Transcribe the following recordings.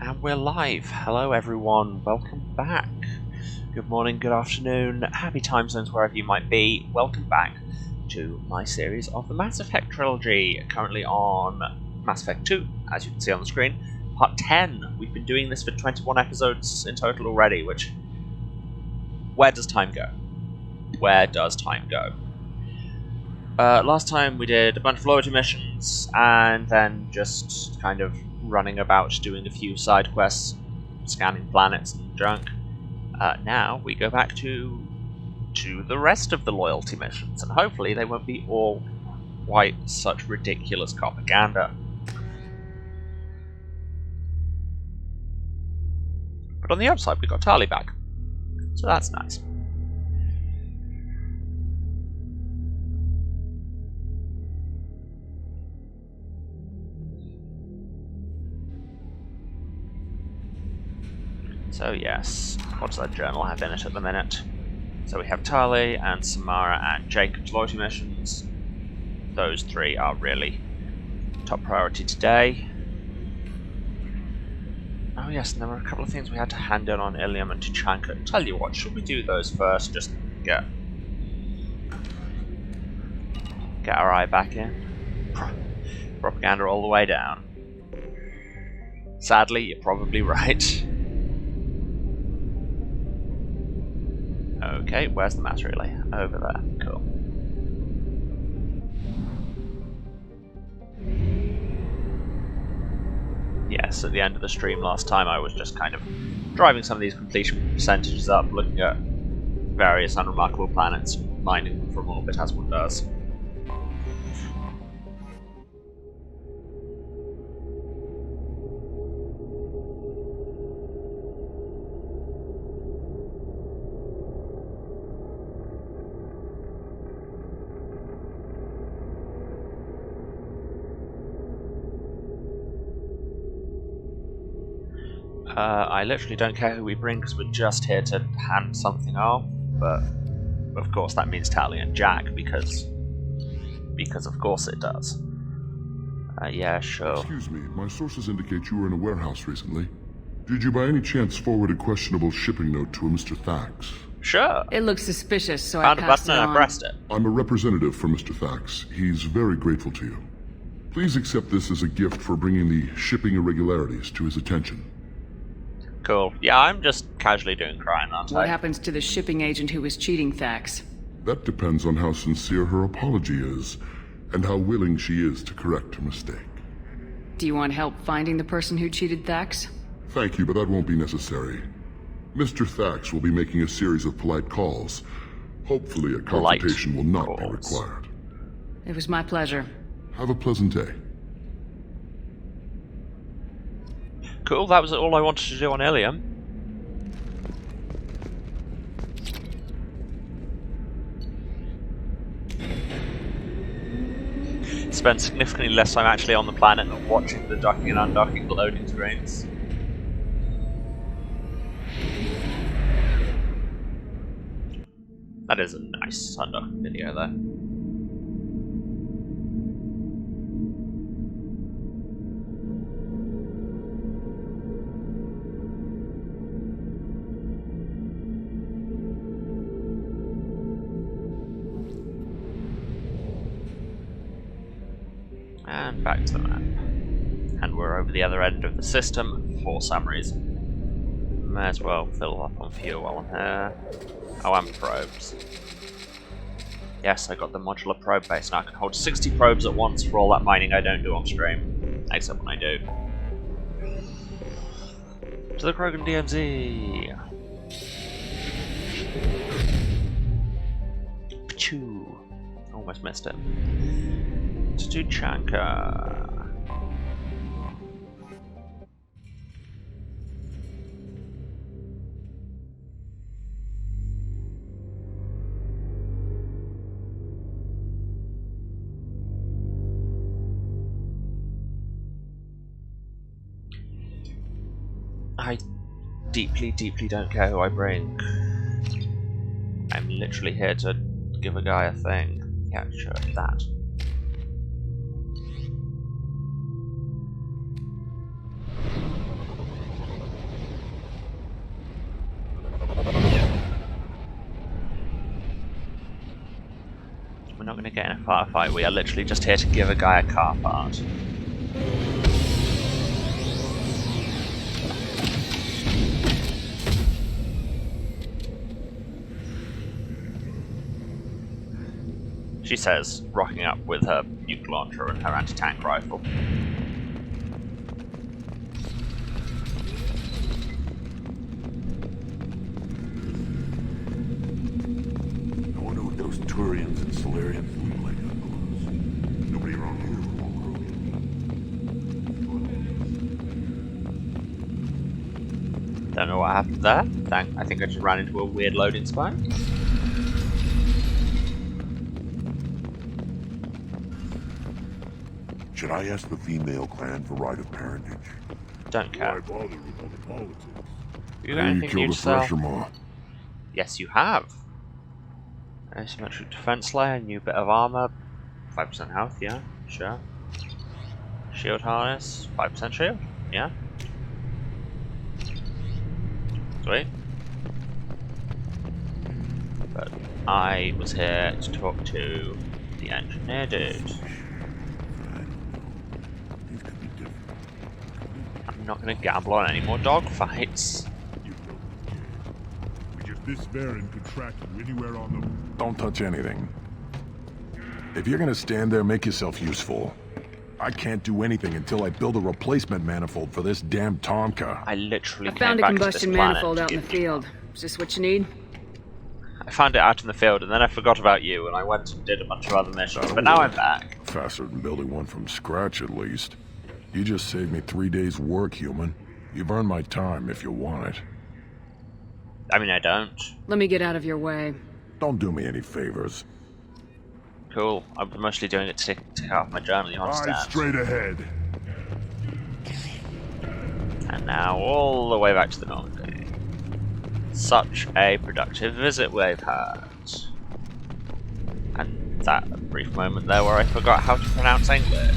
And we're live. Hello everyone, welcome back. Good morning, good afternoon, happy time zones wherever you might be. Welcome back to my series of the Mass Effect Trilogy, currently on Mass Effect 2, as you can see on the screen. Part 10. We've been doing this for 21 episodes in total already, which... Where does time go? Where does time go? Last time we did a bunch of loyalty missions, and then just kind of running about doing a few side quests, scanning planets and junk. Now we go back to the rest of the loyalty missions, and hopefully they won't be all quite such ridiculous propaganda. But on the upside, we got Tali back, so that's nice. So yes, what does that journal have in it at the minute? So we have Tali and Samara and Jacob's loyalty missions. Those three are really top priority today. Oh yes, and there were a couple of things we had to hand in on Ilium and Tuchanka. Tell you what, should we do those first? Just get our eye back in. Propaganda all the way down. Sadly, you're probably right. Okay, where's the mass relay? Over there. Cool. Yes, at the end of the stream last time I was just kind of driving some of these completion percentages up, looking at various unremarkable planets, mining them from orbit as one does. I literally don't care who we bring because we're just here to hand something off, but of course that means Tali and Jack because of course it does. Yeah, sure. Excuse me, my sources indicate you were in a warehouse recently. Did you by any chance forward a questionable shipping note to a Mr. Thax? Sure. It looks suspicious, so Found I a passed button it and on. I pressed it. I'm a representative for Mr. Thax. He's very grateful to you. Please accept this as a gift for bringing the shipping irregularities to his attention. Cool. Yeah, I'm just casually doing crime, aren't I? What happens to the shipping agent who was cheating Thax? That depends on how sincere her apology is, and how willing she is to correct her mistake. Do you want help finding the person who cheated Thax? Thank you, but that won't be necessary. Mr. Thax will be making a series of polite calls. Hopefully a consultation will not be required. It was my pleasure. Have a pleasant day. Cool, that was all I wanted to do on Ilium. Spend significantly less time actually on the planet than watching the docking and undocking loading screens. That is a nice undocking video there. And back to the map. And we're over the other end of the system for some reason. May as well fill up on fuel while I'm here. Oh, and probes. Yes, I got the modular probe base. Now I can hold 60 probes at once for all that mining I don't do on stream. Except when I do. To the Krogan DMZ! Pachoo! Almost missed it. To Tuchanka. I deeply, deeply don't care who I bring. I'm literally here to give a guy a thing. Yeah, sure, that. going to get in a firefight. We are literally just here to give a guy a car part. She says, rocking up with her nuke launcher and her anti-tank rifle. I wonder what those Turians and Solarians look like up close. Nobody around here will Don't know what happened there. I think I just ran into a weird loading spike. Should I ask the female clan for right of parentage? Don't care. Why bother with all the politics? You got anything new to sell? Maw. Yes, you have. Asymmetric defense layer, new bit of armor, 5% health, yeah, sure. Shield harness, 5% shield, yeah. Sweet. But I was here to talk to the engineer dude. I'm not going to gamble on any more dogfights. This Baron could track you anywhere on the... Don't touch anything. If you're gonna stand there, make yourself useful. I can't do anything until I build a replacement manifold for this damn Tonka. I literally I found a combustion manifold out in the field. Is this what you need? I found it out in the field, and then I forgot about you, and I went and did a bunch of other missions, but now I'm back. Faster than building one from scratch, at least. You just saved me 3 days' work, human. You've earned my time if you want it. I mean, I don't. Let me get out of your way. Don't do me any favors. Cool. I'm mostly doing it to take off my journal, you understand? Eyes straight ahead. And now all the way back to the Normandy. Such a productive visit we've had. And that brief moment there where I forgot how to pronounce English.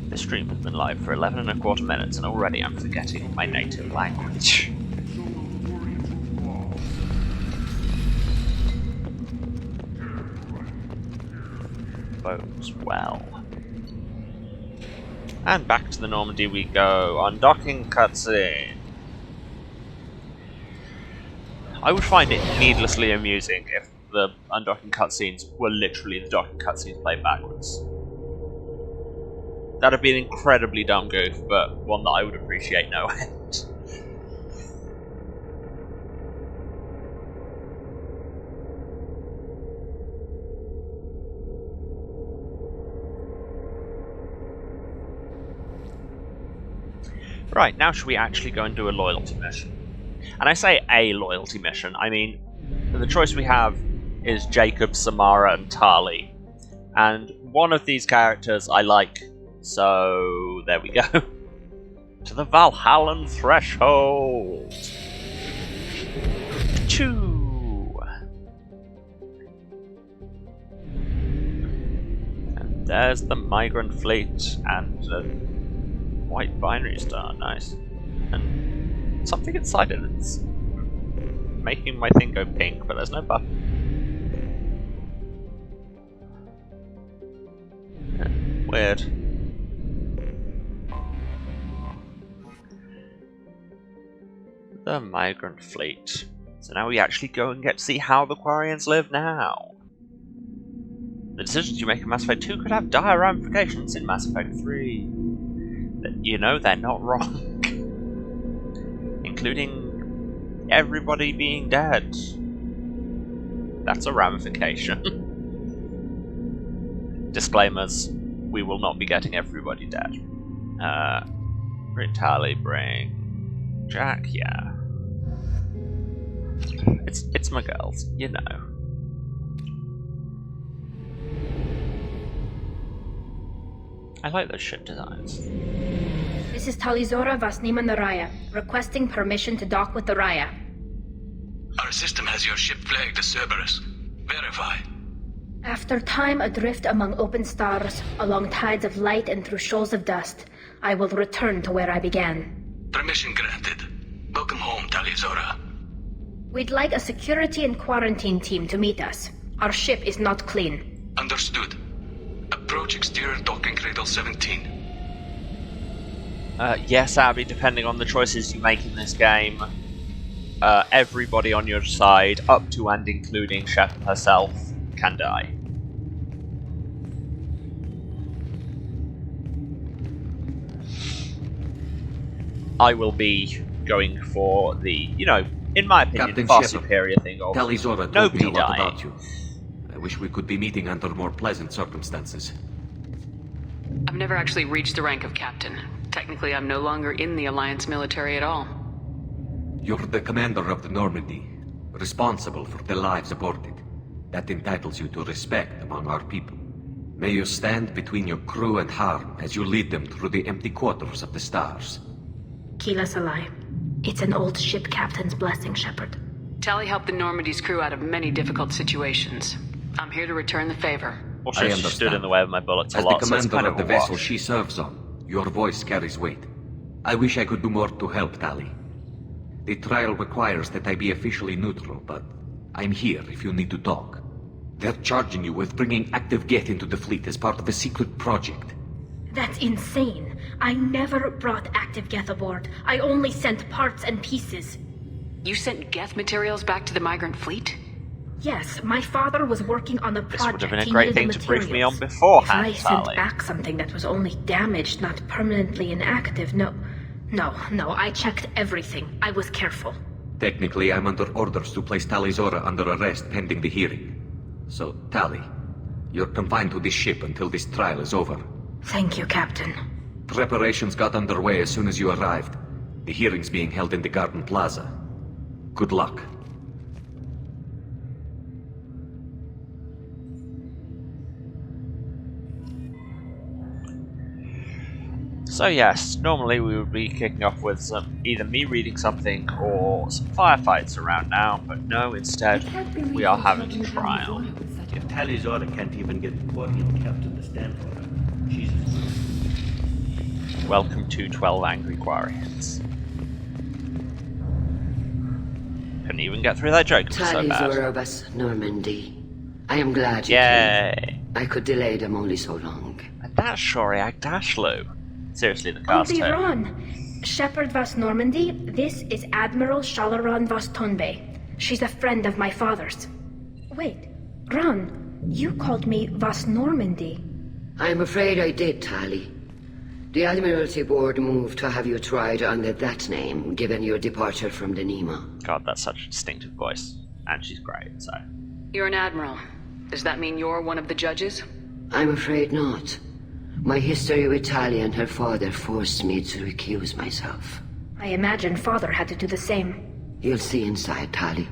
This stream has been live for 11.25 minutes, and already I'm forgetting my native language. Bodes well. And back to the Normandy we go. Undocking cutscene. I would find it needlessly amusing if the undocking cutscenes were literally the docking cutscenes played backwards. That'd be an incredibly dumb goof, but one that I would appreciate no end. Right, now should we actually go and do a loyalty mission? And I say a loyalty mission, I mean, the choice we have is Jacob, Samara, and Tali. And one of these characters I like. So, there we go. To the Valhallan threshold! Choo! And there's the migrant fleet, and a white binary star, nice. And something inside it that's making my thing go pink, but there's no button. Weird. The migrant fleet. So now we actually go and get to see how the Quarians live now. The decisions you make in Mass Effect 2 could have dire ramifications in Mass Effect 3. You know, they're not wrong. Including everybody being dead. That's a ramification. Disclaimers, we will not be getting everybody dead. Bring Tali, bring Jack, yeah. It's my girls, you know. I like those ship designs. This is Talizora Vasnima Naraya, requesting permission to dock with the Raya. Our system has your ship flagged as Cerberus. Verify. After time adrift among open stars, along tides of light and through shoals of dust, I will return to where I began. Permission granted. Book Welcome home, Talizora. We'd like a security and quarantine team to meet us. Our ship is not clean. Understood. Approach exterior docking cradle 17. Yes, Abby, depending on the choices you make in this game, everybody on your side, up to and including Shepard herself, can die. I will be going for the, you know, in my opinion, Captain far Shepard, superior thing of Talizora told nobody me a lot dying. about you. I wish we could be meeting under more pleasant circumstances. I've never actually reached the rank of captain. Technically, I'm no longer in the Alliance military at all. You're the commander of the Normandy, responsible for the lives aborted. That entitles you to respect among our people. May you stand between your crew and harm as you lead them through the empty quarters of the stars. Kila Salai. It's an old ship captain's blessing, Shepard. Tali helped the Normandy's crew out of many difficult situations. I'm here to return the favor. Also, I she understand. stood in the way of my bullets a As lot, the so it's commander kind of the a vessel wash. she serves on, your voice carries weight. I wish I could do more to help, Tali. The trial requires that I be officially neutral, but I'm here if you need to talk. They're charging you with bringing active Geth into the fleet as part of a secret project. That's insane. I never brought active Geth aboard. I only sent parts and pieces. You sent Geth materials back to the migrant fleet? Yes, my father was working on a project. This would have been a He great needed thing the to brief me on materials. beforehand, If I sent Tali. back something that was only damaged, not permanently inactive, no, I checked everything. I was careful. Technically, I'm under orders to place Talizora under arrest pending the hearing. So, Tali, you're confined to this ship until this trial is over. Thank you, Captain. Preparations got underway as soon as you arrived. The hearing's being held in the Garden Plaza. Good luck. So yes, normally we would be kicking off with either me reading something or some firefights around now, but no, instead we are having a trial. If Talizora can't even get the Quarian captain to stand for her, Jesus. Welcome to 12 Angry Quarians. Couldn't even get through that joke, it was so bad. Talizora Normandy. I am glad you Yay! came. I could delay them only so long. And that's Shoriak Dashlu. Seriously, the Oh, cast here. Ron. Shepard Vas Normandy, this is Admiral Shalaran Vas Tonbe. She's a friend of my father's. Wait, Ron, you called me Vas Normandy. I'm afraid I did, Tali. The Admiralty Board moved to have you tried under that name, given your departure from the Nima. God, that's such a distinctive voice. And she's great, so. You're an admiral. Does that mean you're one of the judges? I'm afraid not. My history with Tali and her father forced me to recuse myself. I imagine father had to do the same. You'll see inside, Tali.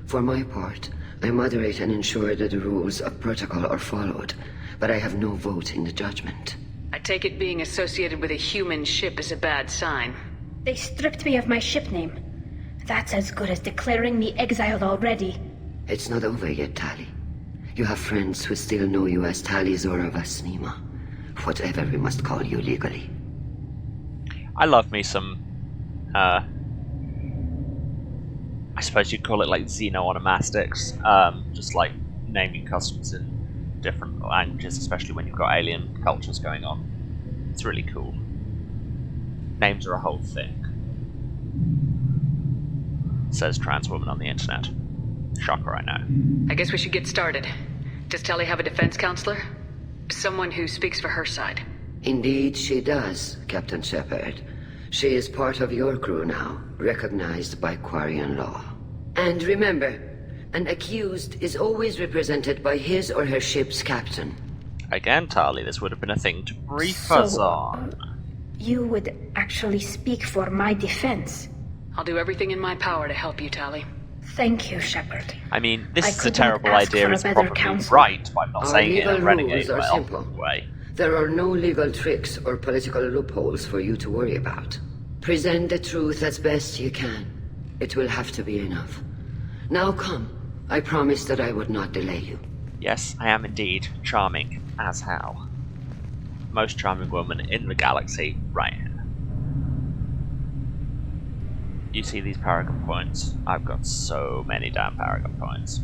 For my part, I moderate and ensure that the rules of protocol are followed, but I have no vote in the judgment. I take it being associated with a human ship is a bad sign. They stripped me of my ship name. That's as good as declaring me exiled already. It's not over yet, Tali. You have friends who still know you as Talizora Vas Nima. Whatever we must call you legally. I love me some, I suppose you'd call it like xeno-onomastics, just like naming customs in different languages, especially when you've got alien cultures going on. It's really cool. Names are a whole thing. Says trans woman on the internet. Shocker, I know. I guess we should get started. Does Tali have a defense counselor? Someone who speaks for her side. Indeed, she does, Captain Shepard. She is part of your crew now, recognized by Quarian law. And remember, an accused is always represented by his or her ship's captain. Again, Tali, this would have been a thing to brief us on. You would actually speak for my defense. I'll do everything in my power to help you, Tali. Thank you, Shepard. I mean, this I is a could terrible not ask idea, for a it's better probably counsel. right, but I'm not Our saying it in a legal renegade rules are well simple. way. There are no legal tricks or political loopholes for you to worry about. Present the truth as best you can. It will have to be enough. Now come. I promised that I would not delay you. Yes, I am indeed charming as hell. Most charming woman in the galaxy right here. you see these Paragon points. I've got so many damn Paragon points.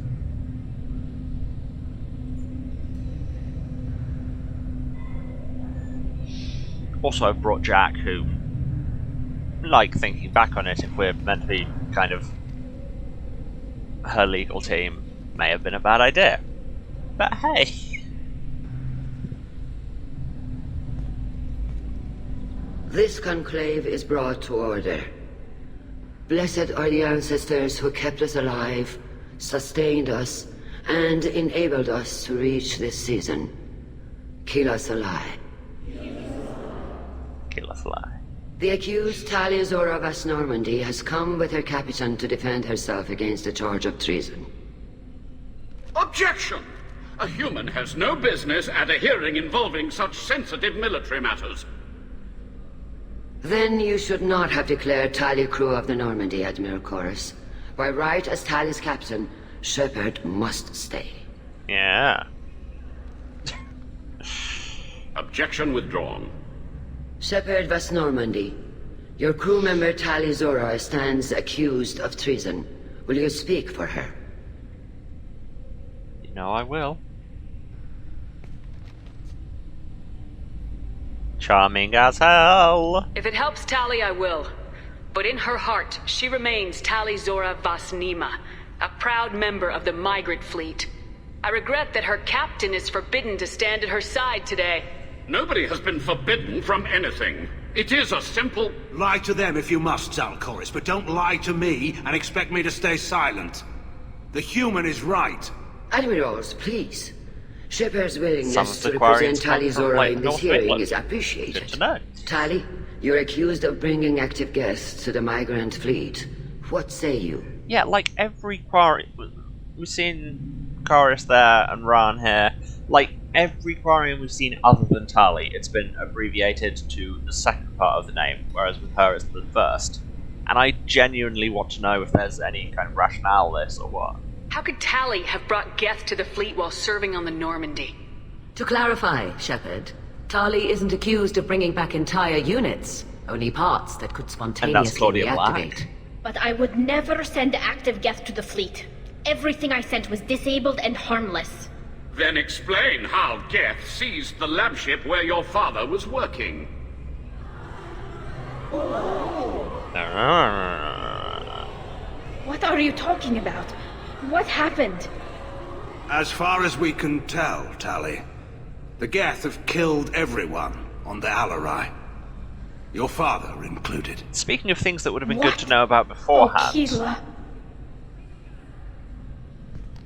Also, I've brought Jack, who, like, thinking back on it, if we're meant to be kind of her legal team, may have been a bad idea. But hey. This conclave is brought to order. Blessed are the ancestors who kept us alive, sustained us, and enabled us to reach this season. Kill us alive. Kill us alive. The accused Talia Zora Vas Normandy has come with her capitan to defend herself against a charge of treason. Objection! A human has no business at a hearing involving such sensitive military matters. Then you should not have declared Talia crew of the Normandy, Admiral Chorus. By right as Talia's captain, Shepard must stay. Yeah. Objection withdrawn. Shepard Vas Normandy, your crew member Talia Zora stands accused of treason. Will you speak for her? You know I will. Charming as hell. If it helps Tali, I will. But in her heart, she remains Tali Zora Vas Nima, a proud member of the migrant fleet. I regret that her captain is forbidden to stand at her side today. Nobody has been forbidden from anything. It is a simple... Lie to them if you must, Zalcoris, but don't lie to me and expect me to stay silent. The human is right. Admirals, please. Shepard's willingness to Quarians represent Tali come from, Zora like, in this North hearing Midlands. is appreciated. Good to know. Tali, you're accused of bringing active guests to the migrant fleet. What say you? Yeah, like every Quarian... We've seen Chorus there and Ran here. Like, every Quarian we've seen other than Tali, it's been abbreviated to the second part of the name, whereas with her it's the first. And I genuinely want to know if there's any kind of rationale this or what. How could Tali have brought Geth to the fleet while serving on the Normandy? To clarify, Shepard, Tali isn't accused of bringing back entire units, only parts that could spontaneously reactivate. But I would never send active Geth to the fleet. Everything I sent was disabled and harmless. Then explain how Geth seized the lab ship where your father was working. What are you talking about? What happened? As far as we can tell, Tali, the Geth have killed everyone on the Alarai. Your father included. Speaking of things that would have been good to know about beforehand. Keela.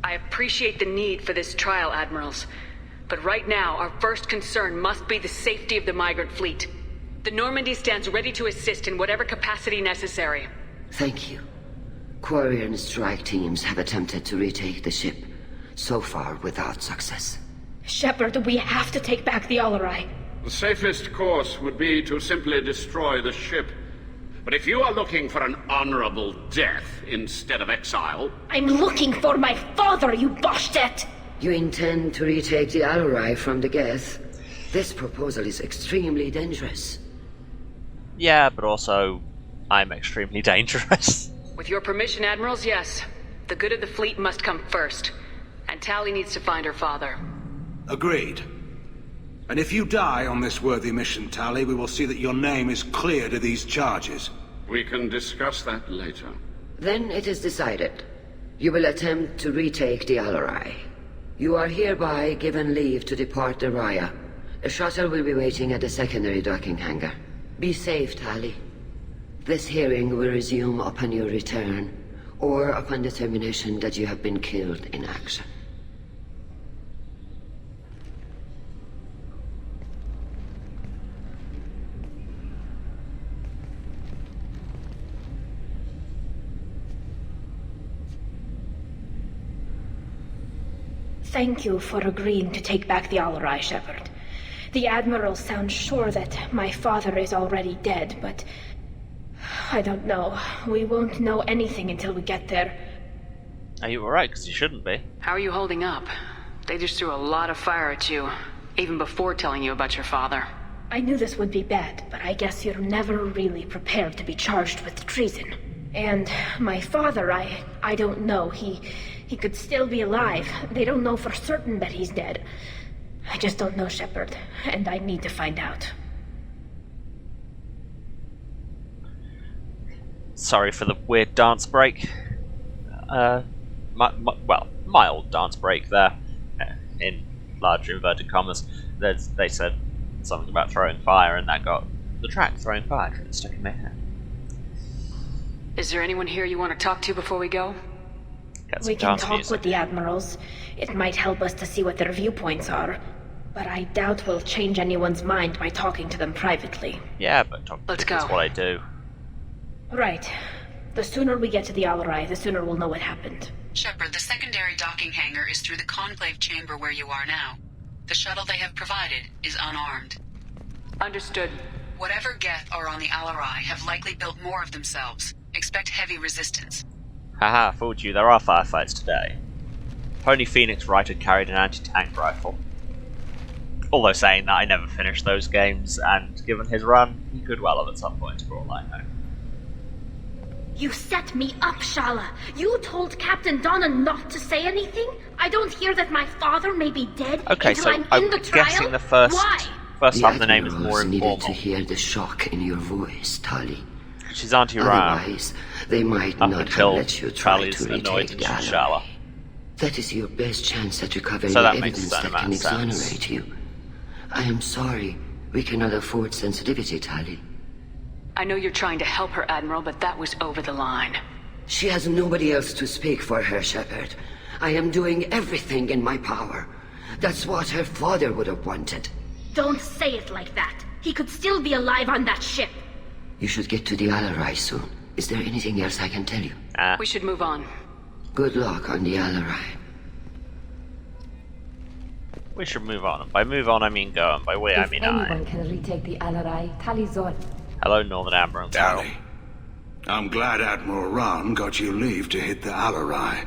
I appreciate the need for this trial, Admirals. But right now, our first concern must be the safety of the migrant fleet. The Normandy stands ready to assist in whatever capacity necessary. Thank you. Quarian strike teams have attempted to retake the ship, so far without success. Shepard, we have to take back the Alarai. The safest course would be to simply destroy the ship. But if you are looking for an honorable death instead of exile... I'm looking for my father, you bastet! You intend to retake the Alarai from the Geth? This proposal is extremely dangerous. Yeah, but also, I'm extremely dangerous. With your permission, Admirals, yes. The good of the fleet must come first. And Tali needs to find her father. Agreed. And if you die on this worthy mission, Tali, we will see that your name is cleared of these charges. We can discuss that later. Then it is decided. You will attempt to retake the Alarai. You are hereby given leave to depart the Raya. A shuttle will be waiting at the secondary docking hangar. Be safe, Tali. This hearing will resume upon your return, or upon determination that you have been killed in action. Thank you for agreeing to take back the Alarai, Shepard. The Admiral sounds sure that my father is already dead, but... I don't know. We won't know anything until we get there. Are you alright? Because you shouldn't be. How are you holding up? They just threw a lot of fire at you, even before telling you about your father. I knew this would be bad, but I guess you're never really prepared to be charged with treason. And my father, I don't know. He could still be alive. They don't know for certain that he's dead. I just don't know, Shepard, and I need to find out. Sorry for the weird dance break. Mild dance break there, in large inverted commas. They said something about throwing fire, and that got the track throwing fire stuck in my head. Is there anyone here you want to talk to before we go? We can talk with the admirals. It might help us to see what their viewpoints are. But I doubt we'll change anyone's mind by talking to them privately. Yeah, but Let's go. That's what I do. Right. The sooner we get to the Alarai, the sooner we'll know what happened. Shepard, the secondary docking hangar is through the conclave chamber where you are now. The shuttle they have provided is unarmed. Understood. Whatever Geth are on the Alarai have likely built more of themselves. Expect heavy resistance. Haha, fooled you. There are firefights today. Pony Phoenix Wright had carried an anti-tank rifle. Although saying that, I never finished those games, and given his run, he could well have at some point, for all I know. You set me up, Shala. You told Captain Donna not to say anything? I don't hear that my father may be dead okay, until so I'm in the trial? Guessing the first half of the name is more needed informal. to hear the shock in your voice, Tali. She's Auntie Ram. Otherwise, they might not have let you try Tali's to annoyed retake and the Shala. That is your best chance at recovering So the that makes evidence a certain that can amount of sense. exonerate you. I am sorry. We cannot afford sensitivity, Tali. I know you're trying to help her, Admiral, but that was over the line. She has nobody else to speak for her, Shepard. I am doing everything in my power. That's what her father would have wanted. Don't say it like that. He could still be alive on that ship. You should get to the Alarai soon. Is there anything else I can tell you? We should move on. Good luck on the Alarai. We should move on. And by move on, I mean go, and by we, I mean I. If anyone can retake the Alarai, Tali Zor. Hello, Northern Admiral. Tali. I'm glad Admiral Rahn got you leave to hit the Alarai.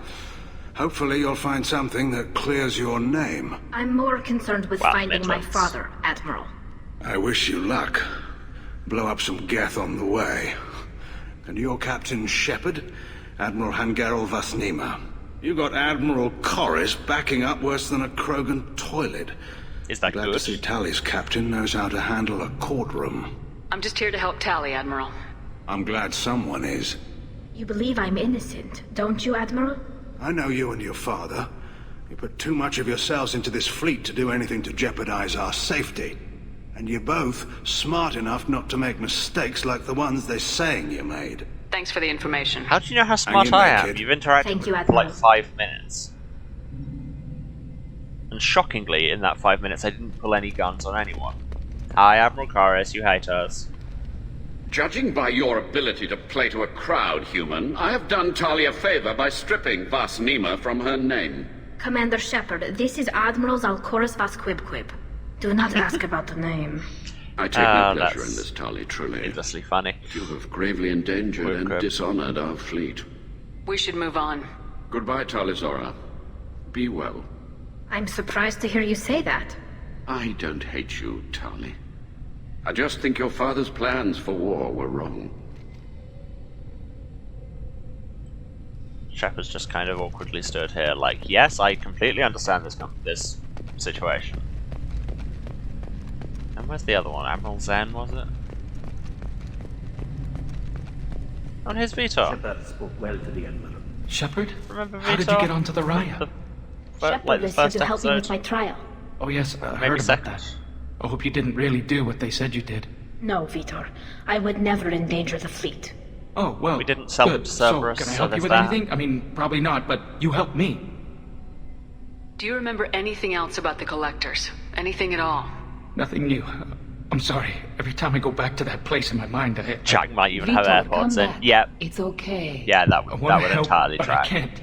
Hopefully you'll find something that clears your name. I'm more concerned with finding my father, Admiral. I wish you luck. Blow up some Geth on the way. And you're Captain Shepard, Admiral Hangarel Vasnima. You got Admiral Corris backing up worse than a Krogan toilet. Is that Glad good? to see Tali's captain knows how to handle a courtroom. I'm just here to help Tali, Admiral. I'm glad someone is. You believe I'm innocent, don't you, Admiral? I know you and your father. You put too much of yourselves into this fleet to do anything to jeopardize our safety. And you're both smart enough not to make mistakes like the ones they're saying you made. Thanks for the information. How do you know how smart I am? You've interacted with me for like 5 minutes. And shockingly, in that 5 minutes, I didn't pull any guns on anyone. Hi, Admiral Corris, you hate us. Judging by your ability to play to a crowd, human, I have done Tali a favor by stripping Vasnima from her name. Commander Shepard, this is Admiral Zalkoris Vasquibquib. Do not ask about the name. I take no pleasure in this, Tali, truly. Needlessly funny. You have gravely endangered and dishonored our fleet. We should move on. Goodbye, Tali Zora. Be well. I'm surprised to hear you say that. I don't hate you, Tali. I just think your father's plans for war were wrong. Shepard's just kind of awkwardly stood here, like, yes, I completely understand this situation. And where's the other one? Admiral Zen, was it? Oh, and here's Vitor. Shepard spoke well to the Admiral. Shepard? Remember Vitor? How did you get onto the Raya? Shepard is here to help me with my trial. Oh yes, I heard about that. I hope you didn't really do what they said you did. No, Vitor. I would never endanger the fleet. Oh, well, we didn't sell good. it to Cerberus, So, can I help you with anything? I mean, probably not, but you helped me. Do you remember anything else about the Collectors? Anything at all? Nothing new. I'm sorry. Every time I go back to that place in my mind, Jack might even Vitor, have AirPods in. back. Yep. It's okay. Yeah, that would help, entirely but track. I can't.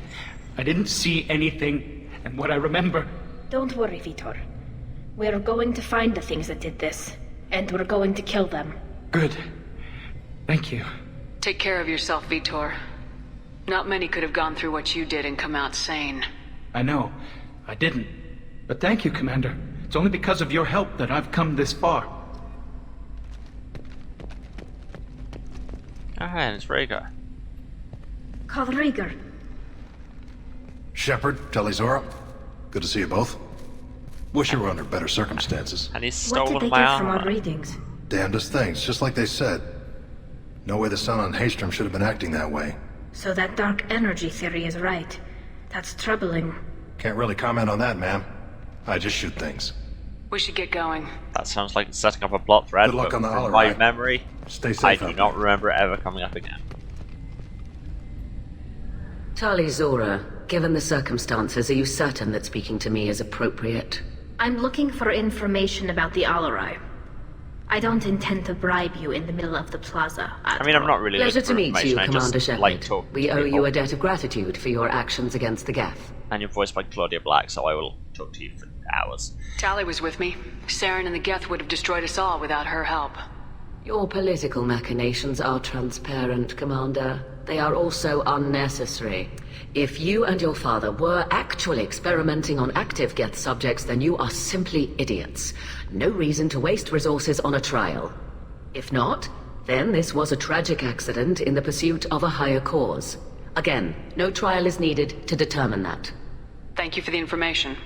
I didn't see anything, and what I remember... Don't worry, Vitor. We're going to find the things that did this, and we're going to kill them. Good. Thank you. Take care of yourself, Vitor. Not many could have gone through what you did and come out sane. I know. I didn't. But thank you, Commander. It's only because of your help that I've come this far. Oh, and it's Rhaegar. called Rieger. Shepard, Talizora, good to see you both. Wish you were under better circumstances. And he's What stolen did they my get from our armor. readings? Damnedest things, just like they said. No way the sun on Haystrom should have been acting that way. So that dark energy theory is right. That's troubling. Can't really comment on that, ma'am. I just shoot things. We should get going. That sounds like it's setting up a plot thread, Good luck but on the from holler, my right? memory, Stay I safe do out not remember it ever coming up again. Talizora, given the circumstances, are you certain that speaking to me is appropriate? I'm looking for information about the Alarai. I don't intend to bribe you in the middle of the plaza. I mean, I'm not really Pleasure looking to for meet you, information, I Commander just Shepard. like talking We to owe people. you a debt of gratitude for your actions against the Geth. And you're voiced by Claudia Black, so I will talk to you for hours. Tali was with me. Saren and the Geth would have destroyed us all without her help. Your political machinations are transparent, Commander. They are also unnecessary. If you and your father were actually experimenting on active Geth subjects, then you are simply idiots. No reason to waste resources on a trial. If not, then this was a tragic accident in the pursuit of a higher cause. Again, no trial is needed to determine that. Thank you for the information.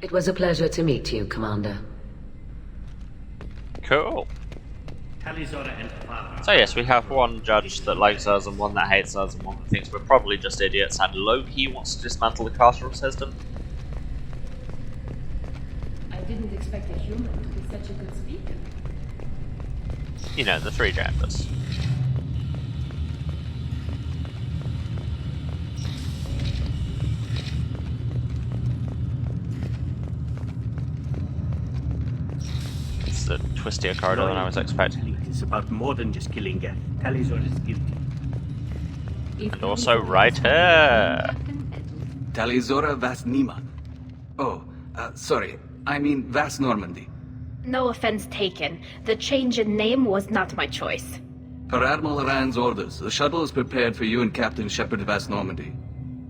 It was a pleasure to meet you, Commander. Cool. Talizora and her father. So yes, we have one judge that likes us and one that hates us and one that thinks we're probably just idiots, and Loki wants to dismantle the castle system. I didn't expect a human to be such a good speaker. You know, the three genders. It's a twistier corridor than I was expecting. It's about more than just killing Geth. Talizora is guilty. And also right here. Talizora Vas Nima. Oh, sorry. I mean Vas Normandy. No offense taken. The change in name was not my choice. Per Admiral Rand's orders, the shuttle is prepared for you and Captain Shepard Vas Normandy.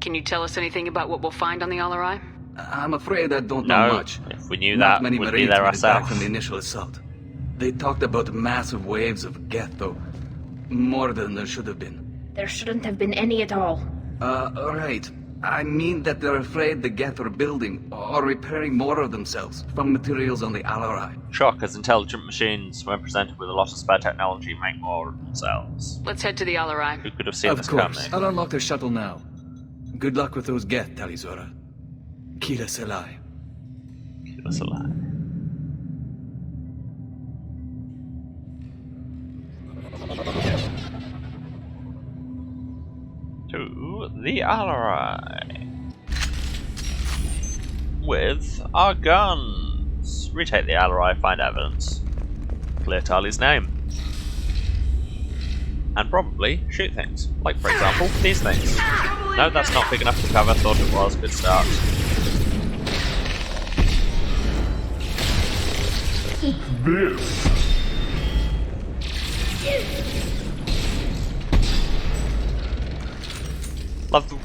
Can you tell us anything about what we'll find on the Alarai? I'm afraid I don't know much. If we knew Not that, many we'd be Marines there made it back ourselves. from the initial assault. They talked about massive waves of Geth, though. More than there should have been. There shouldn't have been any at all. Right. I mean that they're afraid the Geth are building or repairing more of themselves from materials on the Alarai. Sure, because intelligent machines, when presented with a lot of spare technology, make more of themselves. Let's head to the Alarai. Who could have seen Of this course. coming? I'll unlock the shuttle now. Good luck with those Geth, Talizora. Kira Selai. Keep us alive. To the Alarai. With our guns. Retake the Alarai, find evidence. Clear Tali's name. And probably shoot things. Like, for example, these things. No, that's not big enough to cover. Thought it was. Good start. This. Love the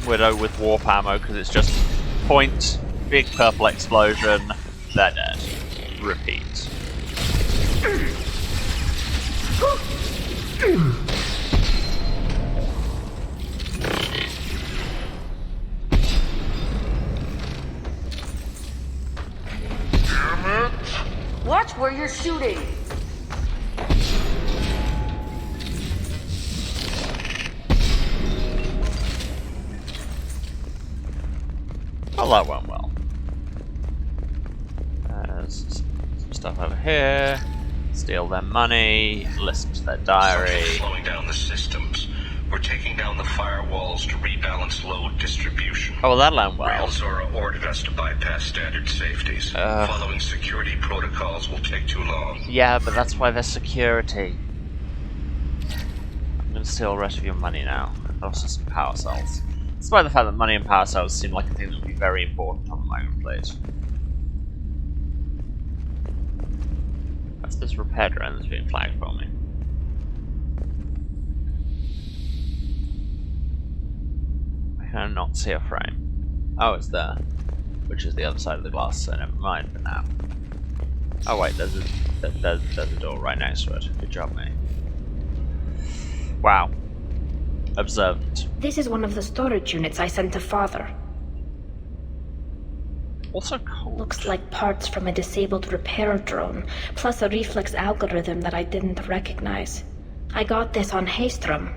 Widow with warp ammo because it's just point, big purple explosion, they're dead. Repeat. Watch where you're shooting. Well, that went well. There's some stuff over here. Steal their money, listen to their diary. Slowing down the systems. We're taking down the firewalls to rebalance load distribution. Oh, well, that went well. Railzora ordered us to bypass standard safeties. Following security protocols will take too long. Yeah, but that's why there's security. I'm gonna steal the rest of your money now. And also some power cells. Despite the fact that money and power cells seem like a thing that would be very important on the Migrant Fleet. That's this repair drone that's being flagged for me. I cannot see a frame. Oh, it's there. Which is the other side of the glass, so never mind for now. Oh wait, there's a door right next to it. Good job, mate. Wow. Observant. This is one of the storage units I sent to Father. Also cold. Looks like parts from a disabled repair drone, plus a reflex algorithm that I didn't recognize. I got this on Haystrom.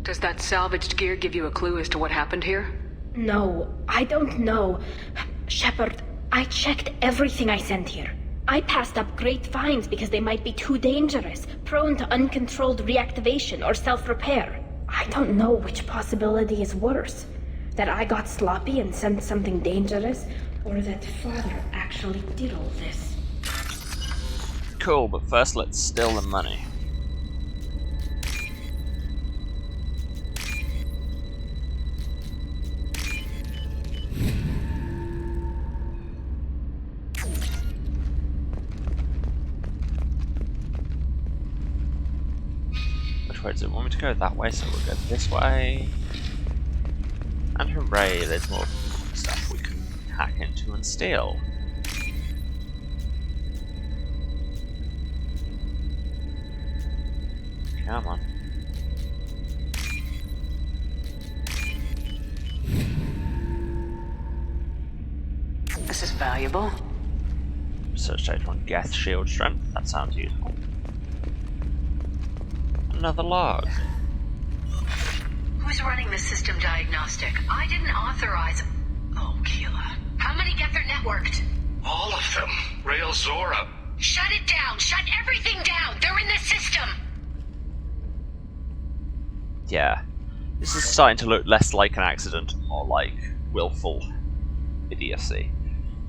Does that salvaged gear give you a clue as to what happened here? No, I don't know. Shepard, I checked everything I sent here. I passed up great finds because they might be too dangerous, prone to uncontrolled reactivation or self-repair. I don't know which possibility is worse. That I got sloppy and sent something dangerous, or that Father actually did all this. Cool, but first let's steal the money. Which way does it want me to go? That way, so we'll go this way. And hooray, there's more stuff we can hack into and steal. Come on. This is valuable. Research data on Geth shield strength. That sounds useful. Another log. Who's running the system diagnostic? I didn't authorize... Oh, Keela. How many Gether networked? All of them. Rail Zora. Shut it down! Shut everything down! They're in the system! Yeah. This is starting to look less like an accident, more like willful idiocy.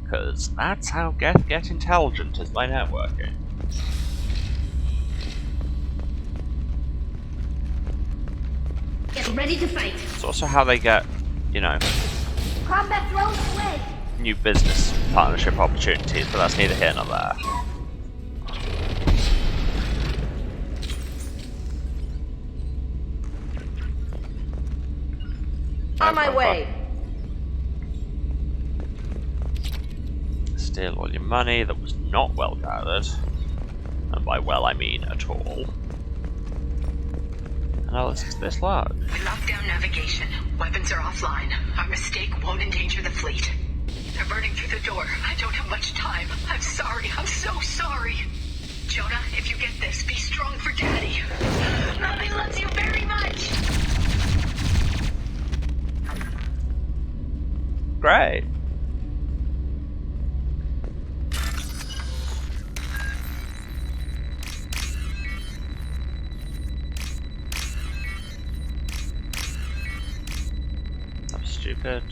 Because that's how Geth get intelligent, is by networking. Get ready to fight. It's also how they get, you know, Combat drones away. new business partnership opportunities, but that's neither here nor there. On my way. Steal all your money that was not well gathered. And by well I mean at all. And now listen to this log. We locked down navigation. Weapons are offline. Our mistake won't endanger the fleet. They're burning through the door. I don't have much time. I'm sorry. I'm so sorry. Jonah, if you get this, be strong for Daddy. Mommy loves you very much. Great. I'm stupid.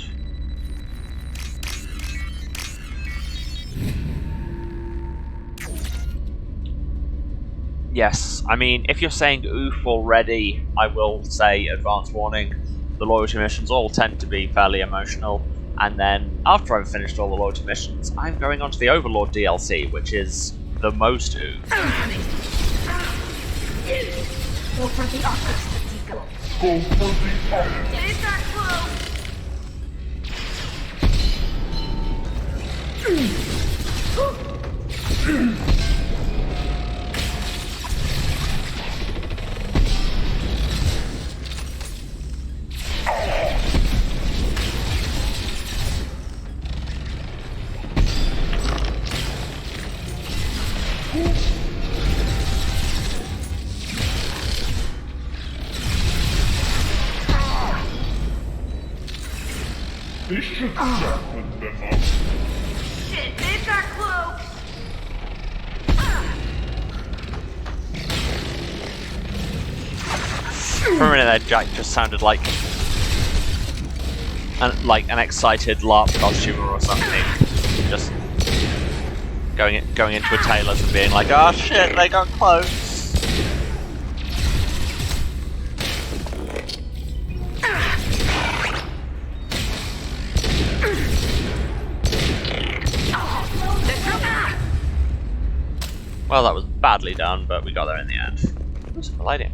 Yes, I mean, if you're saying oof already, I will say advance warning. The loyalty missions all tend to be fairly emotional. And then, after I've finished all the loyalty missions, I'm going on to the Overlord DLC, which is the most oof. Go for the optics, Patika. Go for the optics. Is that close? This should sharpen them up. Shit, they've got cloaks. For a minute there, Jack just sounded like an excited LARP costumer or something. Just going into a tailor's and being like, "Oh shit, they got clothes." Well, that was badly done, but we got there in the end. Ooh, some lighting.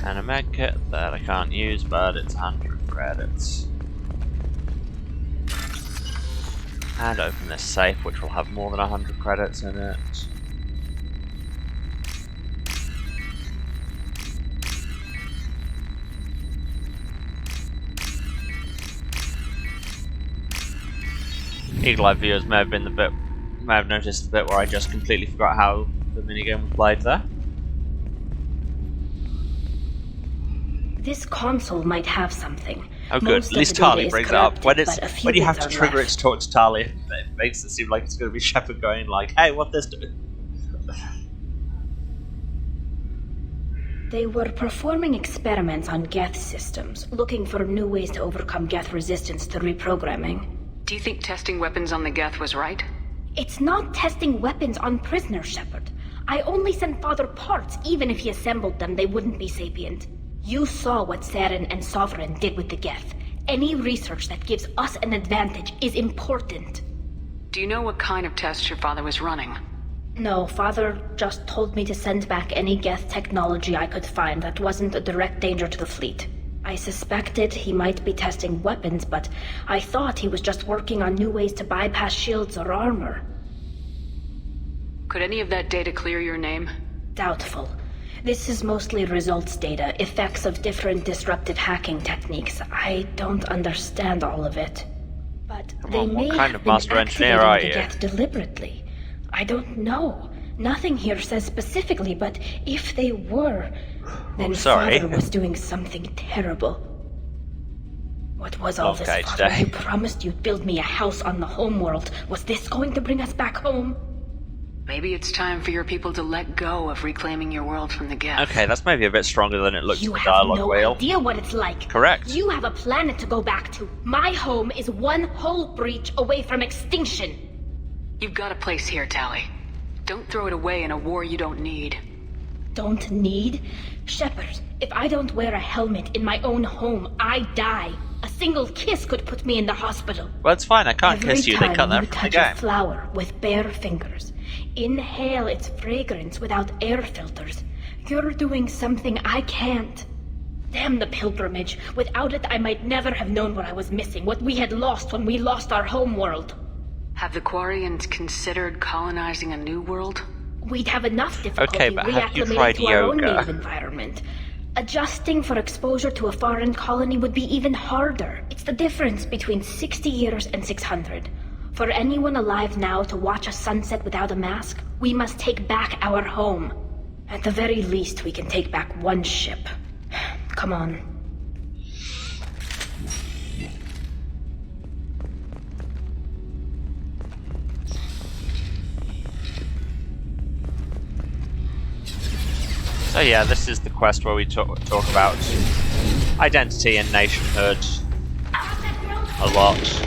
And a med kit that I can't use, but it's 100 credits. And open this safe, which will have more than 100 credits in it. Eagle-eyed viewers may have noticed the bit where I just completely forgot how the minigame was played there. This console might have something. Oh good, at least Tali brings it up. When you have to trigger it to talk to Tali, it makes it seem like it's going to be Shepard going like, hey, what this do? They were performing experiments on Geth systems, looking for new ways to overcome Geth resistance to reprogramming. Do you think testing weapons on the Geth was right? It's not testing weapons on prisoners, Shepard. I only sent Father parts. Even if he assembled them, they wouldn't be sapient. You saw what Saren and Sovereign did with the Geth. Any research that gives us an advantage is important. Do you know what kind of tests your father was running? No, Father just told me to send back any Geth technology I could find that wasn't a direct danger to the fleet. I suspected he might be testing weapons, but I thought he was just working on new ways to bypass shields or armor. Could any of that data clear your name? Doubtful. This is mostly results data, effects of different disruptive hacking techniques. I don't understand all of it. But they may have been activating the Geth deliberately. I don't know. Nothing here says specifically, but if they were, then Father was doing something terrible. What was all this, Father? You promised you'd build me a house on the homeworld. Was this going to bring us back home? Maybe it's time for your people to let go of reclaiming your world from the Geth. Okay, that's maybe a bit stronger than it looks in the You dialogue wheel. have no idea what it's like. Correct. You have a planet to go back to. My home is one hull breach away from extinction. You've got a place here, Tali. Don't throw it away in a war you don't need. Don't need? Shepard, if I don't wear a helmet in my own home, I die. A single kiss could put me in the hospital. Well, it's fine. I can't kiss you. They cut that from the game. Touch a flower with bare fingers. Inhale its fragrance without air filters. You're doing something I can't. Damn the pilgrimage. Without it, I might never have known what I was missing, what we had lost when we lost our homeworld. Have the Quarians considered colonizing a new world? We'd have enough difficulty reacclimating to our own native environment. Adjusting for exposure to a foreign colony would be even harder. It's the difference between 60 years and 600. For anyone alive now to watch a sunset without a mask, we must take back our home. At the very least, we can take back one ship. Come on. So yeah, this is the quest where we talk about identity and nationhood a lot.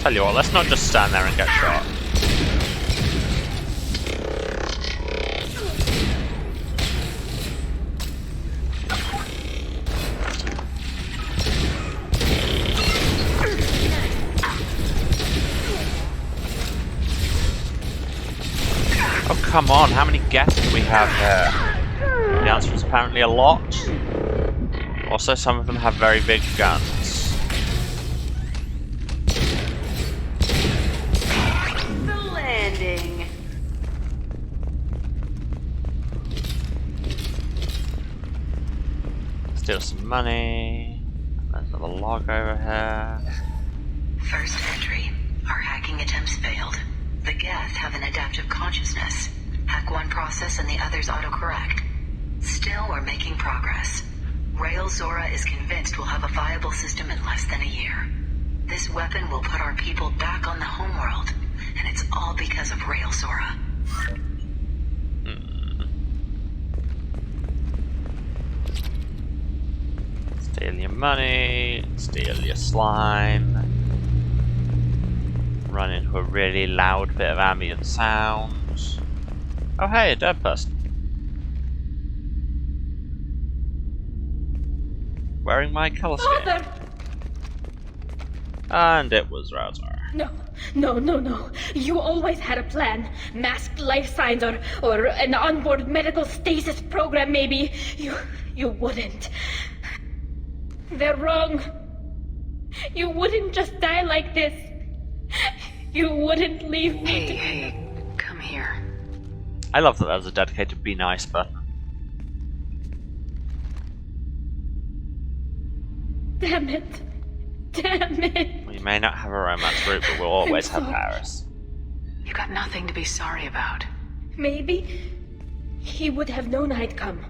Tell you what, let's not just stand there and get shot. Oh come on, how many Geth do we have here? The answer is apparently a lot. Also, some of them have very big guns. Steal some money. There's another log over here. First entry. Our hacking attempts failed. The Geth have an adaptive consciousness. Hack one process and the others autocorrect. Still, we're making progress. Rael Zora is convinced we'll have a viable system in less than a year. This weapon will put our people back on the homeworld, and it's all because of Rael Zora. Steal your money, steal your slime. run into a really loud bit of ambient sound. Oh hey, a dead person. Wearing my colour scheme. And it was Router. No. You always had a plan. Masked life signs or an onboard medical stasis program maybe. You wouldn't. They're wrong. You wouldn't just die like this. You wouldn't leave me. Hey, come here. I love that there's a dedicated be nice button. Damn it. We may not have a romance route, but we'll always have Paris. You got nothing to be sorry about. Maybe he would have known I'd come.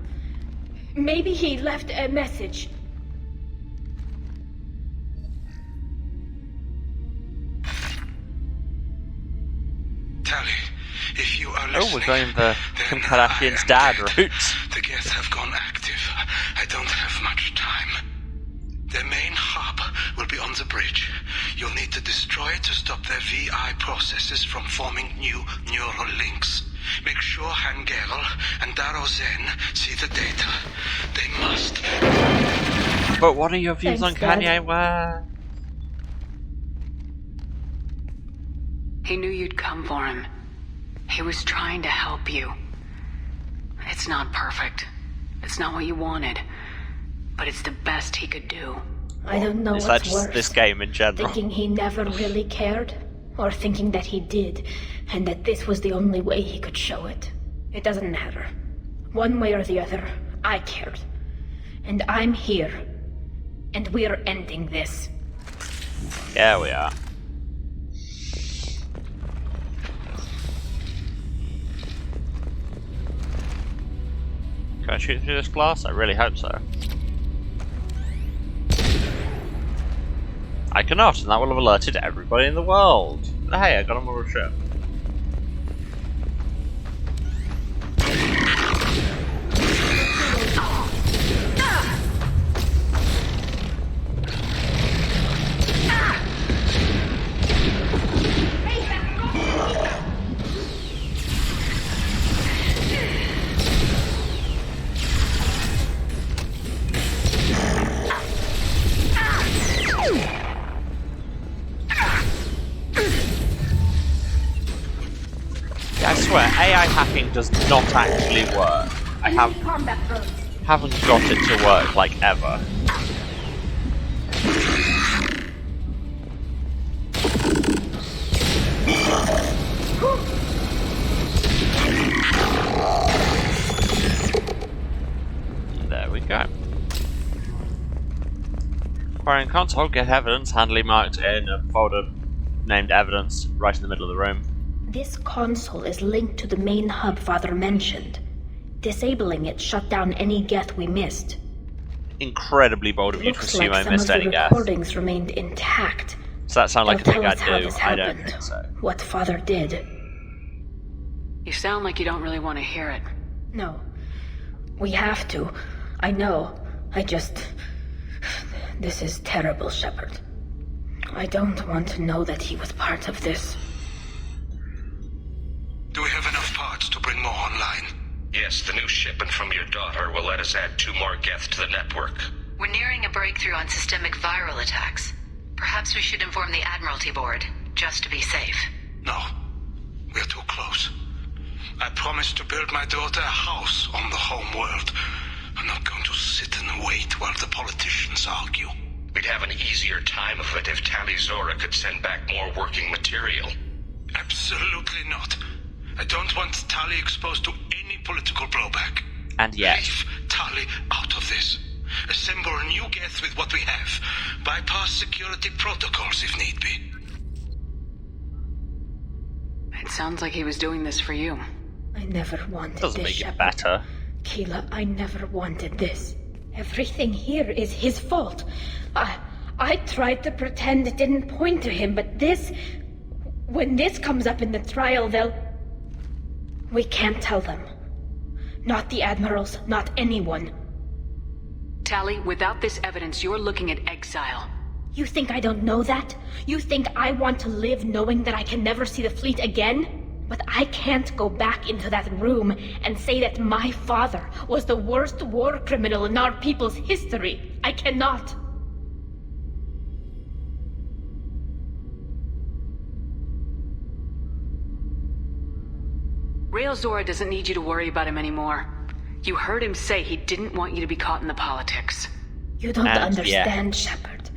Maybe he left a message. Tali, if you are listening... Oh, we're going the Kim Kardashian's dad route. The Geth have gone active. I don't have much time. Their main hub will be on the bridge. You'll need to destroy it to stop their VI processes from forming new neural links. Make sure Hangerel and Daro Zen see the data. They must. But what are your views on Thanks, Kanye West? He knew you'd come for him. He was trying to help you. It's not perfect. It's not what you wanted. But it's the best he could do. I don't know Is what's that just worse. this game in general? Thinking he never really cared, or thinking that he did, and that this was the only way he could show it. It doesn't matter. One way or the other, I cared. And I'm here. And we're ending this. Yeah, we are. Can I shoot through this glass? I really hope so. I cannot, and that will have alerted everybody in the world. Hey, I got him on a ship. I swear, AI hacking does not actually work. I haven't got it to work, like, ever. There we go. Acquiring console, get evidence, handily marked in a folder named evidence, right in the middle of the room. This console is linked to the main hub Father mentioned. Disabling it shut down any Geth we missed. Incredibly bold of you to assume I missed any Geth. Recordings remained intact. Does that sound like a thing I'd how do? this I don't happened, think so. What Father did. You sound like you don't really want to hear it. No. We have to. I know. This is terrible, Shepard. I don't want to know that he was part of this. Do we have enough parts to bring more online? Yes, the new shipment from your daughter will let us add 2 more Geth to the network. We're nearing a breakthrough on systemic viral attacks. Perhaps we should inform the Admiralty Board, just to be safe. No. We're too close. I promised to build my daughter a house on the home world. I'm not going to sit and wait while the politicians argue. We'd have an easier time of it if Tali Zora could send back more working material. Absolutely not. I don't want Tali exposed to any political blowback. And yet. Leave Tali out of this. Assemble a new Geth with what we have. Bypass security protocols if need be. It sounds like he was doing this for you. I never wanted Doesn't this, make it Shepard. better. Keela, I never wanted this. Everything here is his fault. I tried to pretend it didn't point to him, but this... When this comes up in the trial, they'll... We can't tell them. Not the Admirals, not anyone. Tali, without this evidence, you're looking at exile. You think I don't know that? You think I want to live knowing that I can never see the fleet again? But I can't go back into that room and say that my father was the worst war criminal in our people's history. I cannot. Rael Zora doesn't need you to worry about him anymore. You heard him say he didn't want you to be caught in the politics. You don't understand, Shepard.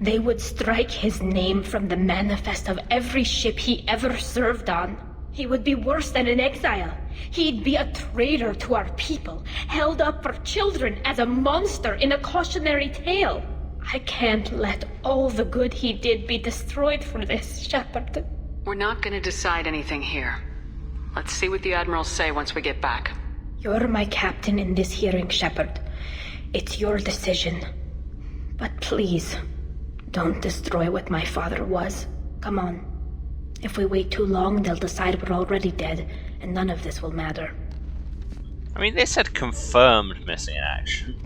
They would strike his name from the manifest of every ship he ever served on. He would be worse than an exile. He'd be a traitor to our people, held up for children as a monster in a cautionary tale. I can't let all the good he did be destroyed for this, Shepard. We're not gonna decide anything here. Let's see what the Admirals say once we get back. You're my captain in this hearing, Shepard. It's your decision. But please, don't destroy what my father was. Come on. If we wait too long, they'll decide we're already dead, and none of this will matter. I mean, they said confirmed missing in action.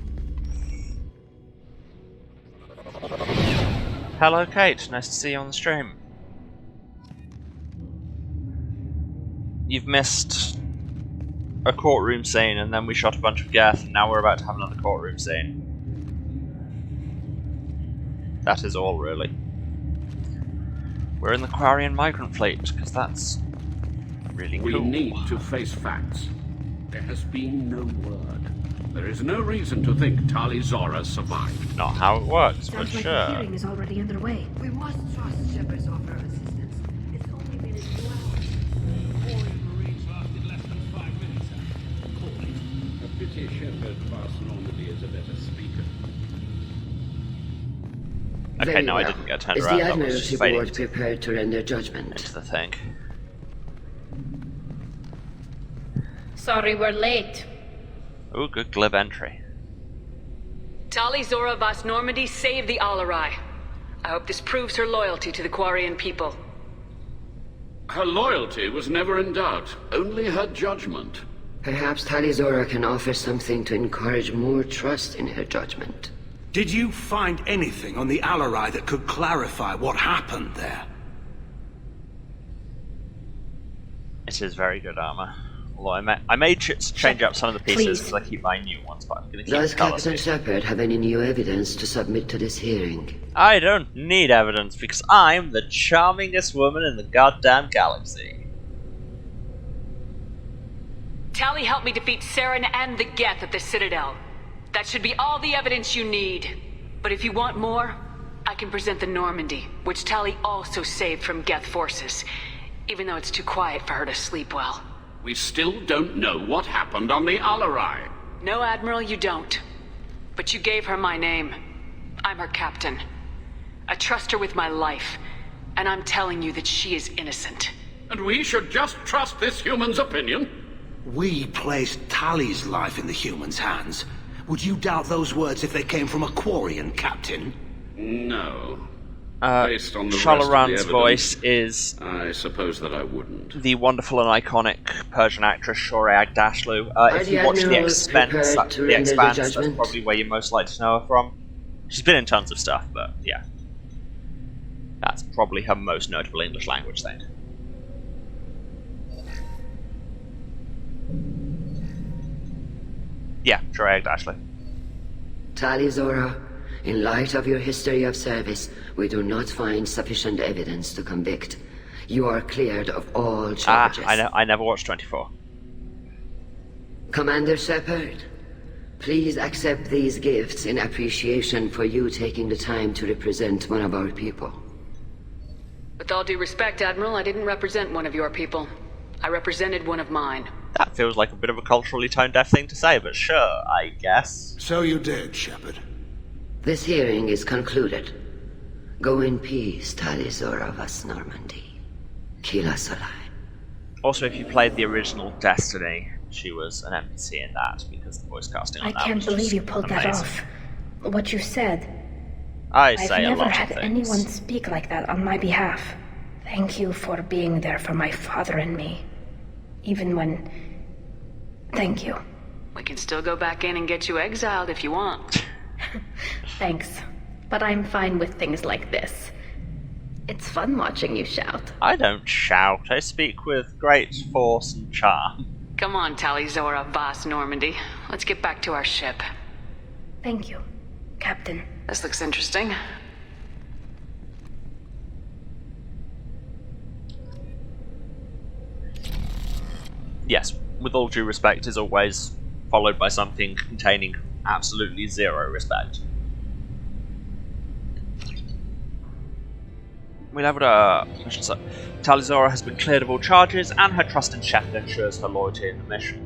Hello, Kate. Nice to see you on the stream. You've missed a courtroom scene, and then we shot a bunch of Geth, and now we're about to have another courtroom scene. That is all, really. We're in the Quarian migrant fleet, because that's really cool. We need to face facts. There has been no word. There is no reason to think Tali Zora survived. Not how it works, Sounds but like sure. the hearing is already underway. We must trust Shepard's offer of assistance. It's only been a few hours. A pity Shepard Vast Normandy is a better speaker. Okay, Very no, well. I didn't get turned Is around. the That was Admiralty just fading Board prepared to render judgment? into the thing. Sorry we're late. Ooh, good glib entry. Tali Zora Vast Normandy saved the Alarai. I hope this proves her loyalty to the Quarian people. Her loyalty was never in doubt, only her judgment. Perhaps Tali Zora can offer something to encourage more trust in her judgment. Did you find anything on the Alarai that could clarify what happened there? It is very good armor. Although I made change up some of the pieces because I keep buying new ones, but I'm going to keep Does the color Captain scheme. Shepard have any new evidence to submit to this hearing? I don't need evidence because I'm the charmingest woman in the goddamn galaxy. Tali helped me defeat Saren and the Geth at the Citadel. That should be all the evidence you need. But if you want more, I can present the Normandy, which Tali also saved from Geth forces, even though it's too quiet for her to sleep well. We still don't know what happened on the Alarai. No, Admiral, you don't. But you gave her my name. I'm her captain. I trust her with my life, and I'm telling you that she is innocent. And we should just trust this human's opinion? We placed Tali's life in the human's hands. Would you doubt those words if they came from a Quarian, Captain? No. Based on the rest of the Shalaran's evidence, voice is I suppose that I wouldn't. the wonderful and iconic Persian actress Shohreh Aghdashloo. If you watch The Expanse, that's probably where you're most likely to know her from. She's been in tons of stuff, but yeah. That's probably her most notable English language thing. Yeah, Shohreh Aghdashloo. Tali Zora, in light of your history of service, we do not find sufficient evidence to convict. You are cleared of all charges. I never watched 24. Commander Shepard, please accept these gifts in appreciation for you taking the time to represent one of our people. With all due respect, Admiral, I didn't represent one of your people. I represented one of mine. That feels like a bit of a culturally tone-deaf thing to say, but sure, I guess. So you did, Shepard. This hearing is concluded. Go in peace, Tali Zora Vast Normandy. Kila Solai. Also, if you played the original Destiny, she was an NPC in that, because the voice casting on I that can't was believe just you pulled that amazing. off. What you said. I say I've a never lot had of things. anyone speak like that on my behalf. Thank you for being there for my father and me. Even when... Thank you. We can still go back in and get you exiled if you want. Thanks. but I'm fine with things like this. It's fun watching you shout. I don't shout. I speak with great force and charm. Come on, Tali Zora Vas Normandy. Let's get back to our ship. Thank you, Captain. This looks interesting. Yes, with all due respect is always followed by something containing absolutely zero respect. We leveled our mission. So, Tali Zora has been cleared of all charges, and her trust in Shepard ensures her loyalty in the mission.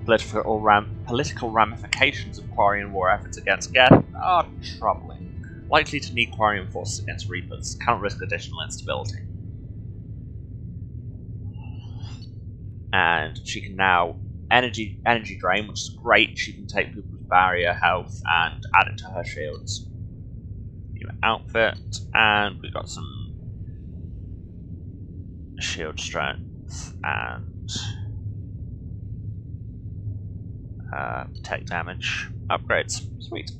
Political ramifications of Quarian war efforts against Geth are troubling. Likely to need Quarian forces against Reapers. Cannot risk additional instability. And she can now energy drain, which is great. She can take people's barrier health and add it to her shields. New outfit, and we got some shield strength and tech damage upgrades. Sweet.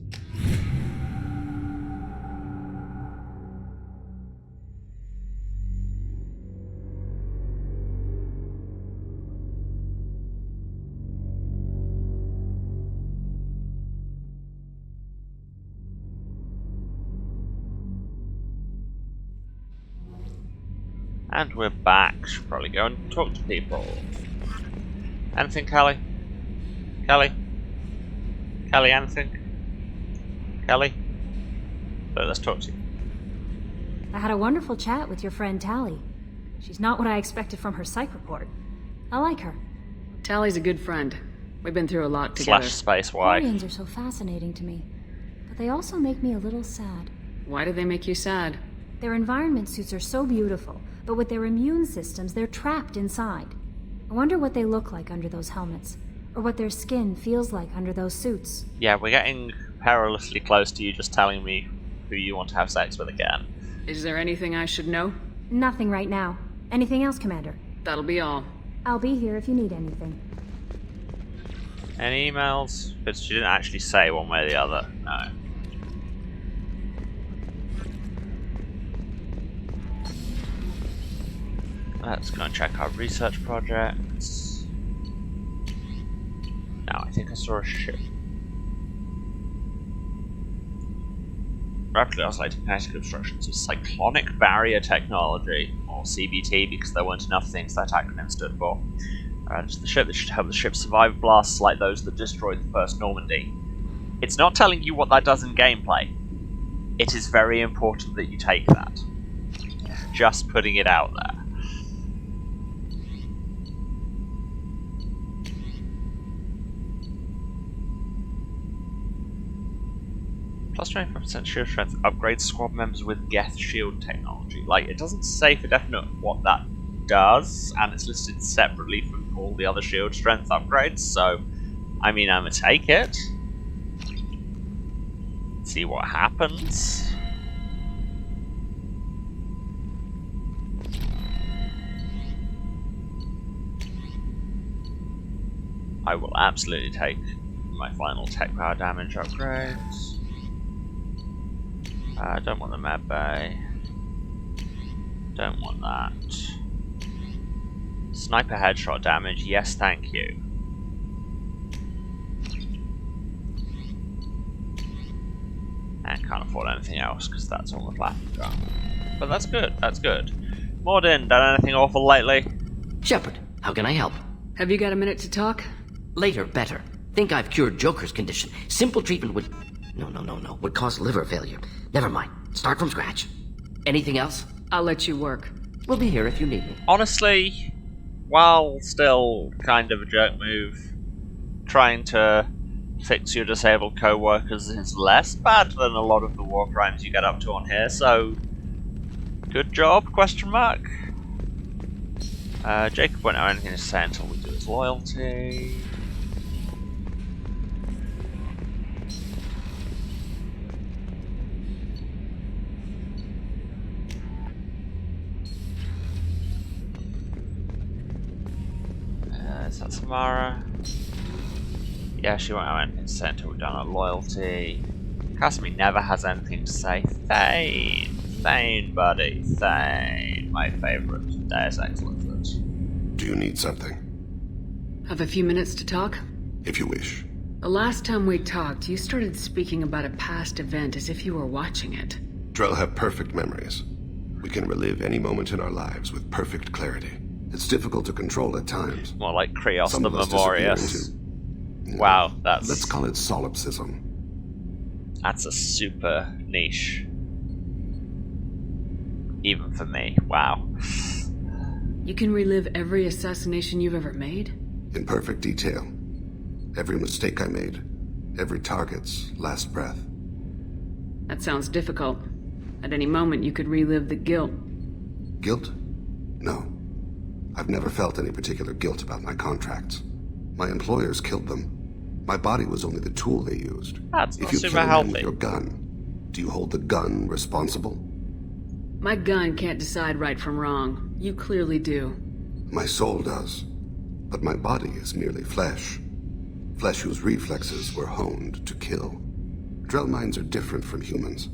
And we're back. Should probably go and talk to people. Anything, Kelly? Kelly? Kelly, anything? Kelly? So let's talk to you. I had a wonderful chat with your friend Tali. She's not what I expected from her psych report. I like her. Tali's a good friend. We've been through a lot together. /space Y. Quarians are so fascinating to me, but they also make me a little sad. Why do they make you sad? Their environment suits are so beautiful, but with their immune systems, they're trapped inside. I wonder what they look like under those helmets, or what their skin feels like under those suits. Yeah, we're getting perilously close to you just telling me who you want to have sex with again. Is there anything I should know? Nothing right now. Anything else, Commander? That'll be all. I'll be here if you need anything. Any emails? But she didn't actually say one way or the other. No. Let's go and check our research projects. Now, I think I saw a ship. Rapidly oscillating kinetic obstructions with cyclonic barrier technology, or CBT, because there weren't enough things that acronym stood for. It's the ship that should help the ship survive blasts like those that destroyed the first Normandy. It's not telling you what that does in gameplay. It is very important that you take that. Just putting it out there. Plus 25% shield strength upgrades squad members with Geth shield technology. Like, it doesn't say for definite what that does, and it's listed separately from all the other shield strength upgrades, so, I mean, I'm gonna take it. See what happens. I will absolutely take my final tech power damage upgrades. I don't want the med bay. Don't want that. Sniper headshot damage, yes thank you. And can't afford anything else because that's all the platinum gun. But that's good, that's good. Mordin, done anything awful lately? Shepard, how can I help? Have you got a minute to talk? Later, better. Think I've cured Joker's condition. Simple treatment would... No. Would cause liver failure. Never mind. Start from scratch. Anything else? I'll let you work. We'll be here if you need me. Honestly, while still kind of a jerk move, trying to fix your disabled co-workers is less bad than a lot of the war crimes you get up to on here, so good job, question mark. Jacob won't have anything to say until we do his loyalty. Is that Samara? Yeah, she won't have anything to say until we've done our loyalty. Casimir never has anything to say. Thane. Thane, buddy. Thane. My favourite Deus Ex lizard. Do you need something? Have a few minutes to talk? If you wish. The last time we talked, you started speaking about a past event as if you were watching it. Drell have perfect memories. We can relive any moment in our lives with perfect clarity. It's difficult to control at times. More like Krios Some the of us Memorious. disappear into, Wow, that's... Let's call it solipsism. That's a super niche. Even for me. Wow. You can relive every assassination you've ever made? In perfect detail. Every mistake I made. Every target's last breath. That sounds difficult. At any moment, you could relive the guilt. Guilt? No. I've never felt any particular guilt about my contracts. My employers killed them. My body was only the tool they used. That's if not you super kill a man healthy. with your gun, do you hold the gun responsible? My gun can't decide right from wrong. You clearly do. My soul does. But my body is merely flesh. Flesh whose reflexes were honed to kill. Drell minds are different from humans.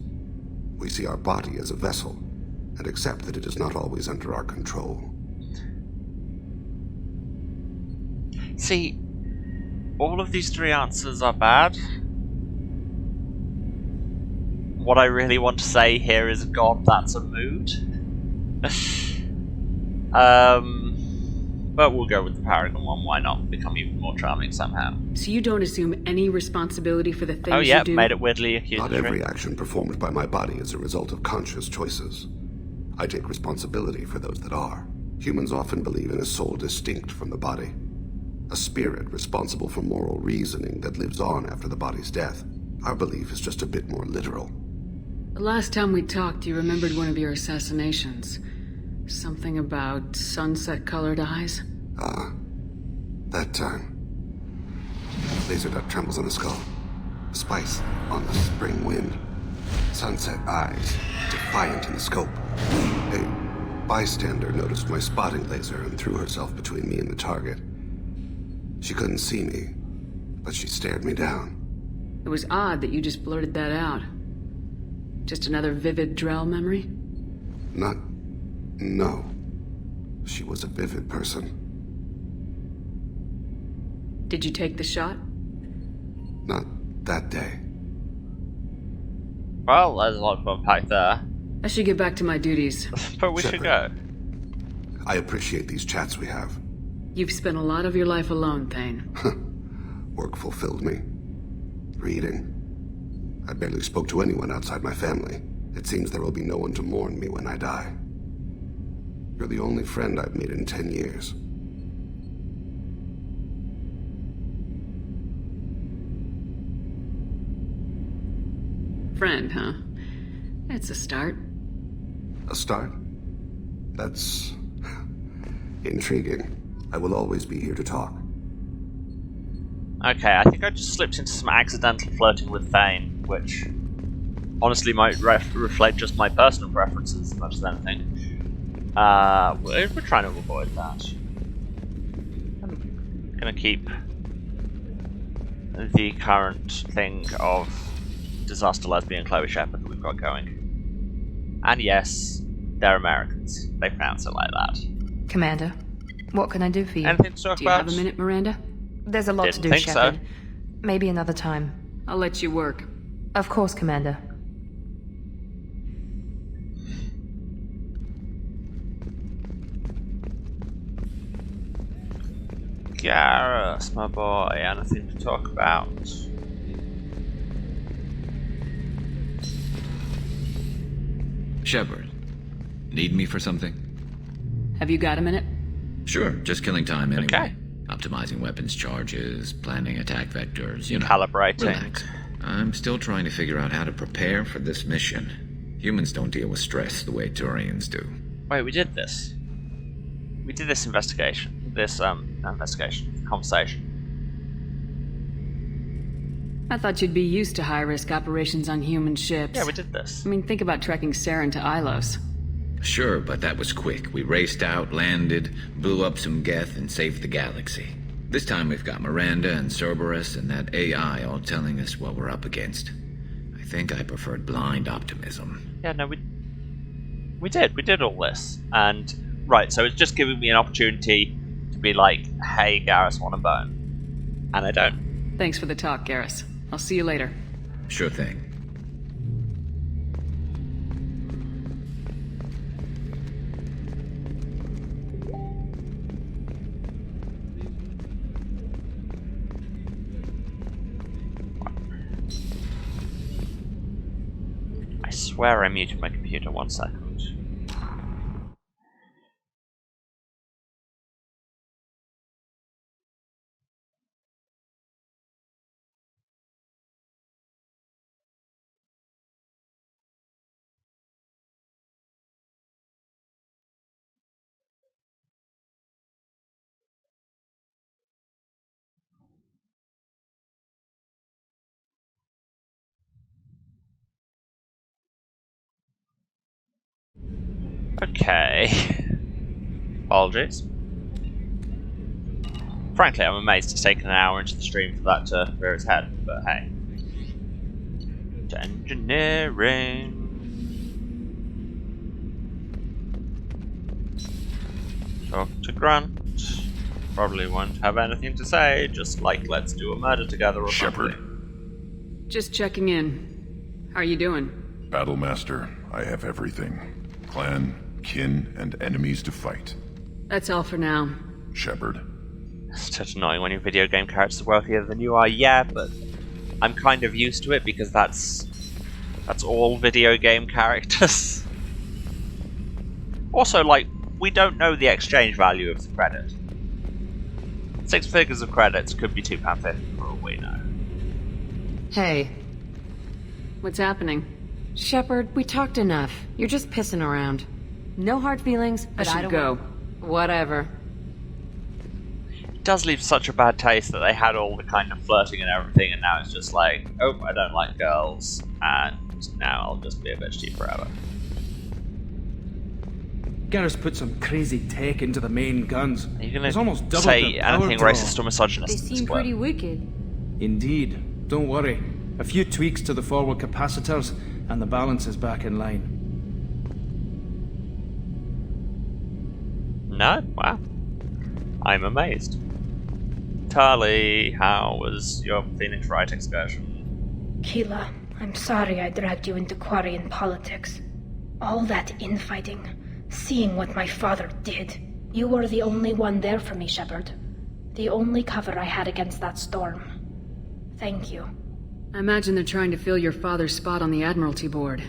We see our body as a vessel, and accept that it is not always under our control. See, all of these three answers are bad. What I really want to say here is, God, that's a mood. But we'll go with the Paragon one. Why not? Become even more charming somehow. So you don't assume any responsibility for the things you do? Made it weirdly accusatory. Not every action performed by my body is a result of conscious choices. I take responsibility for those that are. Humans often believe in a soul distinct from the body. A spirit responsible for moral reasoning that lives on after the body's death. Our belief is just a bit more literal. The last time we talked, you remembered one of your assassinations. Something about sunset-colored eyes? Ah, that time. Laser dot trembles on the skull. Spice on the spring wind. Sunset eyes, defiant in the scope. A bystander noticed my spotting laser and threw herself between me and the target. She couldn't see me, but she stared me down. It was odd that you just blurted that out. Just another vivid Drell memory? No. She was a vivid person. Did you take the shot? Not that day. Well, there's a lot to unpack there. I should get back to my duties. But we should go. I appreciate these chats we have. You've spent a lot of your life alone, Thane. Work fulfilled me. Reading. I barely spoke to anyone outside my family. It seems there will be no one to mourn me when I die. You're the only friend I've made in 10 years. Friend, huh? That's a start. A start? That's intriguing. I will always be here to talk. Okay, I think I just slipped into some accidental flirting with Thane, which honestly might reflect just my personal preferences as much as anything. We're trying to avoid that. I'm gonna keep the current thing of disaster lesbian Chloe Shepard that we've got going. And yes, they're Americans. They pronounce it like that. Commander, what can I do for you? Anything to talk Do you about? have a minute, Miranda? There's a lot to do, think Shepard. so. Maybe another time. I'll let you work. Of course, Commander. Garrus, my boy, anything to talk about? Shepard, need me for something? Have you got a minute? Sure, just killing time anyway. Okay. Optimizing weapons charges, planning attack vectors, you know. Calibrating. Relax. I'm still trying to figure out how to prepare for this mission. Humans don't deal with stress the way Turians do. Wait, we did this. We did this investigation. This, conversation. I thought you'd be used to high-risk operations on human ships. Yeah, we did this. I mean, think about tracking Saren to Ilos. Sure, but that was quick. We raced out, landed, blew up some Geth, and saved the galaxy. This time we've got Miranda and Cerberus and that AI all telling us what we're up against. I think I preferred blind optimism. Yeah, no, we did all this, and right, so it's just giving me an opportunity to be like, hey, Garrus, want a bone? And I don't. Thanks for the talk, Garrus. I'll see you later. Sure thing. I swear I muted my computer. 1 second. Okay. Apologies. Frankly, I'm amazed it's taken an hour into the stream for that to rear its head, but hey. Engineering. Talk to Grunt. Probably won't have anything to say, just like let's do a murder together or something. Just checking in. How are you doing? Battlemaster, I have everything. Clan, kin, and enemies to fight. That's all for now. Shepard. It's just annoying when your video game characters are wealthier than you are, yeah, but I'm kind of used to it because that's all video game characters. Also, like, we don't know the exchange value of the credit. 6 figures of credits could be £2.50 for all we know. Hey. What's happening? Shepard, we talked enough. You're just pissing around. No hard feelings, but I should don't go. Whatever. It does leave such a bad taste that they had all the kind of flirting and everything, and now it's just like, oh, I don't like girls, and now I'll just be a bitch to you forever. Garrus put some crazy tech into the main guns. Are you It's gonna almost doubled say their power anything draw. racist or misogynist? They in this seem clip? pretty wicked. Indeed. Don't worry. A few tweaks to the forward capacitors, and the balance is back in line. No? Wow. I'm amazed. Tali, how was your Phoenix Wright excursion? Keela, I'm sorry I dragged you into Quarian politics. All that infighting, seeing what my father did. You were the only one there for me, Shepard. The only cover I had against that storm. Thank you. I imagine they're trying to fill your father's spot on the Admiralty Board.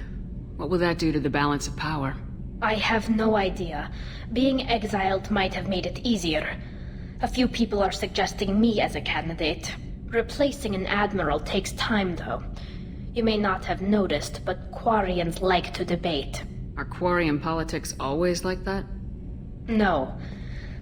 What will that do to the balance of power? I have no idea. Being exiled might have made it easier. A few people are suggesting me as a candidate. Replacing an admiral takes time, though. You may not have noticed, but Quarians like to debate. Are Quarian politics always like that? No.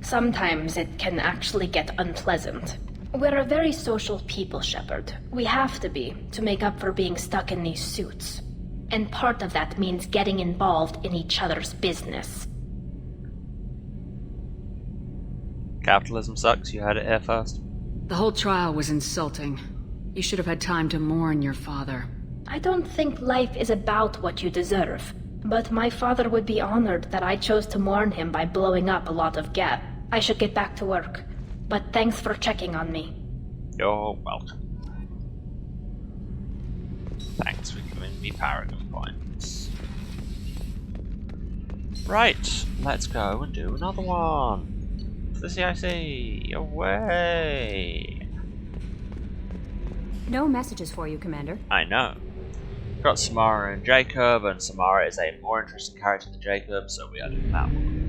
Sometimes it can actually get unpleasant. We're a very social people, Shepard. We have to be, to make up for being stuck in these suits. And part of that means getting involved in each other's business. Capitalism sucks, you heard it here first. The whole trial was insulting. You should have had time to mourn your father. I don't think life is about what you deserve. But my father would be honored that I chose to mourn him by blowing up a lot of gas. I should get back to work. But thanks for checking on me. You're welcome. Thanks for giving me Paragon points. Right, let's go and do another one. To the CIC, away! No messages for you, Commander. I know. Got Samara and Jacob, and Samara is a more interesting character than Jacob, so we are doing that one.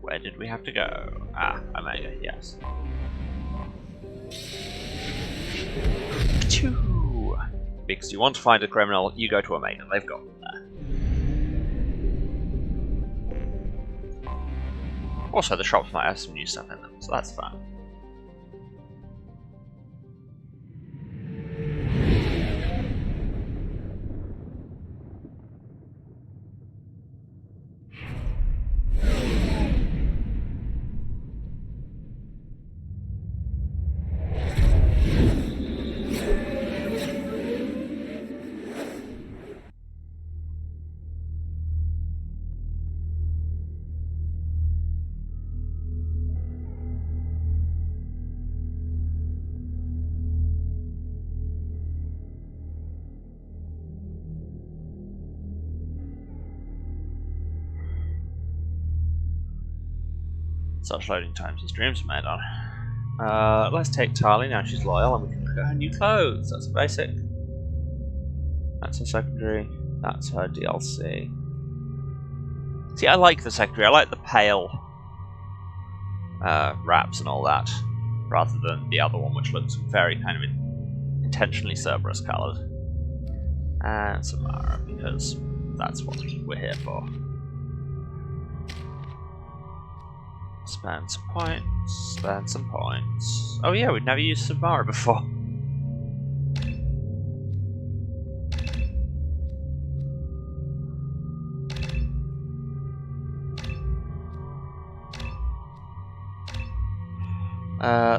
Where did we have to go? Ah, Omega, yes. Achoo! Because you want to find a criminal, you go to Omega. They've got them there. Also, the shops might have some new stuff in them, so that's fun. Such loading times as dreams are made on. Let's take Tali, now she's loyal, and we can look at her new clothes. That's a basic. That's a secondary. That's her DLC. See, I like the secondary. I like the pale wraps and all that, rather than the other one, which looks very kind of intentionally Cerberus coloured. And Samara, because that's what we're here for. Spend some points. Spend some points. Oh yeah, we've never used Samara before.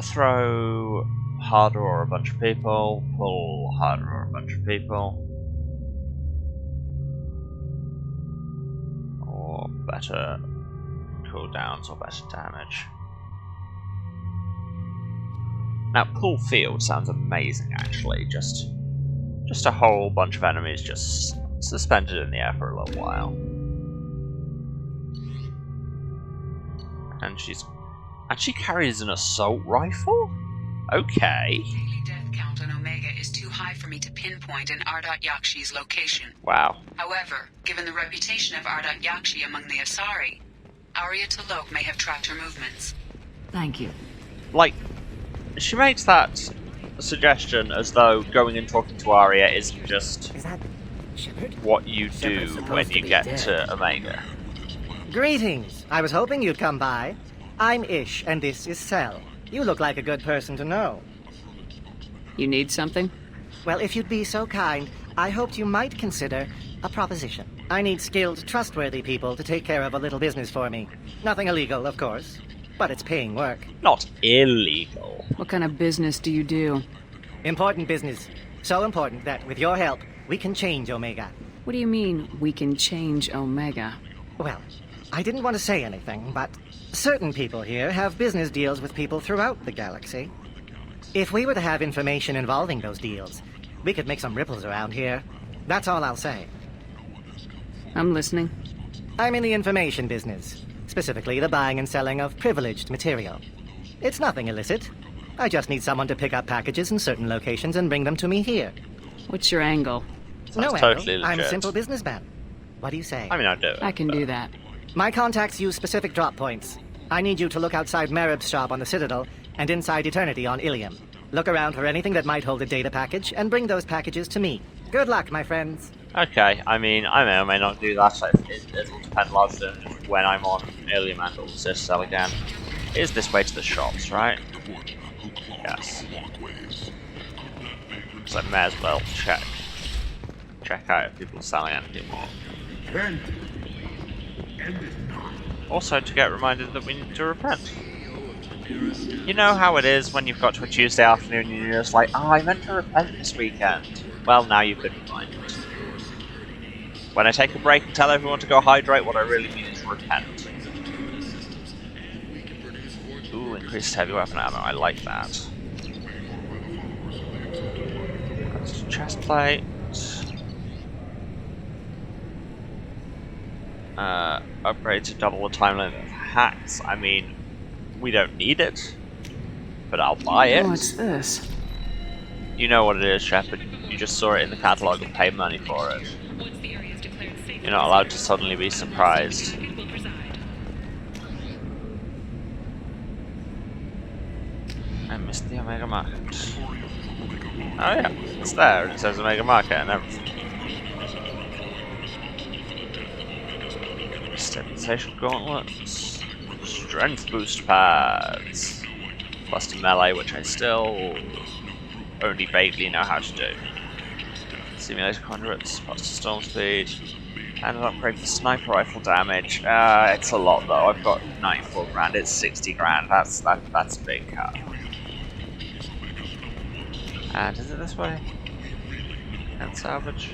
Throw harder or a bunch of people. Pull harder or a bunch of people. Or better cooldowns or better damage. Now, pull field sounds amazing, actually. Just a whole bunch of enemies just suspended in the air for a little while. And she carries an assault rifle? Okay. Daily death count on Omega is too high for me to pinpoint an Ardat Yakshi's location. Wow. However, given the reputation of Ardat Yakshi among the Asari, Arya T'Loak may have tracked her movements. Thank you. Like, she makes that suggestion as though going and talking to Arya isn't just what you do when you get to Omega. Greetings. I was hoping you'd come by. I'm Ish, and this is Cell. You look like a good person to know. You need something? Well, if you'd be so kind, I hoped you might consider a proposition. I need skilled, trustworthy people to take care of a little business for me. Nothing illegal, of course, but it's paying work. Not illegal. What kind of business do you do? Important business. So important that, with your help, we can change Omega. What do you mean, we can change Omega? Well, I didn't want to say anything, but certain people here have business deals with people throughout the galaxy. If we were to have information involving those deals, we could make some ripples around here. That's all I'll say. I'm listening. I'm in the information business, specifically the buying and selling of privileged material. It's nothing illicit. I just need someone to pick up packages in certain locations and bring them to me here. What's your angle? No totally angle. I'm a legit. simple businessman. What do you say? I mean, I'd do it. I can do that. My contacts use specific drop points. I need you to look outside Merib's shop on the Citadel and inside Eternity on Ilium. Look around for anything that might hold a data package and bring those packages to me. Good luck, my friends. Okay, I mean, I may or may not do that. It'll depend largely on when I'm on Ilium and all this cell again. Is this way to the shops, right? Yes. So I may as well check out if people are selling anything more. Also, to get reminded that we need to repent. You know how it is when you've got to a Tuesday afternoon and you're just like, oh, I meant to repent this weekend. Well, now you've been reminded. When I take a break and tell everyone to go hydrate, what I really mean is repent. Ooh, increased heavy weapon ammo, I like that. That's a chest plate. Upgrade to double the time limit of hacks. I mean, we don't need it, but I'll buy it. What's this? You know what it is, Shepard. You just saw it in the catalogue and paid money for it. You're not allowed to suddenly be surprised. I missed the Omega Market. Oh yeah, it's there. It says Omega Market and everything. Stabilization gauntlets, strength boost pads, plus to melee, which I still only vaguely know how to do. Simulator conduits, plus to storm speed, and an upgrade for sniper rifle damage. It's a lot though. I've got 94 grand. It's 60 grand. That's a big cut. And is it this way? And salvage?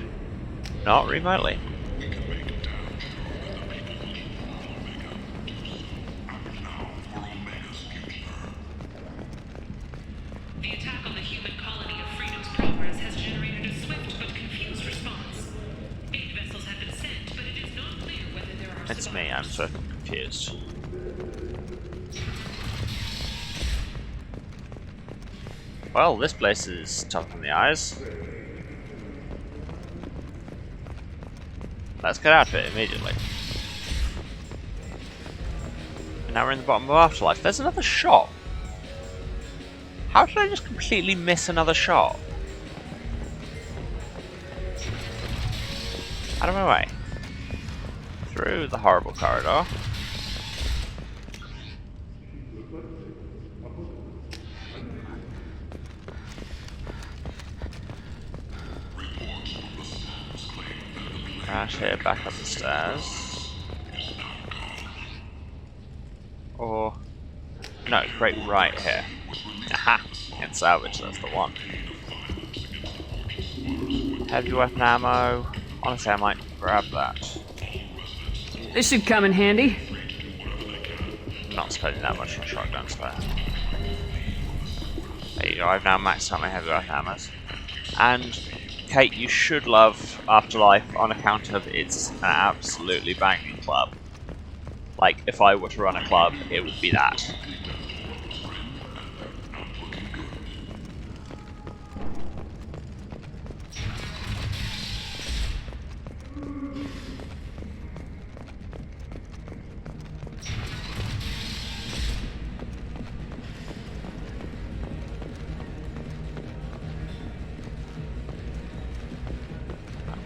Not remotely. The attack on the human colony of Freedom's Progress has generated a swift but confused response. 8 vessels have been sent, but it is not clear whether there are It's me, I'm so confused. Well, this place is tough on the eyes. Let's get out of it immediately. And now we're in the bottom of Afterlife. There's another shop. How did I just completely miss another shop? Out of my way. Through the horrible corridor. Crash here, back up the stairs. Or... no, break right here. Aha! Can't salvage, that's the one. Heavy weapon ammo. Honestly, I might grab that. This should come in handy. Not spending that much on shotguns there. There you go, I've now maxed out my heavy weapon ammos. And Kate, you should love Afterlife on account of it's an absolutely banging club. Like, if I were to run a club, it would be that.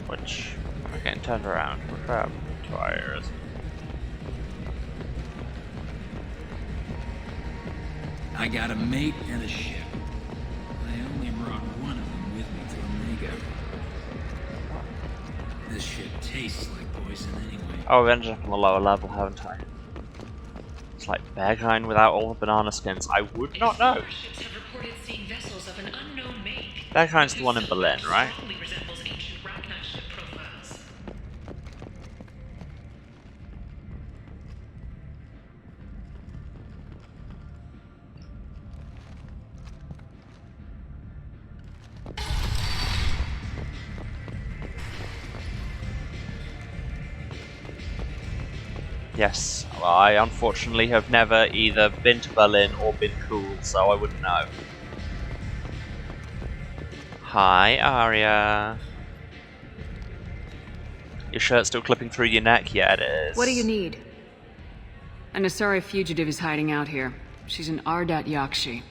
Which, we're getting turned around. We're crap. Tires. I got a mate and a ship. I only brought one of them with me to Omega. This shit tastes like poison anyway. Oh, we ended up on the lower level, haven't I? It's like Berghain without all the banana skins. I would not know. Berghain's the one in Berlin, right? Yes, well, I unfortunately have never either been to Berlin or been cool, so I wouldn't know. Hi, Arya. Your shirt's still clipping through your neck? Yeah, it is. What do you need? An Asari fugitive is hiding out here. She's an Ardat Yakshi.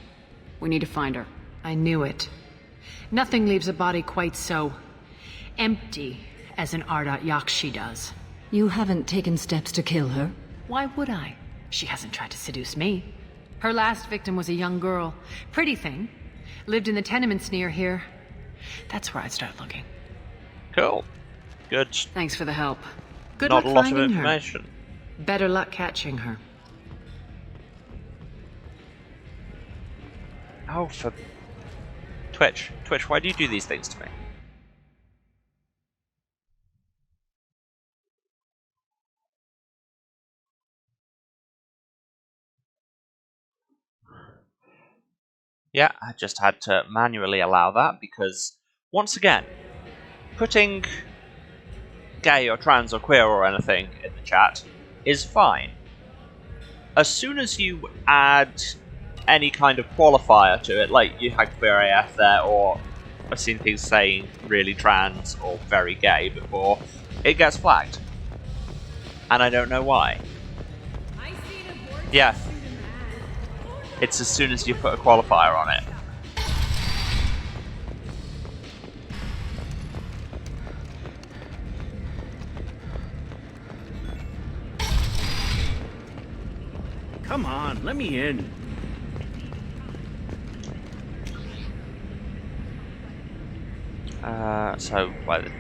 We need to find her. I knew it. Nothing leaves a body quite so empty as an Ardat Yakshi does. You haven't taken steps to kill her? Why would I? She hasn't tried to seduce me. Her last victim was a young girl. Pretty thing. Lived in the tenements near here. That's where I'd start looking. Cool. Good. Thanks for the help. Good Not luck a lot of finding information. her. Better luck catching her. Oh, for... Twitch, why do you do these things to me? Yeah, I just had to manually allow that because, once again, putting gay or trans or queer or anything in the chat is fine. As soon as you add any kind of qualifier to it, like you had queer AF there, or I've seen things saying really trans or very gay before, it gets flagged. And I don't know why. Yeah. It's as soon as you put a qualifier on it. Come on, let me in. So by the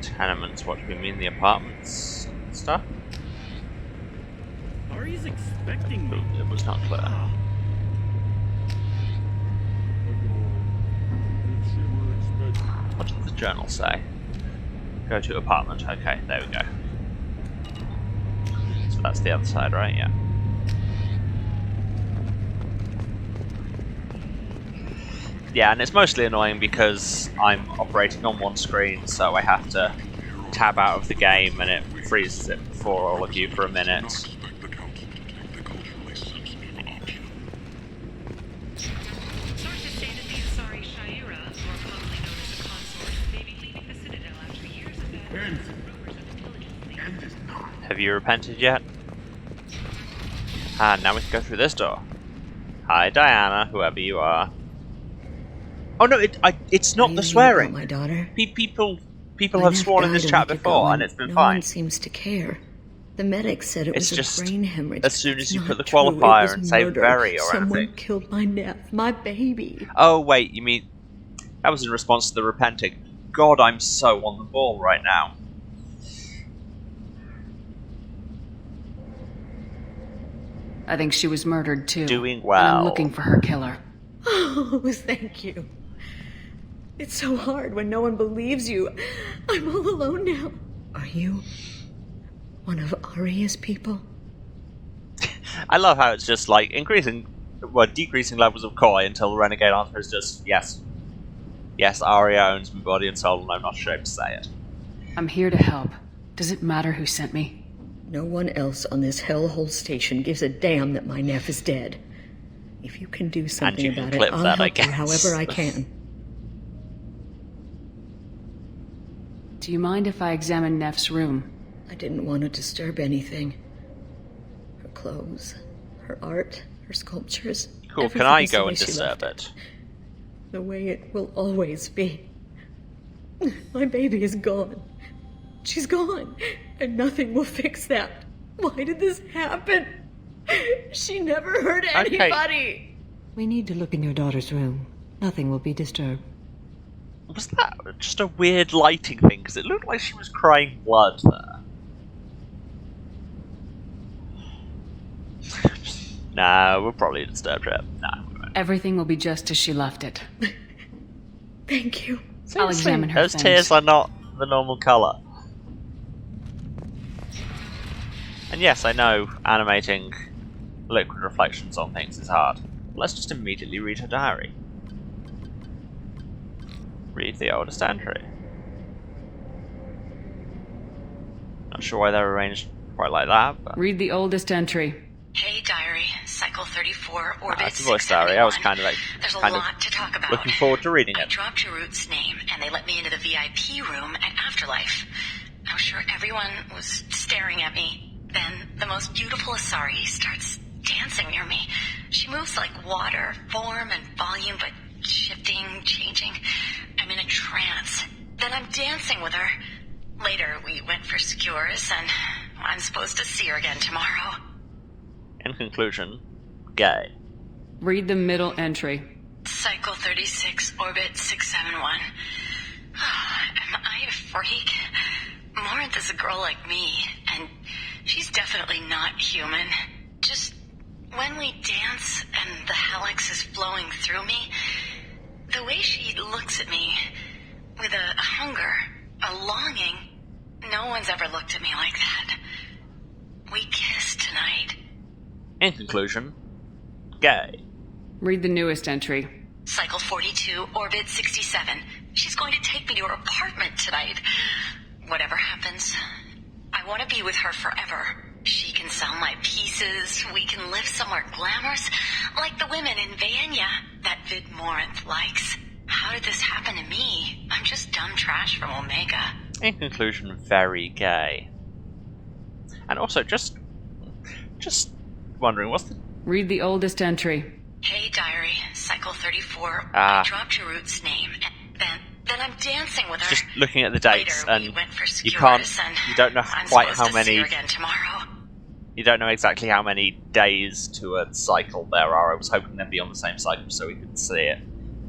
tenements, what do we mean? The apartments and stuff? Ari's expecting me. It was not clear. What did the journal say? Go to apartment. Okay, there we go. So that's the other side, right? Yeah. Yeah, and it's mostly annoying because I'm operating on one screen, so I have to tab out of the game and it freezes it for all of you for a minute. Have you repented yet? And now we can go through this door. Hi, Diana, whoever you are. Oh no, it's not the swearing. My daughter. People have sworn in this chat before, and it's been no fine. No one seems to care. The medic said it was just a brain hemorrhage. As soon as you put the true. qualifier and say very or Someone anything. killed my Neff, my baby. Oh wait, you mean that was in response to the repenting? God, I'm so on the ball right now. I think she was murdered too. Doing well. And I'm looking for her killer. Oh, thank you. It's so hard when no one believes you. I'm all alone now. Are you one of Aria's people? I love how it's just like decreasing levels of coy until the renegade answer is just yes. Yes, Aria owns my body and soul, and I'm not ashamed to say it. I'm here to help. Does it matter who sent me? No one else on this hellhole station gives a damn that my Neff is dead. If you can do something about it, I'll help you however I can. Do you mind if I examine Neff's room? I didn't want to disturb anything. Her clothes, her art, her sculptures. Cool, can I go and disturb it? The way it will always be. My baby is gone. She's gone, and nothing will fix that. Why did this happen? She never hurt anybody. We need to look in your daughter's room. Nothing will be disturbed. Was that just a weird lighting thing? Because it looked like she was crying blood there. Nah, we'll probably disturb her. Nah. Everything will be just as she left it. Thank you. I'll examine her Those tears are not the normal colour. And yes, I know animating liquid reflections on things is hard. Let's just immediately read her diary. Read the oldest entry. Not sure why they're arranged quite like that, but... Read the oldest entry. Hey, diary. Cycle 34, orbit it's a voice diary. I was kind of like... There's a lot to talk about. Looking forward to reading it. I dropped Jarut's name, and they let me into the VIP room at Afterlife. I'm sure everyone was staring at me. Then, the most beautiful Asari starts dancing near me. She moves like water, form and volume, but shifting, changing. I'm in a trance. Then I'm dancing with her. Later, we went for skewers, and I'm supposed to see her again tomorrow. In conclusion, gay. Read the middle entry. Cycle 36, orbit 671. Am I a freak? Morinth is a girl like me, and she's definitely not human. Just when we dance and the helix is flowing through me, the way she looks at me with a hunger, a longing, no one's ever looked at me like that. We kissed tonight. In conclusion, gay. Read the newest entry. Cycle 42, orbit 67. She's going to take me to her apartment tonight. Whatever happens, I want to be with her forever. She can sell my pieces, we can live somewhere glamorous, like the women in Vanya that Vid Morinth likes. How did this happen to me? I'm just dumb trash from Omega. In conclusion, very gay. And also, just wondering, what's the... Read the oldest entry. Hey, diary, cycle 34. Ah. I dropped Jarut's name, and then I'm dancing with her. Just looking at the dates, Later, and we went for you skewers, can't, and you don't know I'm quite supposed how to see many... her again tomorrow. You don't know exactly how many days to a cycle there are. I was hoping they'd be on the same cycle so we could see it.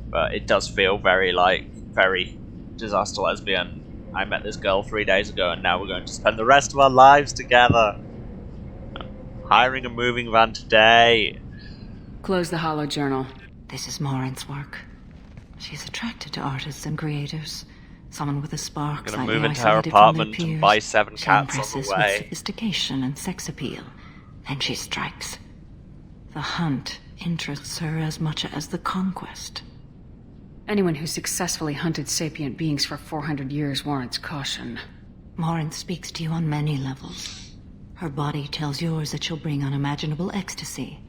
But it does feel very disaster lesbian. I met this girl 3 days ago and now we're going to spend the rest of our lives together. Hiring a moving van today. Close the hollow journal. This is Morinth's work. She's attracted to artists and creators. Someone with a spark Gonna slightly move into her isolated from their apartment peers. and buy 7 She cats on impresses the with way. sophistication and sex appeal. Then she strikes. The hunt interests her as much as the conquest. Anyone who successfully hunted sapient beings for 400 years warrants caution. Morinth speaks to you on many levels. Her body tells yours that she'll bring unimaginable ecstasy.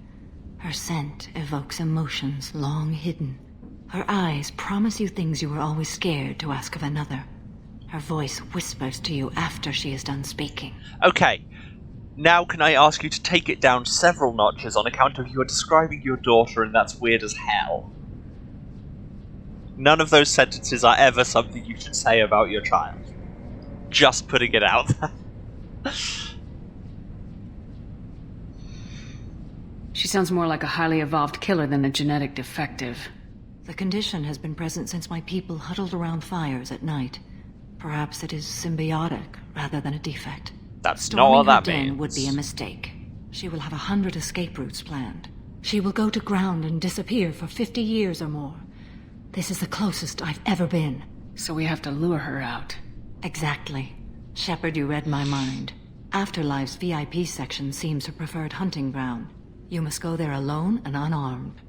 Her scent evokes emotions long hidden. Her eyes promise you things you were always scared to ask of another. Her voice whispers to you after she is done speaking. Okay, Now can I ask you to take it down several notches on account of you are describing your daughter and that's weird as hell. None of those sentences are ever something you should say about your child. Just putting it out there. She sounds more like a highly evolved killer than a genetic defective. The condition has been present since my people huddled around fires at night. Perhaps it is symbiotic rather than a defect. That's not what that Storming her den means. would be a mistake. She will have 100 escape routes planned. She will go to ground and disappear for 50 years or more. This is the closest I've ever been. So we have to lure her out. Exactly. Shepard, you read my mind. Afterlife's VIP section seems her preferred hunting ground. You must go there alone and unarmed.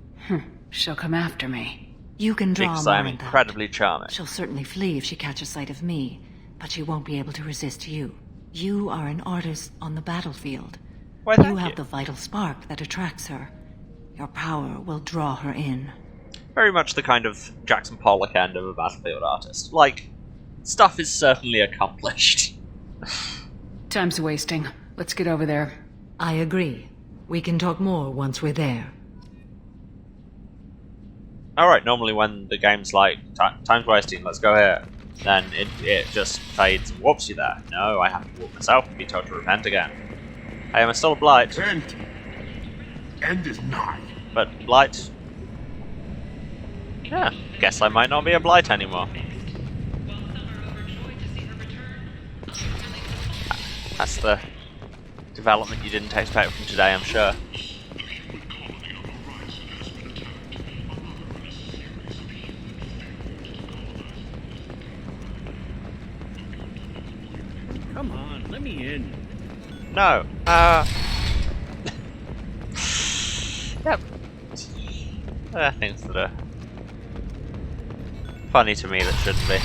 She'll come after me. You can draw Because more I'm on that. incredibly charming. She'll certainly flee if she catches sight of me, but she won't be able to resist you. You are an artist on the battlefield. Why, you thank have you. the vital spark that attracts her. Your power will draw her in. Very much the kind of Jackson Pollock end of a battlefield artist. Like, stuff is certainly accomplished. Time's wasting. Let's get over there. I agree. We can talk more once we're there. Alright, normally when the game's like, time's wasting, let's go here, then it just fades and warps you there. No, I have to warp myself and be told to repent again. I am still a blight. Repent! End is nigh. But blight... Yeah, guess I might not be a blight anymore. That's the development you didn't expect from today, I'm sure. Come on, let me in. No, yep. There are things that are funny to me that shouldn't be.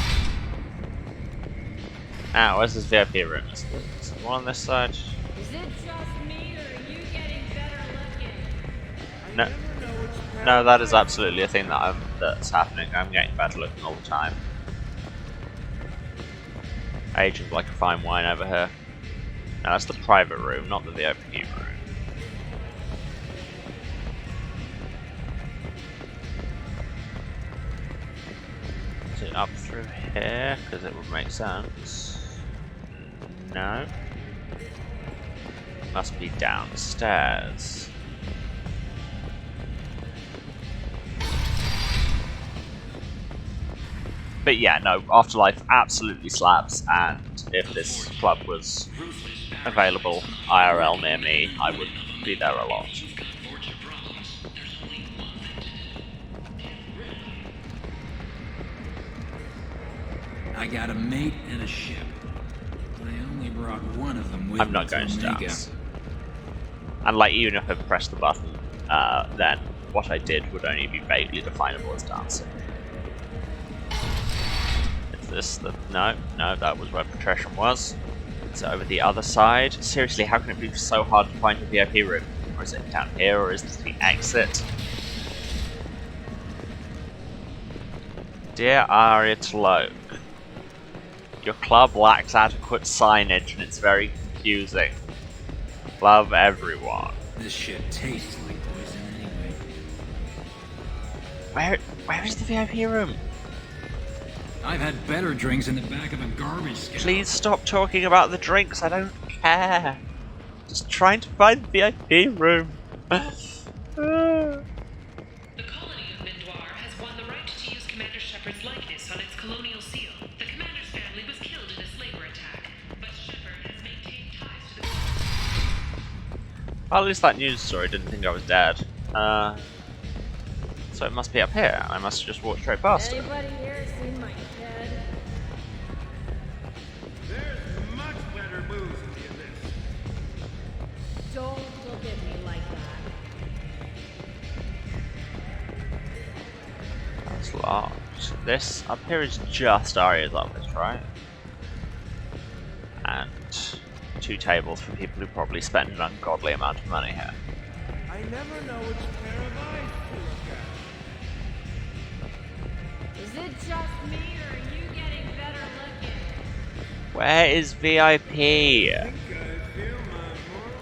Ah, where's this VIP room? Is there one on this side? Is it just me, or are you getting better looking? No. No, that is absolutely a thing that's happening. I'm getting better looking all the time. Aging like a fine wine over here. No, that's the private room, not the VIP room. Is it up through here? Because it would make sense. No. Must be downstairs. But yeah, no, Afterlife absolutely slaps, and if this club was available IRL near me, I would be there a lot. I got a mate and a ship. I only brought one of them with I'm not me going to Omega. dance. And like, even if I pressed the button, then what I did would only be vaguely definable as dancing. Is this the... No, that was where Patrician was. It's over the other side. Seriously, how can it be so hard to find the VIP room? Or is it down here, or is this the exit? Dear Ariatloke, your club lacks adequate signage and it's very confusing. Love everyone. This shit tastes like poison anyway. Where is the VIP room? I've had better drinks in the back of a garbage scow. Please stop talking about the drinks, I don't care. Just trying to find the VIP room. The colony of Mindoir has won the right to use Commander Shepard's likeness on its colonial seal. The commander's family was killed in a slaver attack, but Shepard has maintained ties to the... Well, at least that news story didn't think I was dead. So it must be up here. I must just walk straight past it. Anybody here seen my head? There's much better moves than this. Don't look at me like that. That's locked. This up here is just Arya's office, right? And 2 tables for people who probably spend an ungodly amount of money here. I never know which pair of eyes to look at. Is it just me, or are you getting better looking? Where is VIP? I feel my moral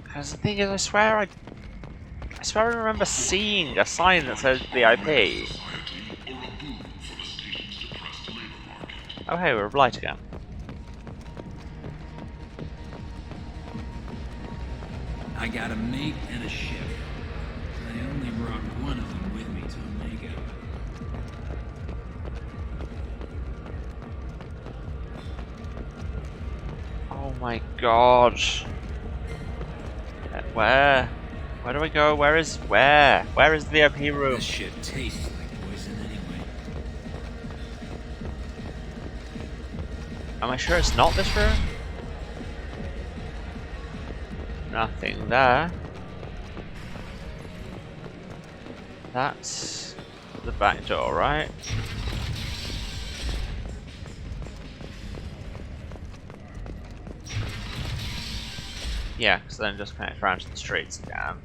Because the thing is, I swear I remember seeing a sign that says VIP. Oh hey, we're blight again. I got a mate and a ship. I only brought one of them with me to Omega. Oh my god. Where? Where do I go? Where is the VIP room? This shit tastes like poison anyway. Am I sure it's not this room? Nothing there. That's the back door, right? Yeah, because then just connect around to the streets again.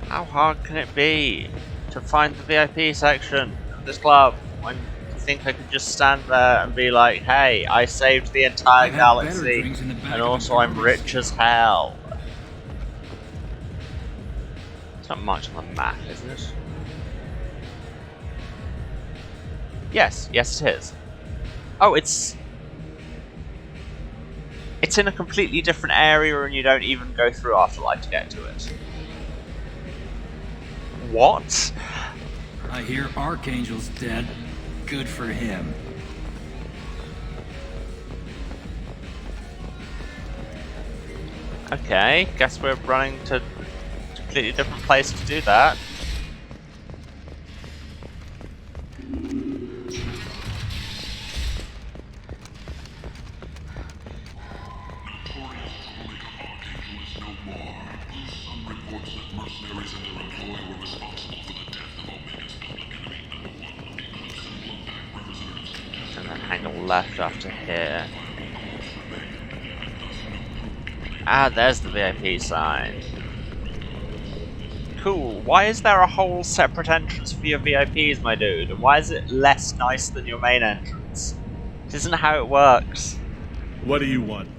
How hard can it be to find the VIP section of this club when you think I could just stand there and be like, hey, I saved the entire galaxy and also I'm rich as hell? It's not much on the map, is it? Yes, yes it is. Oh, it's in a completely different area and you don't even go through Afterlife to get to it. What? I hear Archangel's dead. Good for him. Okay, guess we're running to a completely different place to do that. Left after here. Ah, there's the VIP sign. Cool. Why is there a whole separate entrance for your VIPs, my dude? And why is it less nice than your main entrance? This isn't how it works. What do you want?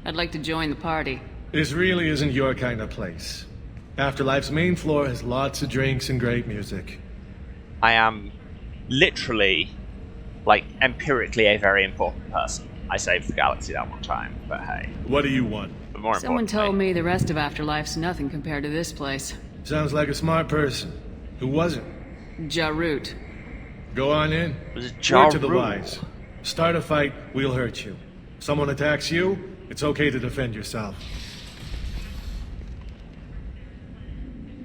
I'd like to join the party. This really isn't your kind of place. Afterlife's main floor has lots of drinks and great music. I am literally, like, empirically a very important person. I saved the galaxy that one time, but hey. What do you want? But more Someone told me the rest of Afterlife's nothing compared to this place. Sounds like a smart person. Who was it? Jarut. Go on in. Was it Word to the Jarut? wise. Start a fight, we'll hurt you. Someone attacks you, it's okay to defend yourself.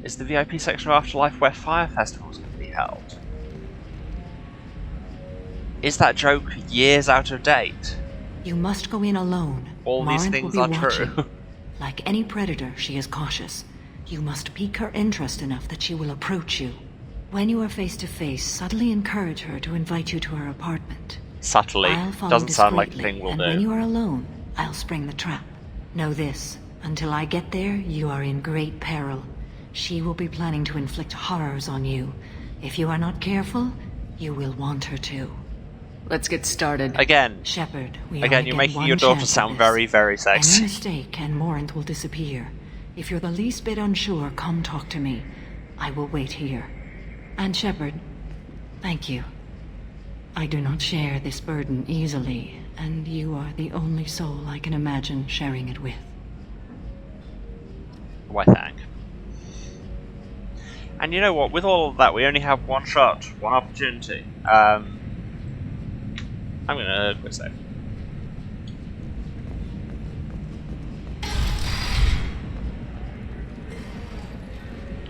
Is the VIP section of Afterlife where fire festivals can be held? Is that joke years out of date? You must go in alone. All these Marant things will are be watching. true. Like any predator, she is cautious. You must pique her interest enough that she will approach you. When you are face to face, subtly encourage her to invite you to her apartment. Subtly. I'll follow Doesn't sound like a discreetly, thing we'll and do. when you are alone, I'll spring the trap. Know this, until I get there, you are in great peril. She will be planning to inflict horrors on you. If you are not careful, you will want her to. Let's get started. Again. Shepard, we Again, only you're get making one your daughter chance at sound this. very, very Any sexy. mistake and Morant will disappear. If you're the least bit unsure, come talk to me. I will wait here. And Shepard, thank you. I do not share this burden easily, and you are the only soul I can imagine sharing it with. Why thank. And you know what, with all of that, we only have one shot, one opportunity. I'm gonna quit save.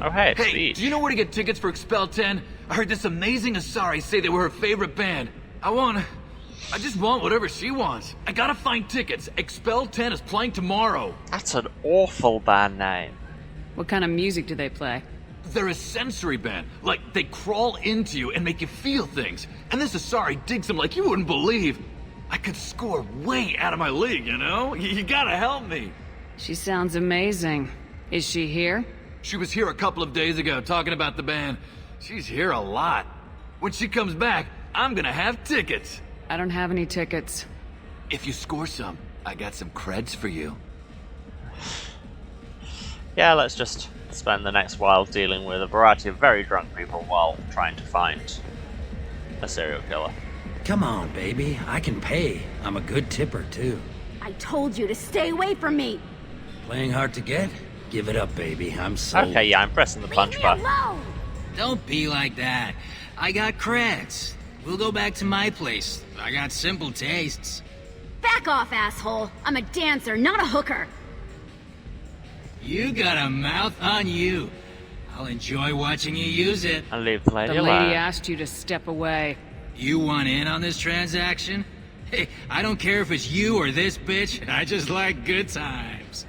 Oh hey, it's Hey, Speed. do you know where to get tickets for Expel 10? I heard this amazing Asari say they were her favorite band. I just want whatever she wants. I gotta find tickets. Expel 10 is playing tomorrow. That's an awful band name. What kind of music do they play? They're a sensory band. Like, they crawl into you and make you feel things. And this Asari digs them like you wouldn't believe. I could score way out of my league, you know? You gotta help me. She sounds amazing. Is she here? She was here a couple of days ago talking about the band. She's here a lot. When she comes back, I'm gonna have tickets. I don't have any tickets. If you score some, I got some creds for you. Yeah, let's just spend the next while dealing with a variety of very drunk people while trying to find a serial killer. Come on, baby. I can pay. I'm a good tipper, too. I told you to stay away from me! Playing hard to get? Give it up, baby. I'm sold. Okay, yeah, I'm pressing the punch button. Don't be like that. I got creds. We'll go back to my place. I got simple tastes. Back off, asshole! I'm a dancer, not a hooker! You got a mouth on you. I'll enjoy watching you use it. And leave the lady The alone. lady asked you to step away. You want in on this transaction? Hey, I don't care if it's you or this bitch. I just like good times.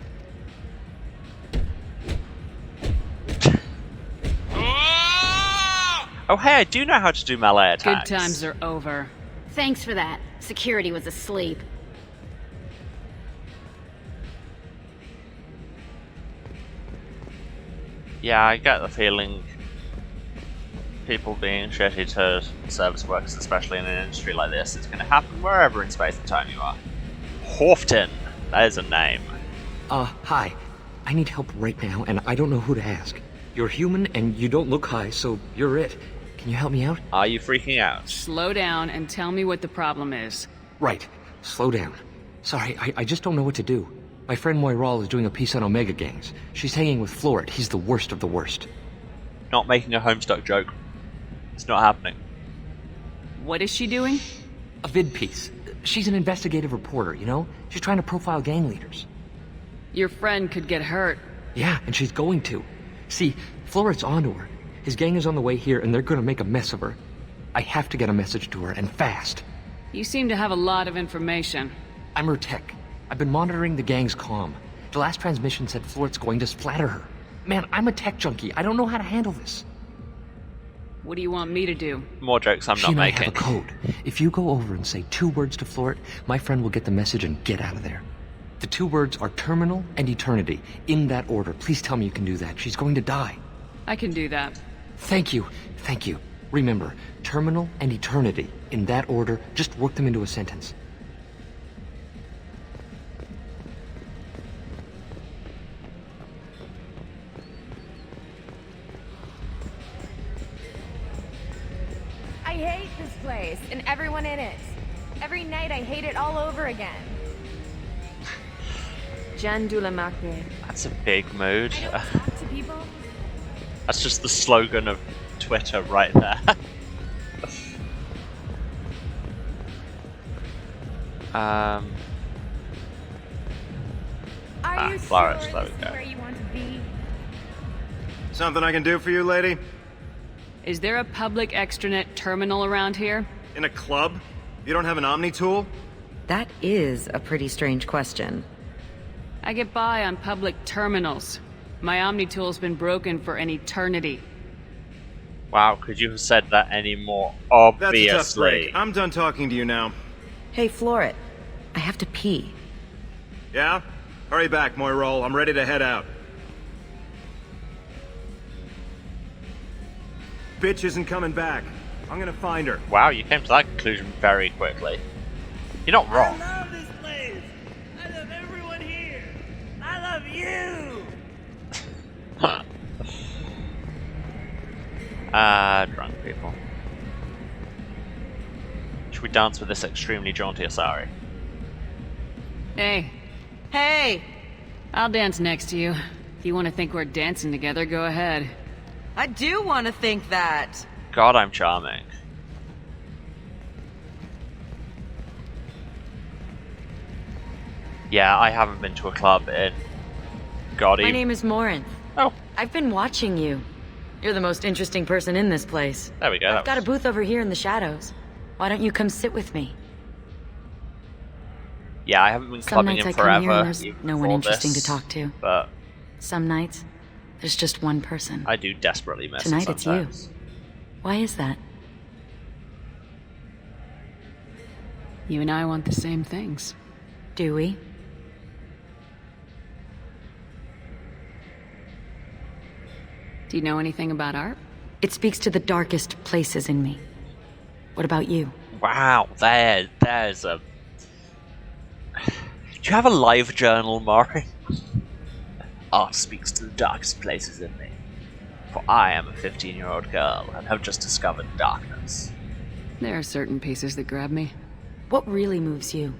Oh hey, I do know how to do melee attacks. Good times are over. Thanks for that. Security was asleep. Yeah, I get the feeling people being shitty to service workers, especially in an industry like this, is going to happen wherever in space and time you are. Horfton, that is a name. Hi. I need help right now, and I don't know who to ask. You're human, and you don't look high, so you're it. Can you help me out? Are you freaking out? Slow down and tell me what the problem is. Right. Slow down. Sorry, I just don't know what to do. My friend Moiral is doing a piece on Omega gangs. She's hanging with Floret. He's the worst of the worst. Not making a Homestuck joke. It's not happening. What is she doing? A vid piece. She's an investigative reporter, you know? She's trying to profile gang leaders. Your friend could get hurt. Yeah, and she's going to. See, Floret's onto her. His gang is on the way here, and they're gonna make a mess of her. I have to get a message to her, and fast. You seem to have a lot of information. I'm her tech. I've been monitoring the gang's comm. The last transmission said Floret's going to splatter her. Man, I'm a tech junkie. I don't know how to handle this. What do you want me to do? More jokes I'm She not and I making. have a code. If you go over and say 2 words to Floret, my friend will get the message and get out of there. The 2 words are terminal and eternity. In that order. Please tell me you can do that. She's going to die. I can do that. Thank you. Thank you. Remember, terminal and eternity. In that order, just work them into a sentence. I hate this place and everyone in it. Every night I hate it all over again. Jandulamake. That's a big mood. Talk to people. That's just the slogan of Twitter right there. Are you Floret, sure there this we is go. where you want to be? Something I can do for you, lady? Is there a public extranet terminal around here? In a club? You don't have an Omni tool? That is a pretty strange question. I get by on public terminals. My Omni-tool's been broken for an eternity. Wow, could you have said that any more That's a tough obviously? break. I'm done talking to you now. Hey, Floret. I have to pee. Yeah? Hurry back, Moiral. I'm ready to head out. Bitch isn't coming back. I'm gonna find her. Wow, you came to that conclusion very quickly. You're not wrong. I love this place. I love everyone here. I love you. Drunk people. Should we dance with this extremely jaunty Asari? Hey. Hey! I'll dance next to you. If you want to think we're dancing together, go ahead. I do want to think that. God, I'm charming. Yeah, I haven't been to a club in God. My name is Morinth. Oh. I've been watching you. You're the most interesting person in this place. There we go. I've got a booth over here in the shadows. Why don't you come sit with me? Yeah, I haven't been Some clubbing nights in I come forever. here and there's even no one before interesting this, to talk to. But Some nights, there's just one person. I do desperately miss Tonight it it's you. sometimes. Why is that? You and I want the same things. Do we? Do you know anything about art? It speaks to the darkest places in me. What about you? Wow, there's a... Do you have a live journal, Maury? Art speaks to the darkest places in me. For I am a 15-year-old girl and have just discovered darkness. There are certain pieces that grab me. What really moves you?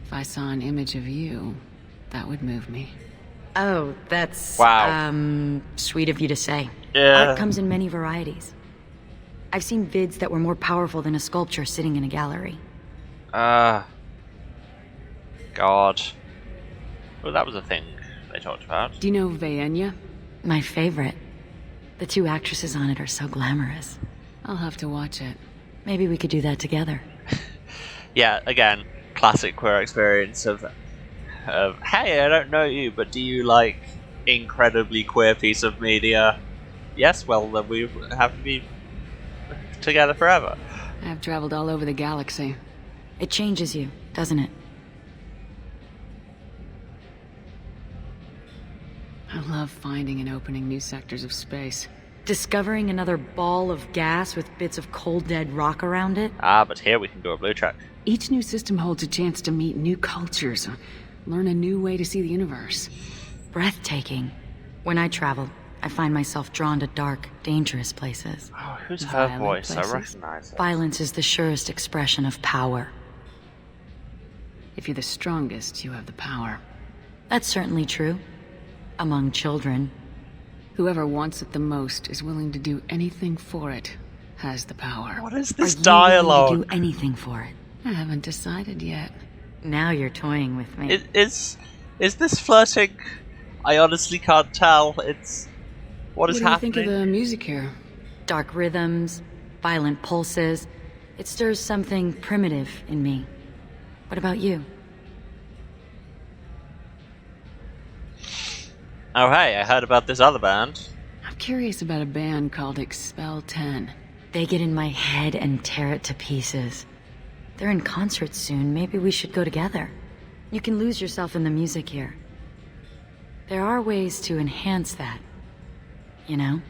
If I saw an image of you, that would move me. Oh, that's... Wow. Sweet of you to say. Yeah. Art comes in many varieties. I've seen vids that were more powerful than a sculpture sitting in a gallery. God. Well, that was a thing they talked about. Do you know Vaenya? My favorite. The two actresses on it are so glamorous. I'll have to watch it. Maybe we could do that together. Yeah, again, classic queer experience of hey, I don't know you, but do you like incredibly queer piece of media? Yes, well, then we have to be together forever. I've traveled all over the galaxy. It changes you, doesn't it? I love finding and opening new sectors of space. Discovering another ball of gas with bits of cold dead rock around it? Ah, but here we can do a blue check. Each new system holds a chance to meet new cultures, or learn a new way to see the universe. Breathtaking. When I travel, I find myself drawn to dark, dangerous places. Oh, who's her Violent voice? places. I recognize it. Violence is the surest expression of power. If you're the strongest, you have the power. That's certainly true. Among children. Whoever wants it the most is willing to do anything for it, has the power. What is this Are you dialogue? willing to do anything for it? I haven't decided yet. Now you're toying with me. Is this flirting? I honestly can't tell. What is What do you happening? think of the music here? Dark rhythms, violent pulses. It stirs something primitive in me. What about you? Oh hey, I heard about this other band. I'm curious about a band called Expel 10. They get in my head and tear it to pieces. They're in concert soon. Maybe we should go together. You can lose yourself in the music here. There are ways to enhance that. You know?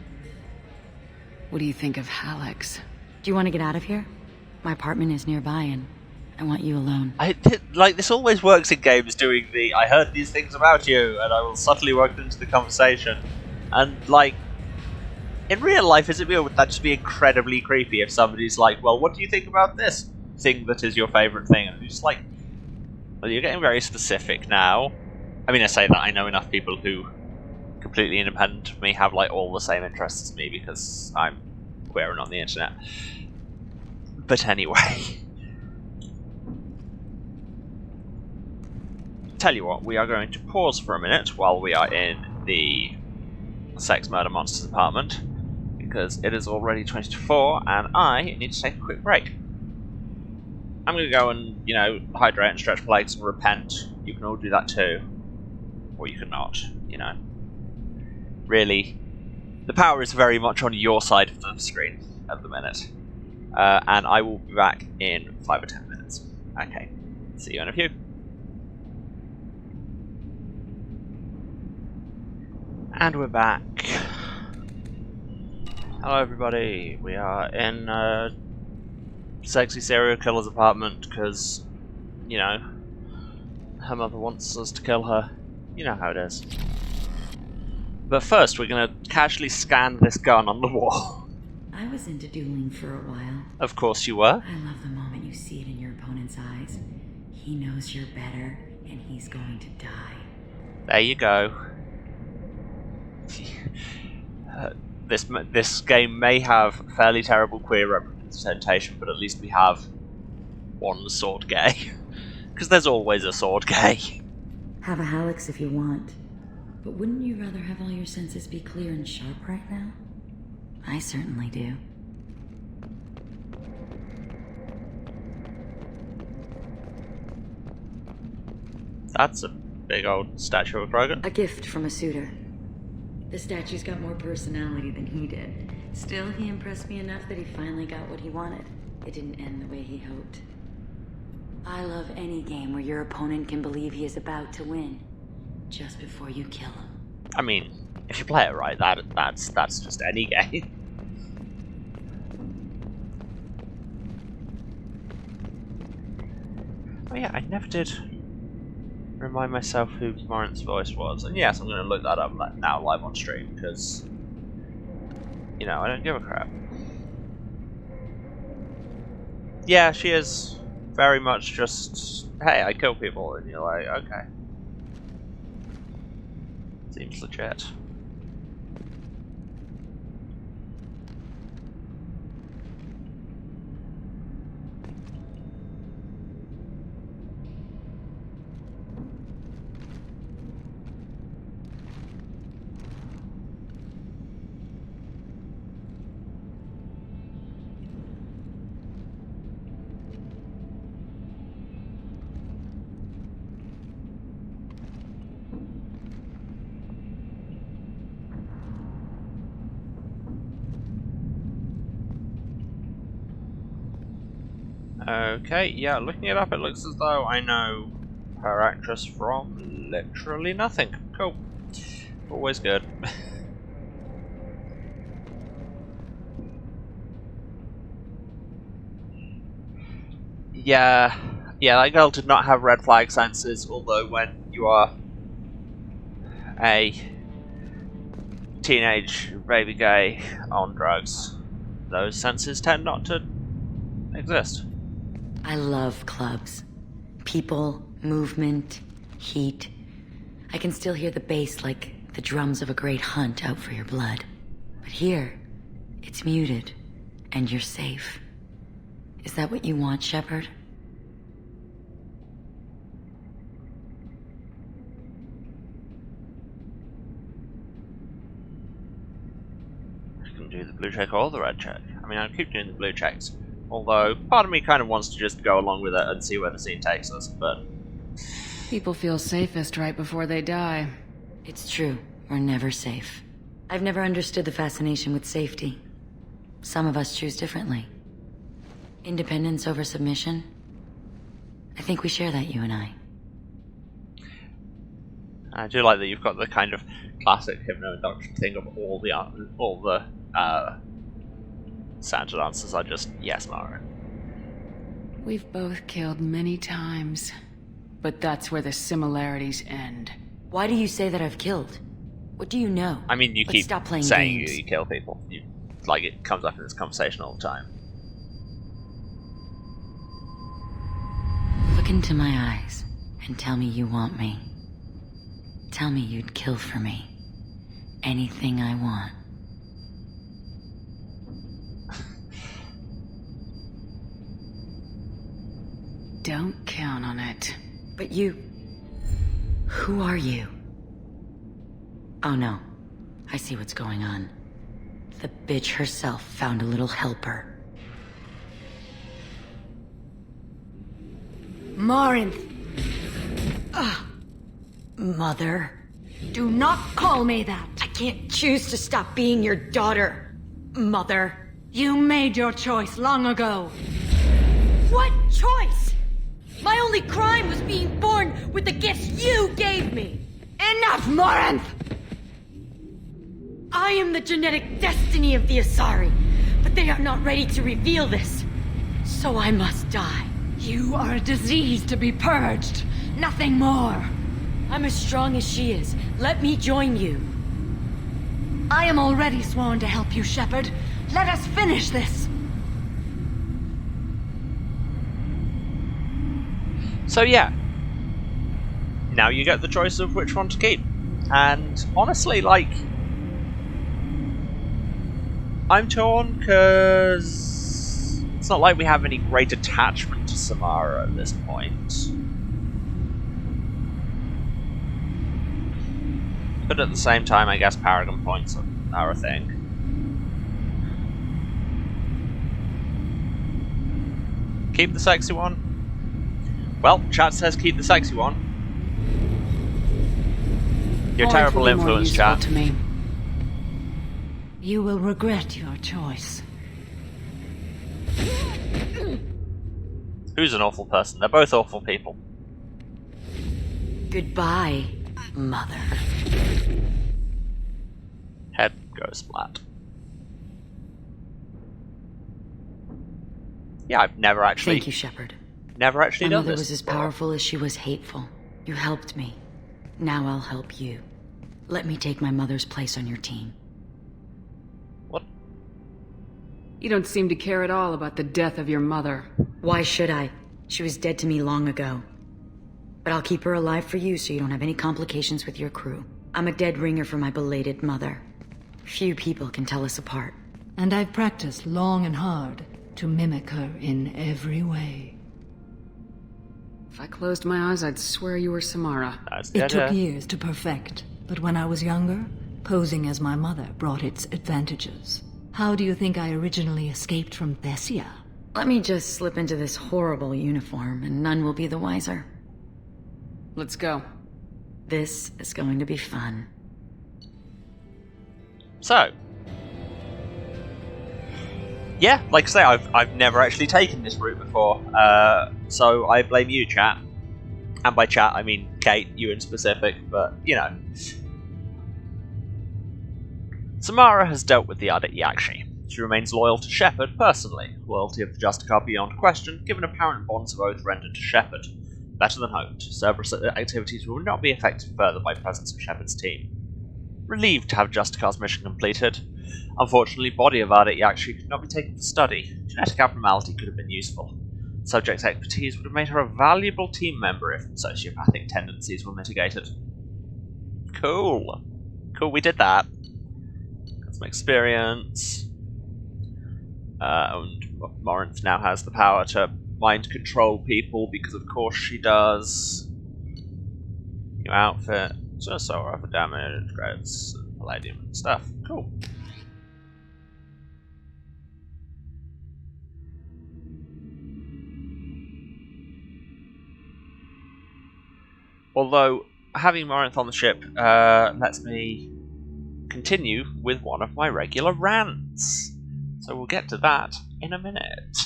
What do you think of Hallex? Do you want to get out of here? My apartment is nearby and I want you alone. This always works in games, doing the I heard these things about you and I will subtly work them into the conversation. And in real life, would that just be incredibly creepy if somebody's like, well, what do you think about this thing that is your favourite thing? And you're just like, well, you're getting very specific now. I mean, I say that I know enough people who, completely independent of me, have all the same interests as me because I'm queer and on the internet. But anyway. Tell you what, we are going to pause for a minute while we are in the Sex Murder Monsters apartment, because it is already 20 to 4 and I need to take a quick break. I'm going to go and, hydrate and stretch my legs and repent. You can all do that too. Or you can not, Really, the power is very much on your side of the screen at the minute. And I will be back in 5 or 10 minutes. Okay, see you in a few. And we're back. Hello everybody, we are in Sexy Serial Killer's apartment because, her mother wants us to kill her. You know how it is. But first we're going to casually scan this gun on the wall. I was into dueling for a while. Of course you were. I love the moment you see it in your opponent's eyes. He knows you're better, and he's going to die. There you go. This game may have fairly terrible queer representation, but at least we have one sword gay. Because there's always a sword gay. Have a Hallex if you want. But wouldn't you rather have all your senses be clear and sharp right now? I certainly do. That's a big old statue of a Krogan. A gift from a suitor. The statue's got more personality than he did. Still, he impressed me enough that he finally got what he wanted. It didn't end the way he hoped. I love any game where your opponent can believe he is about to win, just before you kill him. I mean, If you play it right, that's just any game. Oh yeah, I never did remind myself who Morinth's voice was, and yes, I'm going to look that up now live on stream, because, you know, I don't give a crap. Yeah, she is very much just, hey, I kill people, and you're like, okay. Seems legit. Okay, yeah, looking it up, it looks as though I know her actress from literally nothing. Cool. Always good. Yeah, that girl did not have red flag senses, although when you are a teenage baby gay on drugs, those senses tend not to exist. I love clubs. People, movement, heat. I can still hear the bass like the drums of a great hunt out for your blood. But here, it's muted, and you're safe. Is that what you want, Shepard? I can do the blue check or the red check. I mean, I'll keep doing the blue checks. Although, part of me kind of wants to just go along with it and see where the scene takes us, but... People feel safest right before they die. It's true. We're never safe. I've never understood the fascination with safety. Some of us choose differently. Independence over submission? I think we share that, you and I. I do like that you've got the kind of classic hypno-induction thing of all the standard answers are just yes, Mara. We've both killed many times, but that's where the similarities end. Why do you say that I've killed? What do you know? I mean, you Let's keep stop playing saying games. you kill people. Like, it comes up in this conversation all the time. Look into my eyes and tell me you want me. Tell me you'd kill for me. Anything I want. Don't count on it. But you... Who are you? Oh no. I see what's going on. The bitch herself found a little helper. Morinth! Mother. Do not call me that! I can't choose to stop being your daughter, Mother. You made your choice long ago. What choice? My only crime was being born with the gifts you gave me. Enough, Morinth! I am the genetic destiny of the Asari, but they are not ready to reveal this. So I must die. You are a disease to be purged. Nothing more. I'm as strong as she is. Let me join you. I am already sworn to help you, Shepard. Let us finish this. So yeah. Now you get the choice of which one to keep. And honestly, like... I'm torn because it's not like we have any great attachment to Samara at this point. But at the same time, I guess Paragon points are a thing. Keep the sexy one? Well, chat says keep the sexy one. You're a terrible influence, chat. To me. You will regret your choice. Who's an awful person? They're both awful people. Goodbye, Mother. Go splat. Yeah, I've never actually... Thank you, Shepard. Never actually My done mother this was as before. powerful as she was hateful. You helped me. Now I'll help you. Let me take my mother's place on your team. What? You don't seem to care at all about the death of your mother. Why should I? She was dead to me long ago. But I'll keep her alive for you so you don't have any complications with your crew. I'm a dead ringer for my belated mother. Few people can tell us apart. And I've practiced long and hard to mimic her in every way. If I closed my eyes, I'd swear you were Samara. It took years to perfect, but when I was younger, posing as my mother brought its advantages. How do you think I originally escaped from Thessia? Let me just slip into this horrible uniform and none will be the wiser. Let's go. This is going to be fun. So, yeah, like I say, I've never actually taken this route before, so I blame you, chat. And by chat, I mean Kate, you in specific, but, you know. Samara has dealt with the Adet Yakshi. She remains loyal to Shepard personally, loyalty of the Justicar beyond question, given apparent bonds of oath rendered to Shepard. Better than hoped, Cerberus activities will not be affected further by presence of Shepard's team. Relieved to have Justicar's mission completed. Unfortunately, body of Adet Yakshi could not be taken for study. Genetic abnormality could have been useful. Subject's expertise would have made her a valuable team member if sociopathic tendencies were mitigated. Cool. Cool, we did that. Got some experience. And Morinth now has the power to mind control people, because of course she does. New outfit. Just so for damage, credits, palladium and stuff. Cool. Although, having Morinth on the ship lets me continue with one of my regular rants. So we'll get to that in a minute.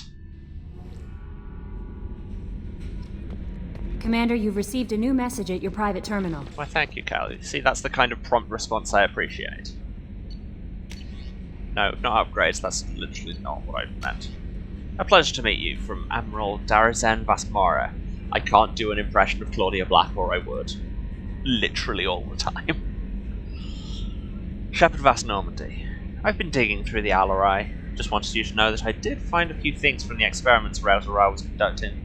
Commander, you've received a new message at your private terminal. Why, thank you, Callie. See, that's the kind of prompt response I appreciate. No, not upgrades, that's literally not what I meant. A pleasure to meet you, from Admiral Darazen Vasmara. I can't do an impression of Claudia Black, or I would. Literally all the time. Shepard Vas Normandy. I've been digging through the Alarai. Just wanted you to know that I did find a few things from the experiments Rael'Zara was conducting.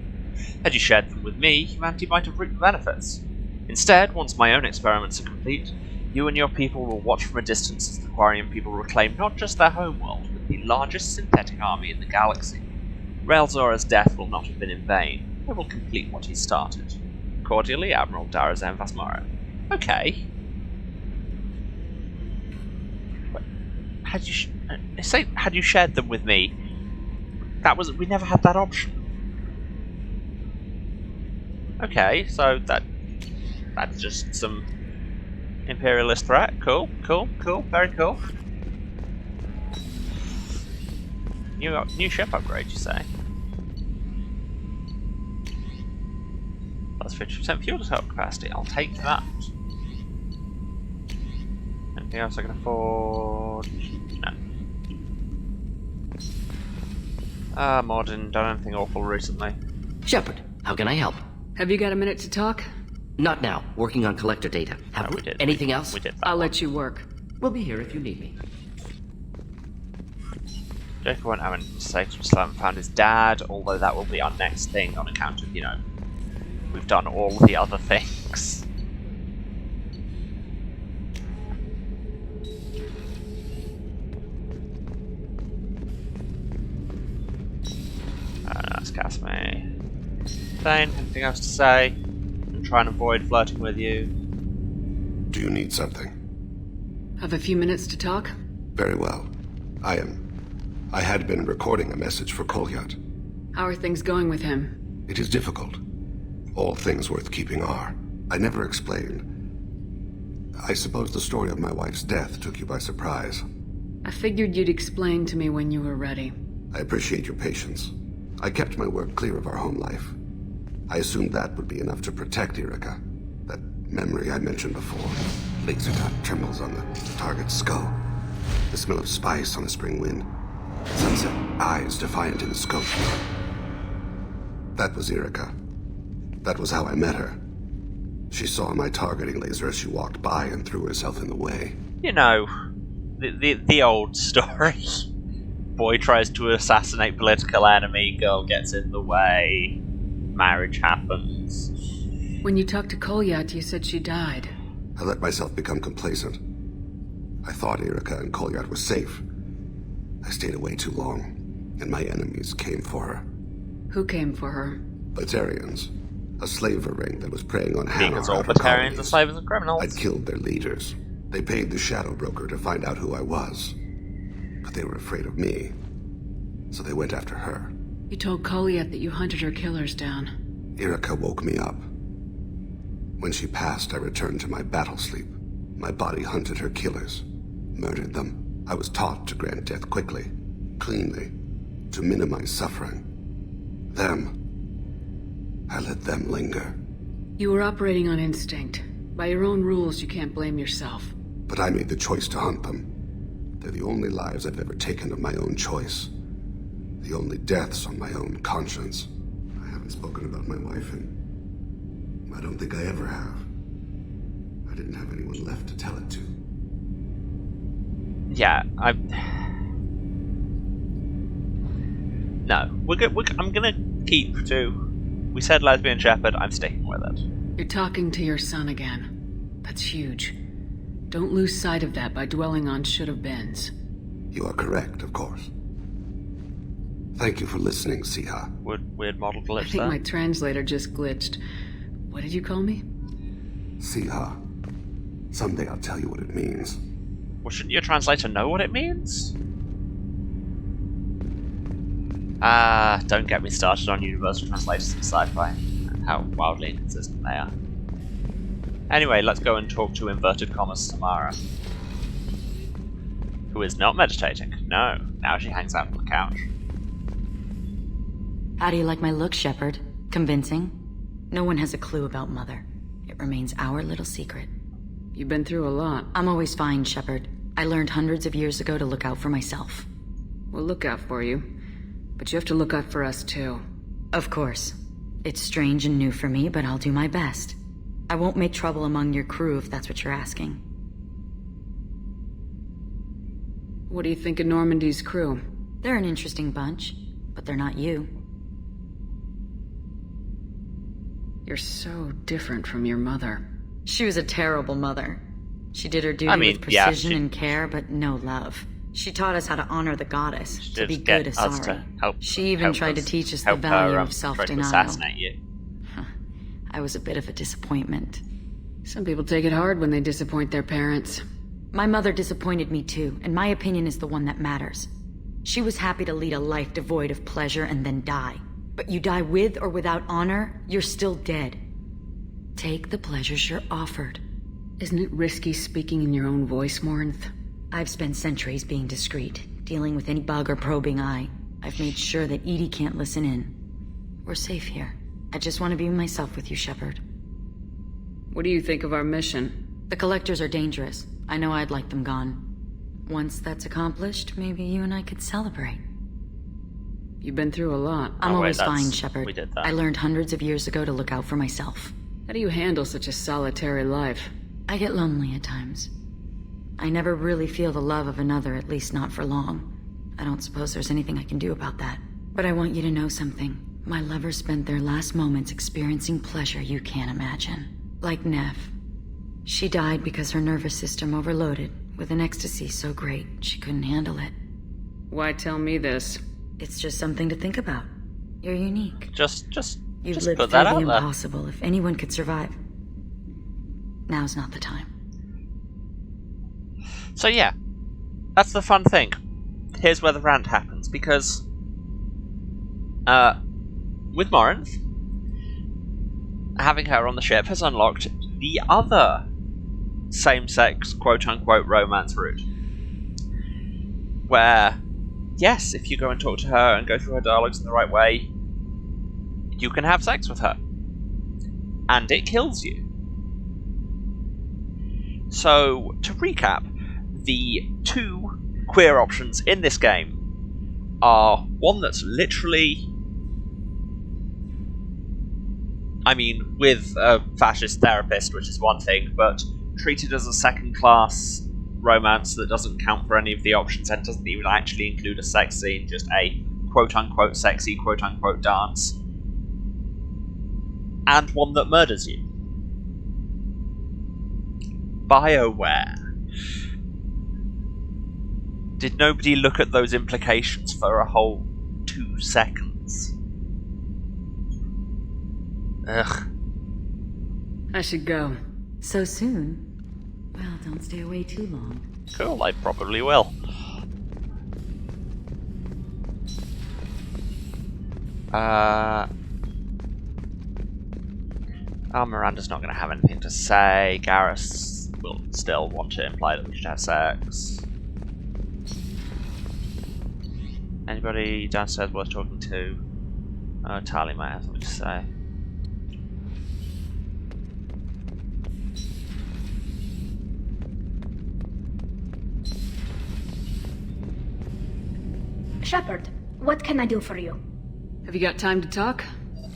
Had you shared them with me, humanity might have reaped the benefits. Instead, once my own experiments are complete, you and your people will watch from a distance as the Quarian people reclaim not just their homeworld, but the largest synthetic army in the galaxy. Rael'Zara's death will not have been in vain. It will complete what he started. Cordially, Admiral Darazen Vasmara. Okay. But had you shared them with me? We never had that option. Okay, so that's just some imperialist threat. Cool, very cool. New ship upgrade, you say? Plus 50% fuel capacity. I'll take that. Anything else I can afford? No. Modern. Done anything awful recently? Shepard, how can I help? Have you got a minute to talk? Not now. Working on collector data. Have we anything else? We did that. I'll let you work. We'll be here if you need me. Jacob won't have any mistakes. We still haven't found his dad, although that will be our next thing on account of, you know, we've done all the other things. That's cast me. Thane, anything else to say? I'm trying to avoid flirting with you. Do you need something? Have a few minutes to talk? Very well. I had been recording a message for Kolyat. How are things going with him? It is difficult. All things worth keeping are. I never explained. I suppose the story of my wife's death took you by surprise. I figured you'd explain to me when you were ready. I appreciate your patience. I kept my work clear of our home life. I assumed that would be enough to protect Irika. That memory I mentioned before. Laser dot trembles on the target's skull. The smell of spice on a spring wind. Sunset eyes defiant in the scope. That was Erica. That was how I met her. She saw my targeting laser as she walked by and threw herself in the way. You know, the old story. Boy tries to assassinate political enemy, girl gets in the way, marriage happens. When you talked to Kolyat, you said she died. I let myself become complacent. I thought Erica and Kolyat were safe. I stayed away too long, and my enemies came for her. Who came for her? Batarians. A slaver ring that was preying on Because Hanar all Batarians are slavers and criminals. I'd killed their leaders. They paid the Shadow Broker to find out who I was. But they were afraid of me. So they went after her. You told Kolyat that you hunted her killers down. Erica woke me up. When she passed, I returned to my battle sleep. My body hunted her killers, murdered them. I was taught to grant death quickly, cleanly, to minimize suffering. I let them linger. You were operating on instinct. By your own rules, you can't blame yourself. But I made the choice to hunt them. They're the only lives I've ever taken of my own choice. The only deaths on my own conscience. I haven't spoken about my wife, and I don't think I ever have. I didn't have anyone left to tell it to. Yeah, No, I'm gonna keep to... We said lesbian shepherd, I'm sticking with it. You're talking to your son again. That's huge. Don't lose sight of that by dwelling on should-have-beens. You are correct, of course. Thank you for listening, Siha. Weird model glitch I think there. my translator just glitched. What did you call me? Siha. Someday I'll tell you what it means. Well, shouldn't your translator know what it means? Don't get me started on universal translators of sci-fi and how wildly inconsistent they are. Anyway, let's go and talk to inverted commas Samara. Who is not meditating. No, now she hangs out on the couch. How do you like my look, Shepard? Convincing? No one has a clue about Mother. It remains our little secret. You've been through a lot. I'm always fine, Shepard. I learned hundreds of years ago to look out for myself. We'll look out for you. But you have to look out for us, too. Of course. It's strange and new for me, but I'll do my best. I won't make trouble among your crew if that's what you're asking. What do you think of Normandy's crew? They're an interesting bunch, but they're not you. You're so different from your mother. She was a terrible mother. She did her duty with precision and care, but no love. She taught us how to honor the goddess, to be good as sorry. She even tried to teach us the value of self-denial. Assassinate you. I was a bit of a disappointment. Some people take it hard when they disappoint their parents. My mother disappointed me too, and my opinion is the one that matters. She was happy to lead a life devoid of pleasure and then die. But you die with or without honor, you're still dead. Take the pleasures you're offered. Isn't it risky speaking in your own voice, Morinth? I've spent centuries being discreet, dealing with any bug or probing eye. I've made sure that Edie can't listen in. We're safe here. I just want to be myself with you, Shepard. What do you think of our mission? The Collectors are dangerous. I know I'd like them gone. Once that's accomplished, maybe you and I could celebrate. You've been through a lot. I'm always fine, Shepard. We did that. I learned hundreds of years ago to look out for myself. How do you handle such a solitary life? I get lonely at times. I never really feel the love of another, at least not for long. I don't suppose there's anything I can do about that. But I want you to know something. My lovers spent their last moments experiencing pleasure you can't imagine. Like Nev. She died because her nervous system overloaded, with an ecstasy so great she couldn't handle it. Why tell me this? It's just something to think about. You're unique. You've lived put through that the out there. impossible. If anyone could survive, now's not the time. So yeah, that's the fun thing. Here's where the rant happens, because with Morinth, having her on the ship has unlocked the other same-sex quote-unquote romance route. Where, yes, if you go and talk to her and go through her dialogues in the right way, you can have sex with her. And it kills you. So, to recap, the two queer options in this game are one that's literally, I mean, with a fascist therapist, which is one thing, but treated as a second-class romance that doesn't count for any of the options and doesn't even actually include a sex scene, just a quote-unquote sexy quote-unquote dance. And one that murders you. BioWare. Did nobody look at those implications for a whole 2 seconds? Ugh. I should go. So soon? Well, don't stay away too long. Cool, I probably will. Miranda's not going to have anything to say. Garrus will still want to imply that we should have sex. Anybody downstairs worth talking to? Tali might have something to say. Shepard, what can I do for you? Have you got time to talk?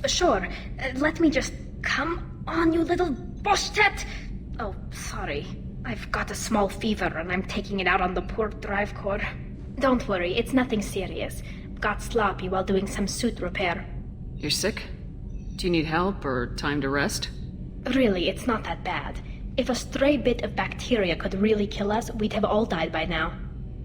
Sure. Let me just... Come on, you little bullshit! Oh, sorry. I've got a small fever and I'm taking it out on the poor drive core. Don't worry, it's nothing serious. Got sloppy while doing some suit repair. You're sick? Do you need help or time to rest? Really, it's not that bad. If a stray bit of bacteria could really kill us, we'd have all died by now.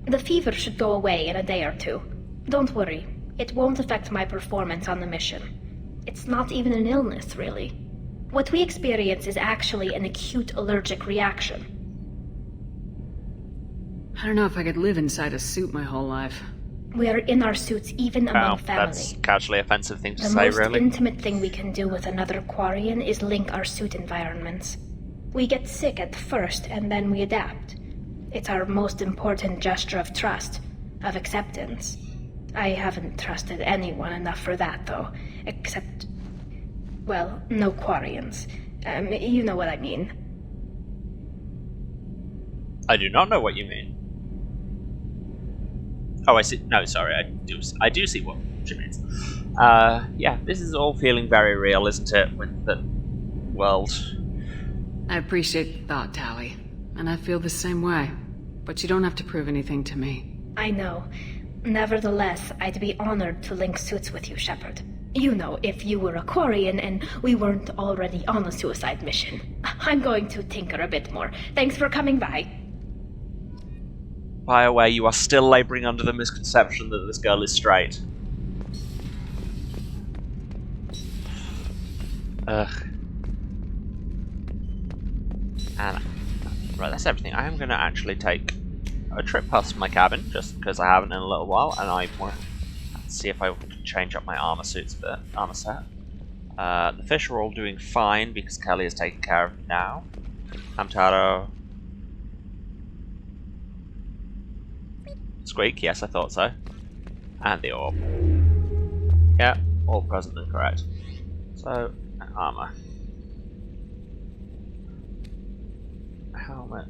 The fever should go away in a day or 2. Don't worry, it won't affect my performance on the mission. It's not even an illness, really. What we experience is actually an acute allergic reaction. I don't know if I could live inside a suit my whole life. We are in our suits even among family. That's a casually offensive thing to say, really. The really. most intimate thing we can do with another Quarian is link our suit environments. We get sick at first, and then we adapt. It's our most important gesture of trust, of acceptance. I haven't trusted anyone enough for that, though. Except... well, no Quarians. You know what I mean. I do not know what you mean. Oh, I see. No, sorry, I do see what she means. Yeah, this is all feeling very real, isn't it, with the world? I appreciate the thought, Tali, and I feel the same way. But you don't have to prove anything to me. I know. Nevertheless, I'd be honored to link suits with you, Shepard. You know, if you were a Quarian and we weren't already on a suicide mission. I'm going to tinker a bit more. Thanks for coming by. BioWare, you are still labouring under the misconception that this girl is straight. Ugh. And, right, that's everything. I am going to actually take a trip past my cabin, just because I haven't in a little while, and I want to see if I can change up my armor suits a bit, armor set. The fish are all doing fine, because Kelly is taking care of them now. Hamtaro. Squeak, yes, I thought so. And the orb. Yeah, all present and correct. So, armor. Helmet.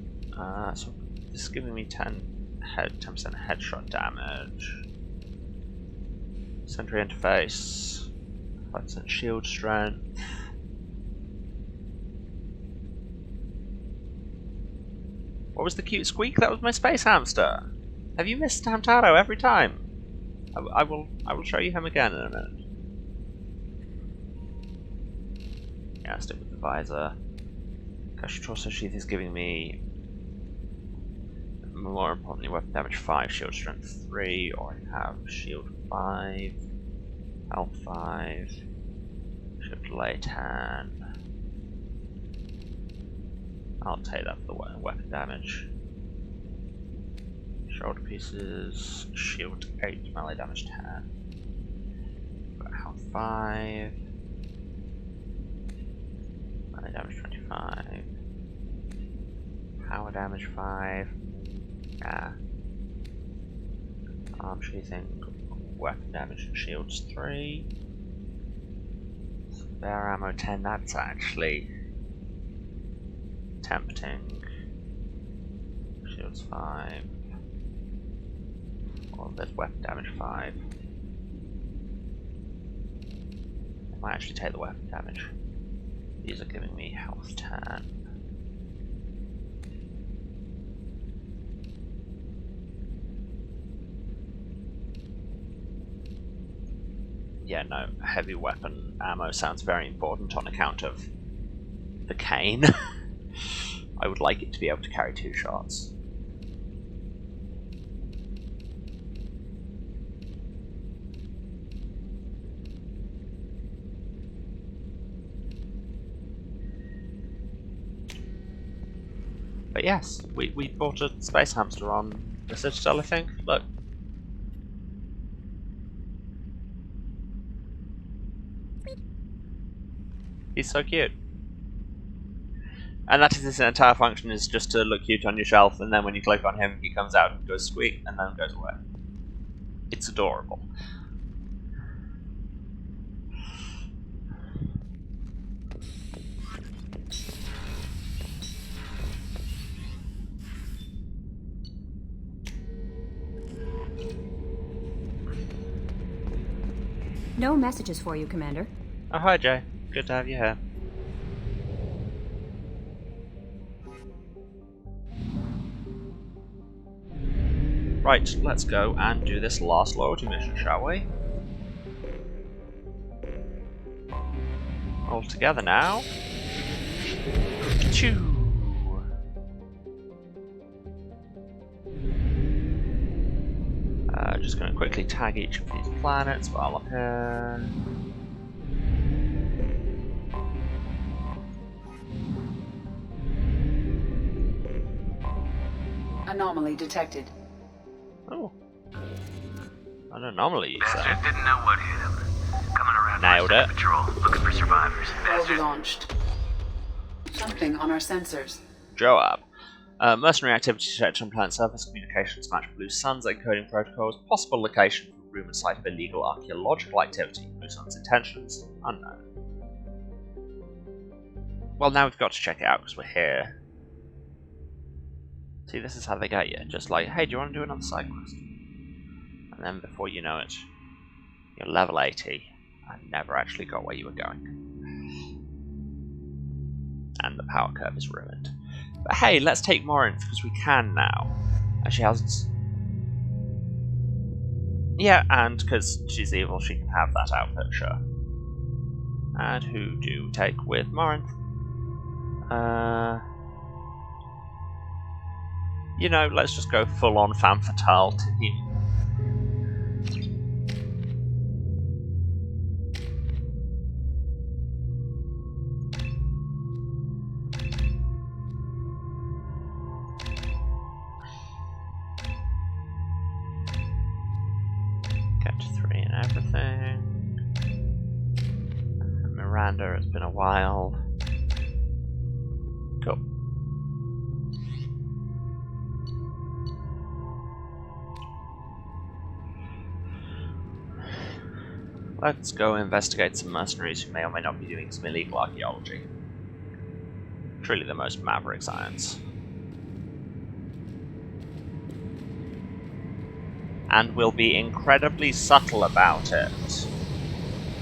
So this is giving me 10% headshot damage. Sentry interface. 5% shield strength. What was the cute squeak? That was my space hamster. Have you missed Hamtaro every time? I will show you him again in a minute. Yeah, I'll stick with the visor. Torso sheath is giving me, more importantly, weapon damage 5, shield strength 3, or I have shield 5, health 5, shield delay 10. I'll take that for the weapon damage. Shoulder pieces, shield 8, melee damage 10. Got health 5. Melee damage 25. Power damage 5. Yeah. Arm sheathing, weapon damage and shields 3. Spare ammo 10, that's actually tempting. Shields 5. Well, there's weapon damage 5. I might actually take the weapon damage. These are giving me health 10. Yeah, no, heavy weapon ammo sounds very important on account of the cane. I would like it to be able to carry 2 shots. But yes, we bought a space hamster on the Citadel, I think. Look. He's so cute. And that is his entire function, is just to look cute on your shelf, and then when you click on him, he comes out and goes squeak, and then goes away. It's adorable. No messages for you, Commander. Oh, hi, Jay. Good to have you here. Right, let's go and do this last loyalty mission, shall we? All together now. Choo! Just going to quickly tag each of these planets while I'm here. Anomaly detected. Oh. An anomaly, you say? Bastard didn't know what hit him. Coming around Nailed it. patrol, looking for survivors. Probe launched. Something on our sensors. Joab. Mercenary activity detected on planet surface, communications match Blue Sun's encoding protocols, possible location for rumored site of illegal archaeological activity, Blue Sun's intentions, unknown. Well, now we've got to check it out because we're here. See, this is how they get you. Just like, hey, do you want to do another side quest? And then before you know it, you're level 80 and never actually got where you were going. And the power curve is ruined. But hey, let's take Morinth, because we can now. And she has... Yeah, and because she's evil, she can have that outfit, sure. And who do we take with Morinth? You know, let's just go full-on femme fatale team. Miranda, it's been a while. Cool. Let's go investigate some mercenaries who may or may not be doing some illegal archaeology. Truly the most maverick science. And we'll be incredibly subtle about it.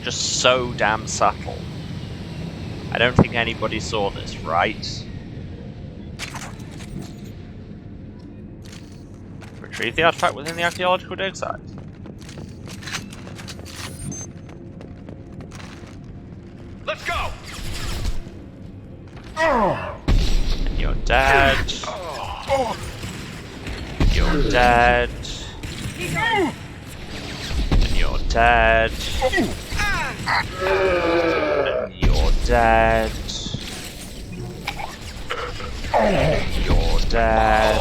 Just so damn subtle. I don't think anybody saw this, right? Retrieve the artifact within the archaeological dig site. Let's go! And you're dead. You're dead. And you're dead. And you're dead. You're dead.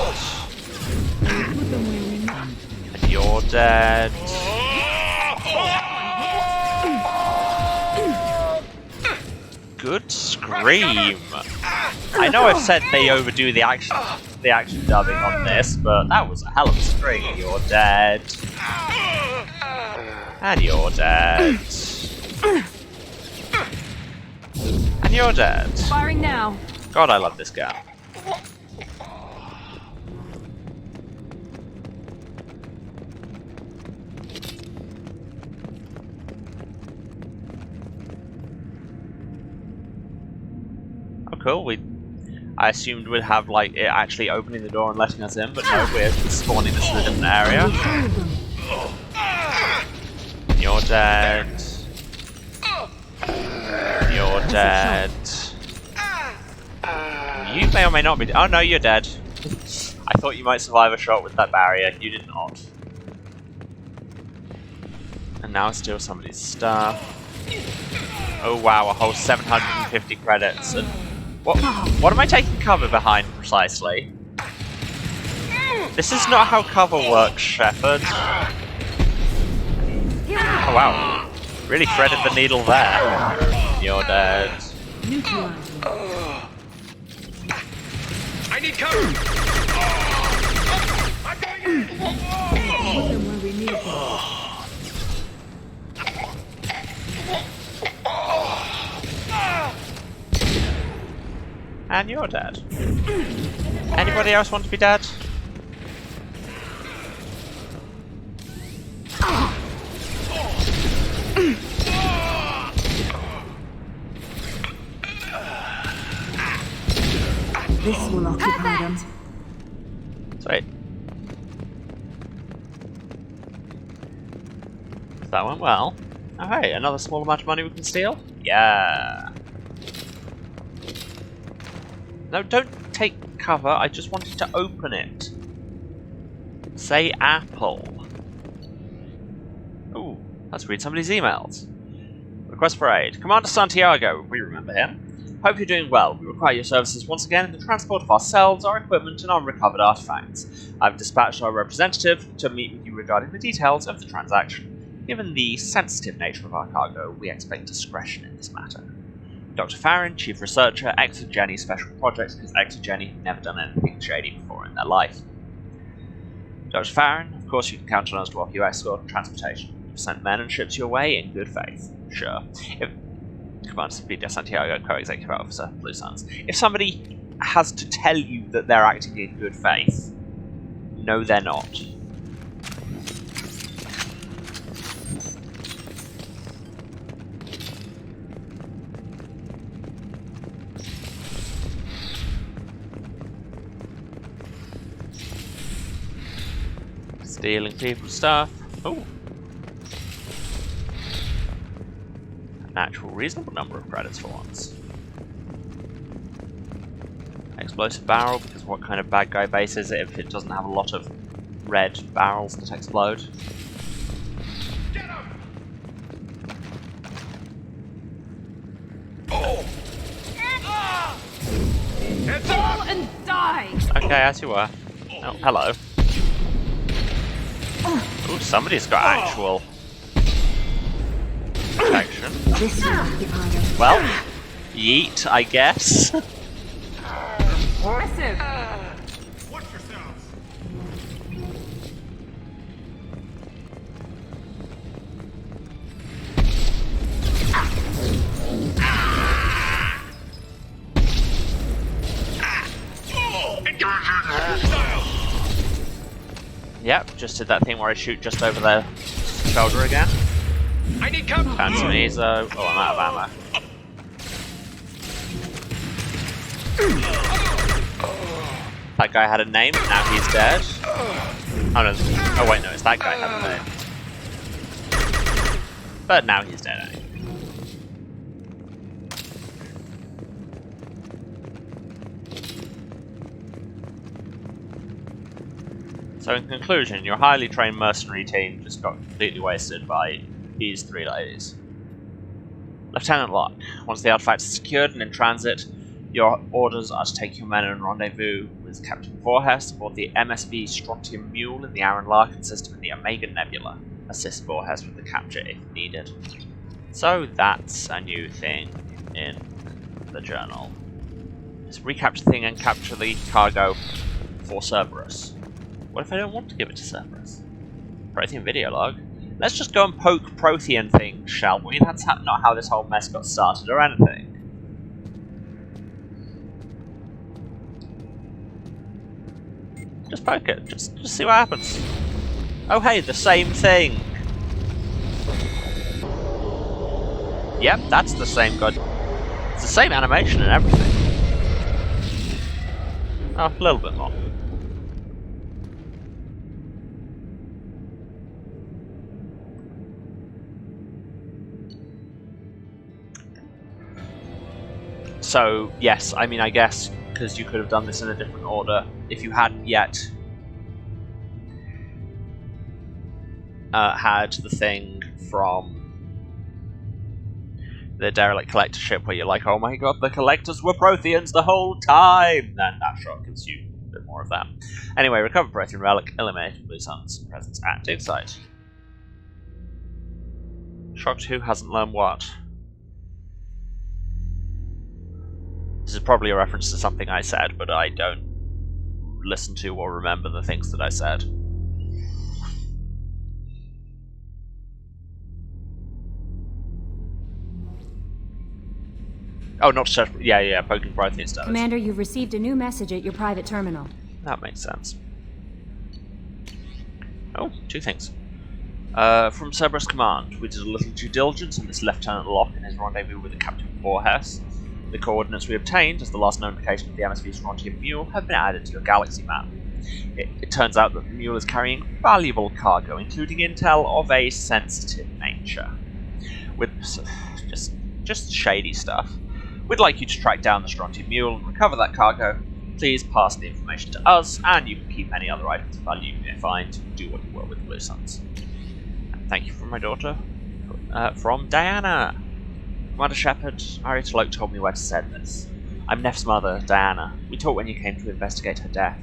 And you're dead. Good scream. I know I've said they overdo the action dubbing on this, but that was a hell of a scream. You're dead. And you're dead. And you're dead. Firing now. God, I love this guy. cool. I assumed we'd have like it actually opening the door and letting us in, but no, we're spawning this in a different area. You're dead. You're dead. You may or may not be. Oh no, you're dead. I thought you might survive a shot with that barrier. You did not. And now steal somebody's stuff. Oh wow, a whole 750 credits. And what am I taking cover behind precisely? This is not how cover works, Shepard. Oh wow. Really threaded the needle there. You're dead. I need cover! And you're dead. Anybody else want to be dead? This will occupy them. Sweet. That went well. Oh hey, another small amount of money we can steal? Yeah. No, don't take cover, I just wanted to open it. Say apple. Ooh, let's read somebody's emails. Request for aid. Commander Santiago, we remember him. Hope you're doing well. We require your services once again in the transport of ourselves, our equipment, and our recovered artifacts. I've dispatched our representative to meet with you regarding the details of the transaction. Given the sensitive nature of our cargo, we expect discretion in this matter. Dr. Farron, Chief Researcher, Exogeny Special Projects, because Exogeny have never done anything shady before in their life. Dr. Farron, of course you can count on us to offer you escort and transportation. We've sent men and ships your way in good faith. Sure. Commander Speed Santiago, Co-Executive Officer, Blue Suns. If somebody has to tell you that they're acting in good faith, no they're not. Stealing people's stuff. Oh. An actual reasonable number of credits for once. Explosive barrel, because what kind of bad guy base is it if it doesn't have a lot of red barrels that explode? Get him! Oh! Fall and die! Okay, as you were. Oh, hello. Ooh, somebody's got actual protection. Well, yeet, I guess. Impressive! Watch yourselves! Yep, just did that thing where I shoot just over their shoulder again. I need cover! Found some Ezo. Oh, I'm out of ammo. That guy had a name, now he's dead. Oh no, oh wait, no, it's that guy had a name. But now he's dead anyway. So in conclusion, your highly trained mercenary team just got completely wasted by these three ladies. Lieutenant Locke, once the artifact is secured and in transit, your orders are to take your men and rendezvous with Captain Voorhest aboard the MSV Strontium Mule in the Aaron Larkin system in the Omega Nebula. Assist Voorhest with the capture if needed. So that's a new thing in the journal. Let's recapture the thing and capture the cargo for Cerberus. What if I don't want to give it to Cerberus? Prothean video log. Let's just go and poke Prothean things, shall we? That's not how this whole mess got started or anything. Just poke it. Just see what happens. Oh hey, the same thing. Yep, that's the same god. It's the same animation and everything. Oh, a little bit more. So, yes, I mean, I guess, because you could have done this in a different order, if you hadn't yet had the thing from the derelict collector ship where you're like, oh my god, the collectors were Protheans the whole time, then that shot gives you a bit more of that. Anyway, recover Prothean relic, eliminate Blue Sun's presence at dig site. Shocked who hasn't learned what? This is probably a reference to something I said, but I don't listen to or remember the things that I said. Oh, not just... Yeah, poking Prothean stars. Commander, you've received a new message at your private terminal. That makes sense. Oh, two things. From Cerberus Command, we did a little due diligence on this Lieutenant Locke and his rendezvous with the Captain Voorhees. The coordinates we obtained as the last known location of the MSV Strontium Mule have been added to your galaxy map. It turns out that the Mule is carrying valuable cargo, including intel of a sensitive nature. With just shady stuff. We'd like you to track down the Strontium Mule and recover that cargo. Please pass the information to us, and you can keep any other items of value you may find. Do what you will with Blue Suns. Thank you from my daughter. From Diana. Commander Shepard, Ariat Loke told me where to send this. I'm Neff's mother, Diana. We talked when you came to investigate her death.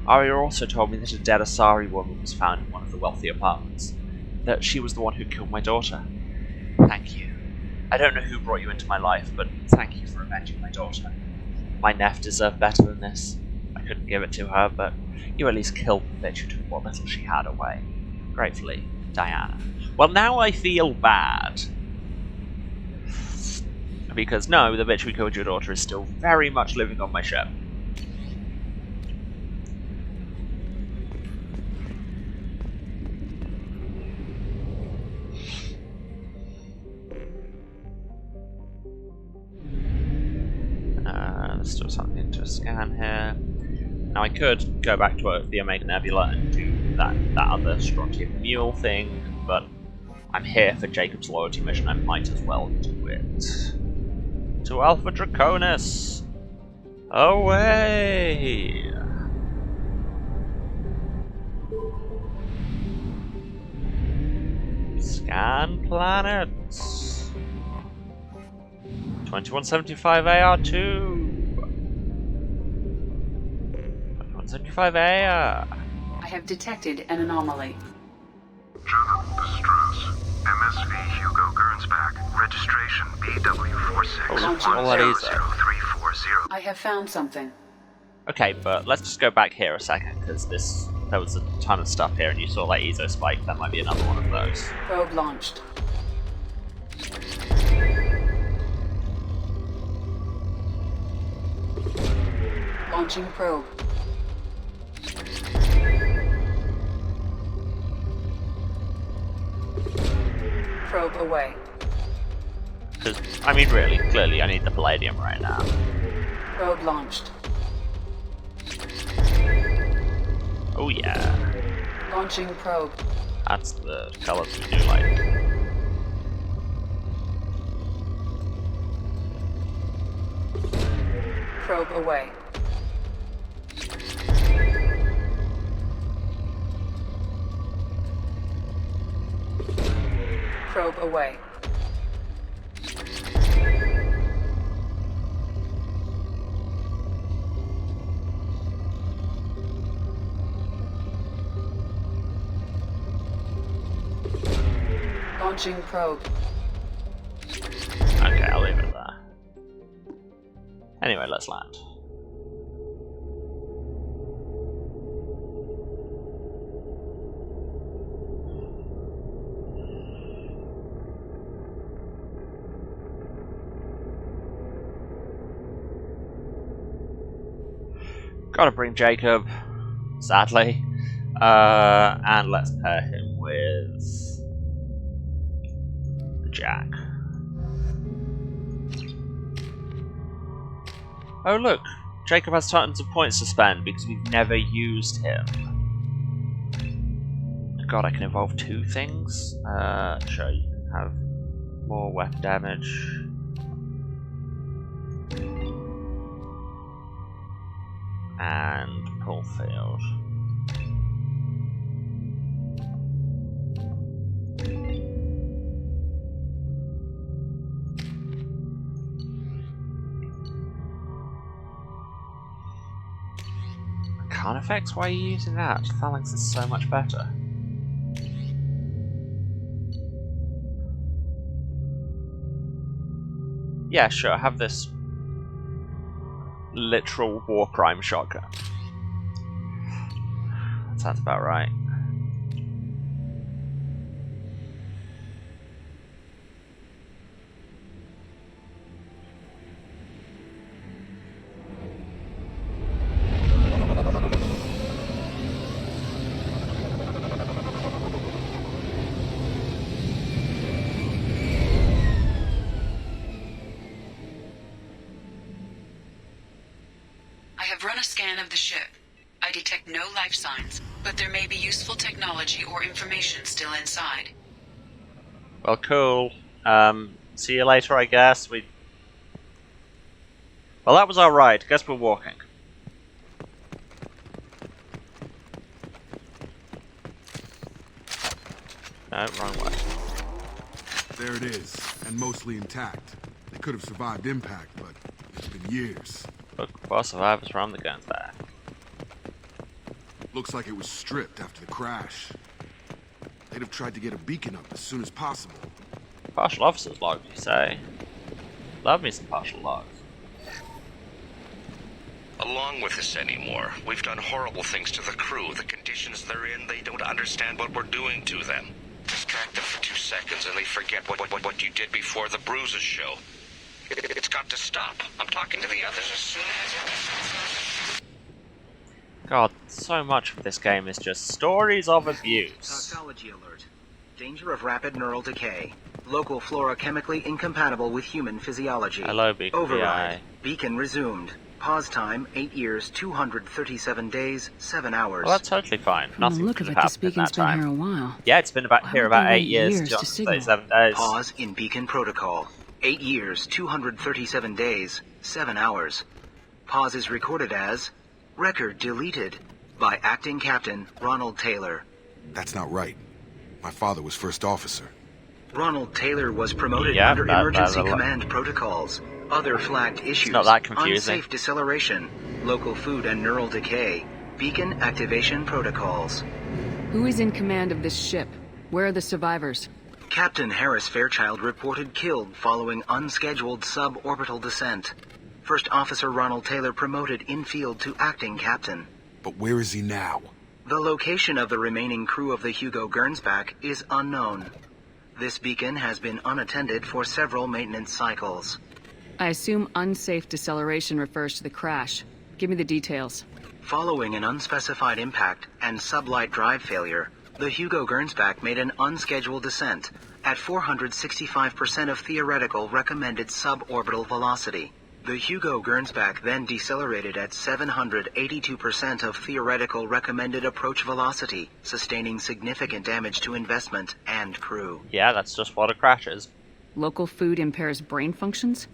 Arya also told me that a dead Asari woman was found in one of the wealthy apartments. That she was the one who killed my daughter. Thank you. I don't know who brought you into my life, but thank you for avenging my daughter. My Neff deserved better than this. I couldn't give it to her, but you at least killed the bitch who took what little she had away. Gratefully, Diana. Well, now I feel bad. Because no, the bitch who killed your daughter is still very much living on my ship. There's still something to scan here. Now I could go back to the Omega Nebula and do that other Strontium Mule thing, but I'm here for Jacob's loyalty mission. I might as well do it. To Alpha Draconis! Away! Scan planets. 2175 AR2. 2175 AR. I have detected an anomaly. General distress. MSV Hugo Gernsback. Registration BW46100340. I have found something. Okay, but let's just go back here a second, because there was a ton of stuff here, and you saw that Ezo spike. That might be another one of those. Probe launched. Launching probe. Probe away. Because, I mean, really, clearly I need the Palladium right now. Probe launched. Oh yeah. Launching probe. That's the colors we do like. Probe away. Probe away. Launching probe. Okay, I'll leave it there. Anyway, let's land. Gotta bring Jacob, sadly. And let's pair him with Jack. Oh look, Jacob has tons of points to spend because we've never used him. God, I can evolve 2 things? Sure, you can have more weapon damage. And pull field. Arcane effects? Why are you using that? Phalanx is so much better. Yeah, sure, have this literal war crime shotgun. That sounds about right. I have run a scan of the ship. I detect no life signs, but there may be useful technology or information still inside. Well, cool. See you later, I guess. Well, that was our ride. Guess we're walking. No, wrong way. There it is, and mostly intact. They could have survived impact, but it's been years. Look for survivors from the guns back. Looks like it was stripped after the crash. They'd have tried to get a beacon up as soon as possible. Partial officer's log, you say? Love me some partial logs. Along with this anymore. We've done horrible things to the crew. The conditions they're in, they don't understand what we're doing to them. Distract them for 2 seconds and they forget what you did before the bruises show. It's got to stop. I'm talking to the others as soon as... God, so much of this game is just stories of abuse. Toxology alert. Danger of rapid neural decay. Local flora chemically incompatible with human physiology. Hello, Beacon Override. VI. Beacon resumed. Pause time, 8 years, 237 days, 7 hours. Well, that's totally fine. From the look of it, this beacon's been here a while. Yeah, it's been here about 8 years, 237 days. Pause in beacon protocol. 8 years, 237 days, 7 hours. Pause is recorded as record deleted by acting captain Ronald Taylor. That's not right. My father was first officer. Ronald Taylor was promoted under emergency command protocols. Other flagged issues: it's not that confusing. Unsafe deceleration, local food and neural decay, beacon activation protocols. Who is in command of this ship? Where are the survivors? Captain Harris Fairchild reported killed following unscheduled suborbital descent. First Officer Ronald Taylor promoted in-field to acting captain. But where is he now? The location of the remaining crew of the Hugo Gernsback is unknown. This beacon has been unattended for several maintenance cycles. I assume unsafe deceleration refers to the crash. Give me the details. Following an unspecified impact and sublight drive failure, the Hugo Gernsback made an unscheduled descent at 465% of theoretical recommended suborbital velocity. The Hugo Gernsback then decelerated at 782% of theoretical recommended approach velocity, sustaining significant damage to investment and crew. Yeah, that's just what a crash is. Local food impairs brain functions?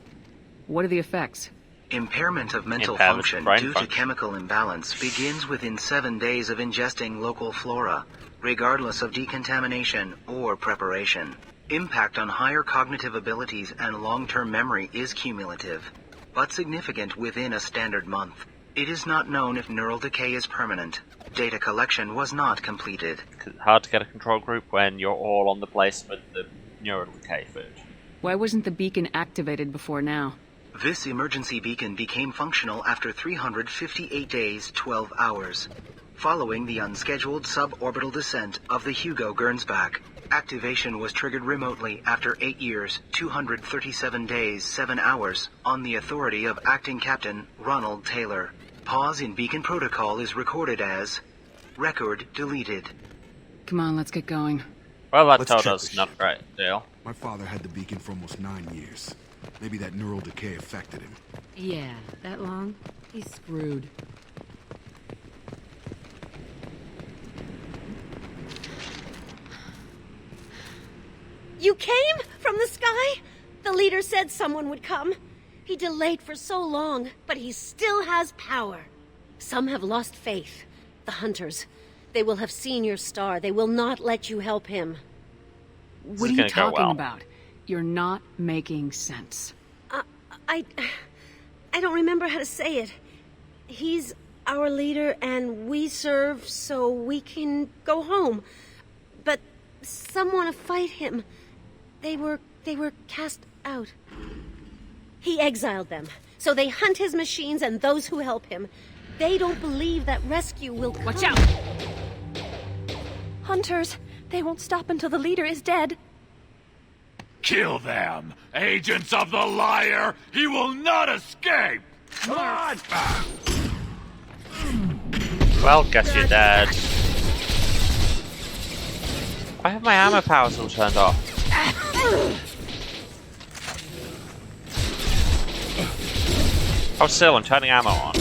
What are the effects? Impairment of mental function due to chemical imbalance begins within 7 days of ingesting local flora, regardless of decontamination or preparation. Impact on higher cognitive abilities and long-term memory is cumulative, but significant within a standard month. It is not known if neural decay is permanent. Data collection was not completed. It's hard to get a control group when you're all on the place with the neural decay food. Why wasn't the beacon activated before now? This emergency beacon became functional after 358 days, 12 hours, following the unscheduled suborbital descent of the Hugo Gernsback. Activation was triggered remotely after 8 years, 237 days, 7 hours, on the authority of Acting Captain Ronald Taylor. Pause in beacon protocol is recorded as record deleted. Come on, let's get going. Well, that told us enough, right, Dale? My father had the beacon for almost 9 years. Maybe that neural decay affected him. Yeah, that long? He's screwed. You came from the sky? The leader said someone would come. He delayed for so long, but he still has power. Some have lost faith. The hunters. They will have seen your star. They will not let you help him. What are you talking about? You're not making sense. I don't remember how to say it. He's our leader and we serve so we can go home. But some want to fight him. They were cast out. He exiled them, so they hunt his machines and those who help him. They don't believe that rescue will come. Watch out! Hunters, they won't stop until the leader is dead. Kill them! Agents of the liar! He will not escape! Come on! Well, guess you're dead. I have my ammo powers all turned off. Oh, still, I'm turning ammo on.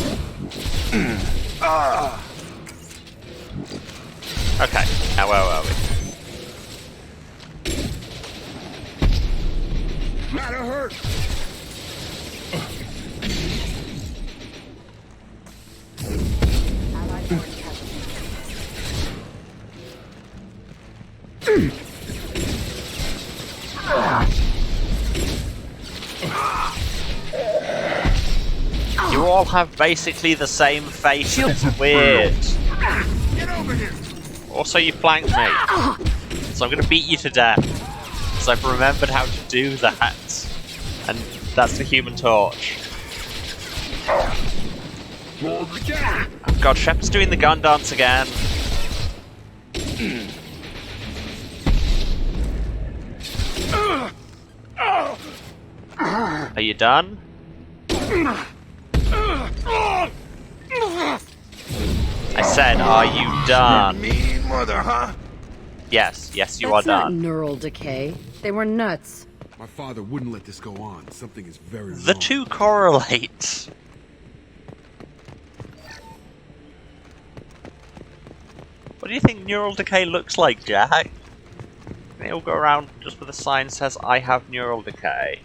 Okay, now where are we? Matter hurt! You all have basically the same face, and it's weird. Get over here! Also, you flanked me, so I'm gonna beat you to death. So I've remembered how to do that, and that's the Human Torch. Oh god, Shepard's doing the gun dance again. Are you done? I said, are you done? Mean mother, huh? Yes, yes, you That's are not done. neural decay. They were nuts. My father wouldn't let this go on. Something is very wrong. The two correlate. What do you think neural decay looks like, Jack? They all go around just with a sign that says, I have neural decay.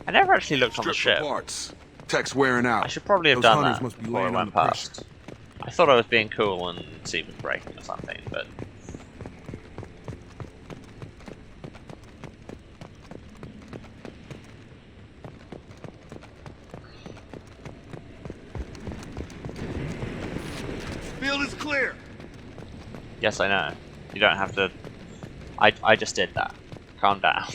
I never actually looked on the ship. Parts. Tech's wearing out. I should probably have Those done hunters that must be before I laying went under past. I thought I was being cool and seat was breaking or something, but... Field is clear! Yes, I know. You don't have to... I just did that. Calm down.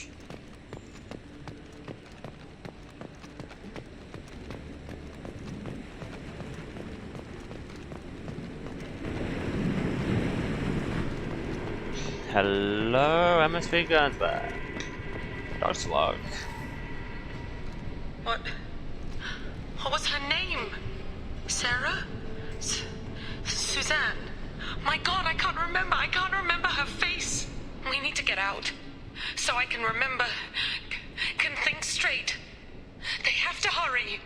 Hello, MSV guns back. Dog slug. What was her name? Sarah? Suzanne? My god, I can't remember. I can't remember her face. We need to get out. So I can remember. Can think straight. They have to hurry.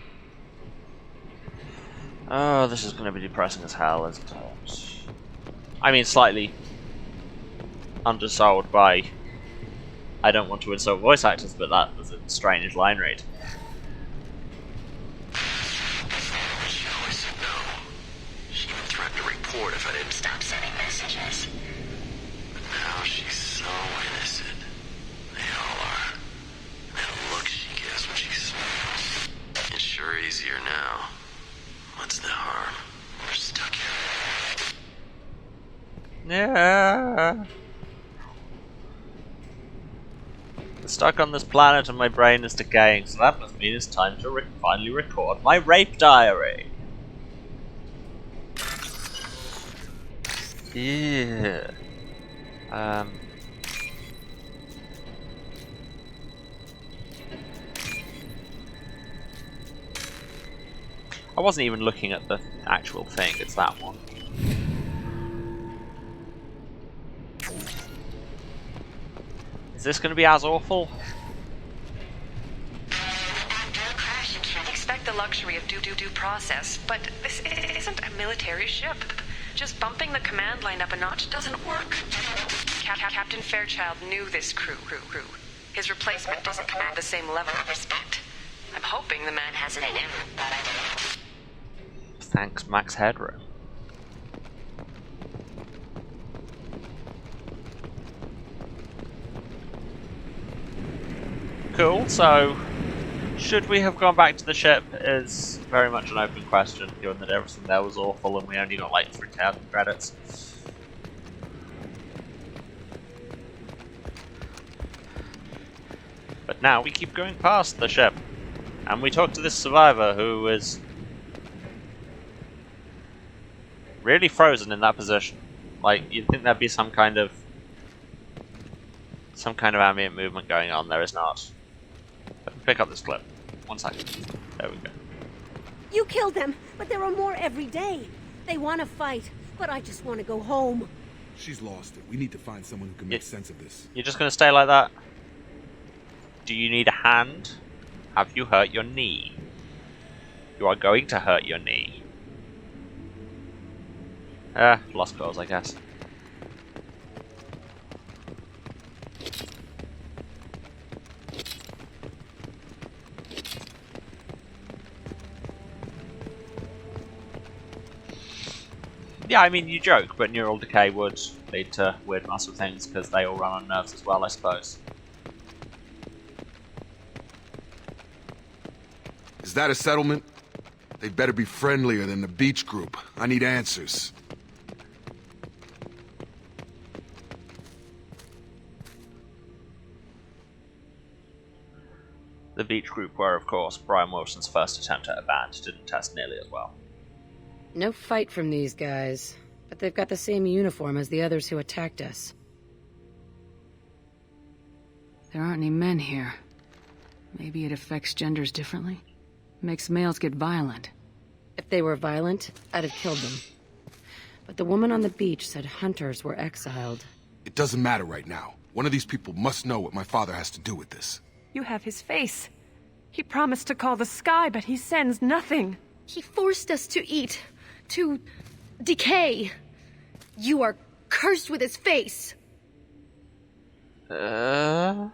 Oh, this is going to be depressing as hell, isn't it? I mean, slightly undersold by... I don't want to insult voice actors, but that was a strange line read. She always said no. She even threatened to report if I didn't stop sending messages. But now she's so innocent. They all are. That look she gives when she smiles. It's sure easier now. What's the harm? We're stuck here. Yeah. I'm stuck on this planet and my brain is decaying, so that must mean it's time to finally record my rape diary. Yeah. I wasn't even looking at the actual thing, it's that one. Is this going to be as awful? the luxury of due process, but this isn't a military ship. Just bumping the command line up a notch doesn't work. Captain Fairchild knew this crew. His replacement doesn't command the same level of respect. I'm hoping the man has it in him. Thanks, Max Headroom. Cool, so should we have gone back to the ship is very much an open question, given that everything there was awful and we only got like 3,000 credits. But now we keep going past the ship, and we talk to this survivor who is really frozen in that position. Like, you'd think there'd be some kind of ambient movement going on. There is not. Let me pick up this clip. 1 second. There we go. You killed them, but there are more every day. They want to fight, but I just want to go home. She's lost it. We need to find someone who can make sense of this. You're just gonna stay like that? Do you need a hand? Have you hurt your knee? You are going to hurt your knee. Lost cause, I guess. Yeah, I mean, you joke, but neural decay would lead to weird muscle things because they all run on nerves as well, I suppose. Is that a settlement? They'd better be friendlier than the beach group. I need answers. The beach group were, of course, Brian Wilson's first attempt at a band. Didn't test nearly as well. No fight from these guys, but they've got the same uniform as the others who attacked us. There aren't any men here. Maybe it affects genders differently? Makes males get violent. If they were violent, I'd have killed them. But the woman on the beach said hunters were exiled. It doesn't matter right now. One of these people must know what my father has to do with this. You have his face. He promised to call the sky, but he sends nothing. He forced us to eat, to decay. You are cursed with his face. Yeah,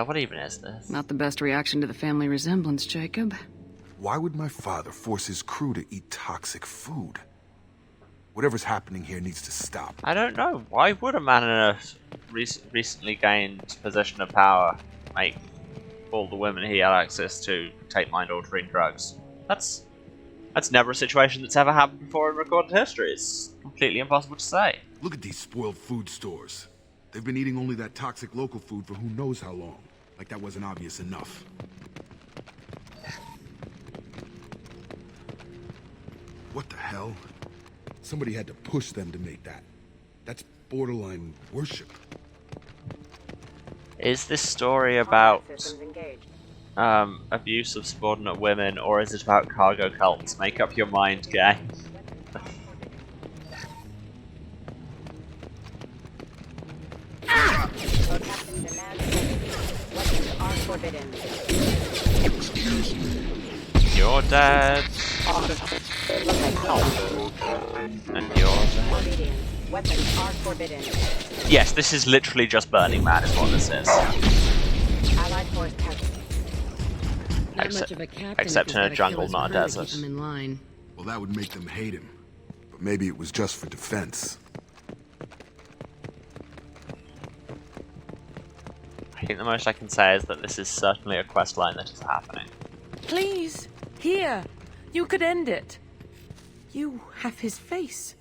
what even is this? Not the best reaction to the family resemblance, Jacob. Why would my father force his crew to eat toxic food? Whatever's happening here needs to stop. I don't know. Why would a man in a recently gained position of power make all the women he had access to take mind-altering drugs? That's never a situation that's ever happened before in recorded history. It's completely impossible to say. Look at these spoiled food stores. They've been eating only that toxic local food for who knows how long. Like that wasn't obvious enough. What the hell? Somebody had to push them to make that. That's borderline worship. Is this story about abuse of subordinate women, or is it about cargo cults? Make up your mind, gay. You're dead. And you're dead. Weapons are forbidden. Yes, this is literally just Burning Man, is what this is. Allied force Except in a jungle, not a desert. Keep him in line. Well, that would make them hate him. But maybe it was just for defense. I think the most I can say is that this is certainly a quest line that is happening. Please, here. You could end it. You have his face.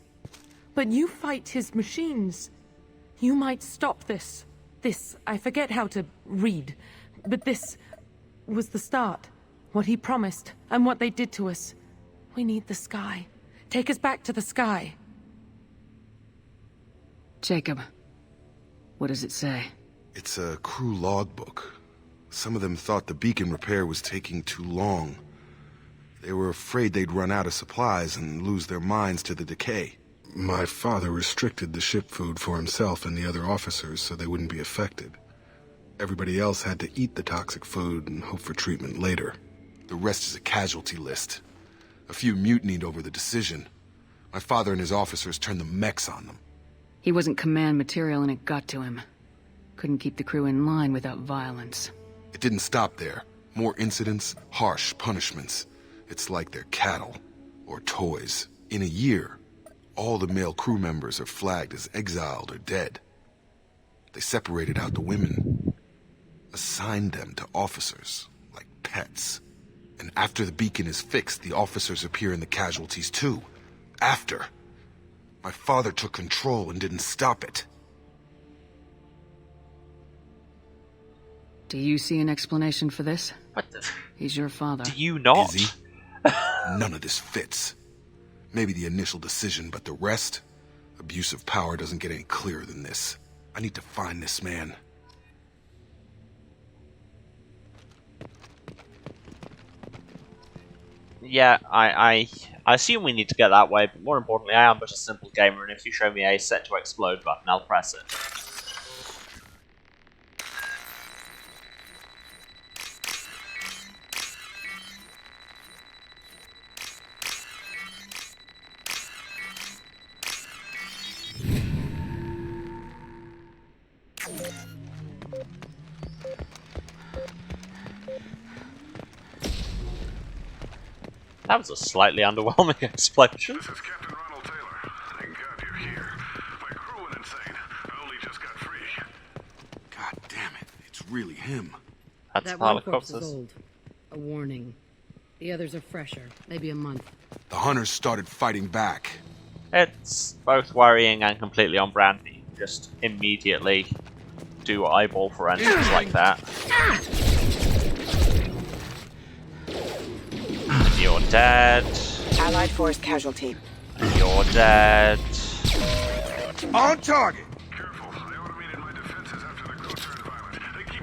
But you fight his machines. You might stop this. This, I forget how to read. But this was the start. What he promised, and what they did to us. We need the sky. Take us back to the sky. Jacob, what does it say? It's a crew logbook. Some of them thought the beacon repair was taking too long. They were afraid they'd run out of supplies and lose their minds to the decay. My father restricted the ship food for himself and the other officers so they wouldn't be affected. Everybody else had to eat the toxic food and hope for treatment later. The rest is a casualty list. A few mutinied over the decision. My father and his officers turned the mechs on them. He wasn't command material and it got to him. Couldn't keep the crew in line without violence. It didn't stop there. More incidents, harsh punishments. It's like they're cattle. Or toys. In a year, all the male crew members are flagged as exiled or dead. They separated out the women. Assigned them to officers, like pets. And after the beacon is fixed, the officers appear in the casualties too. After. My father took control and didn't stop it. Do you see an explanation for this? What the? He's your father. Do you not? Is he? None of this fits. Maybe the initial decision, but the rest? Abuse of power doesn't get any clearer than this. I need to find this man. Yeah, I assume we need to get that way, but more importantly, I am but a simple gamer, and if you show me a set to explode button, I'll press it. That was a slightly underwhelming explosion. This is Captain Ronald Taylor. Thank God you're here. My crew went insane. I only just got free. God damn it. It's really him. That's that one corpse helicopters. is old. A warning. The others are fresher. Maybe a month. The hunters started fighting back. It's both worrying and completely on brand. You just immediately do eyeball forensics like that. You're dead. Allied force casualty. You're dead. On target! Careful. I automated my defenses after the crew turned violent. They keep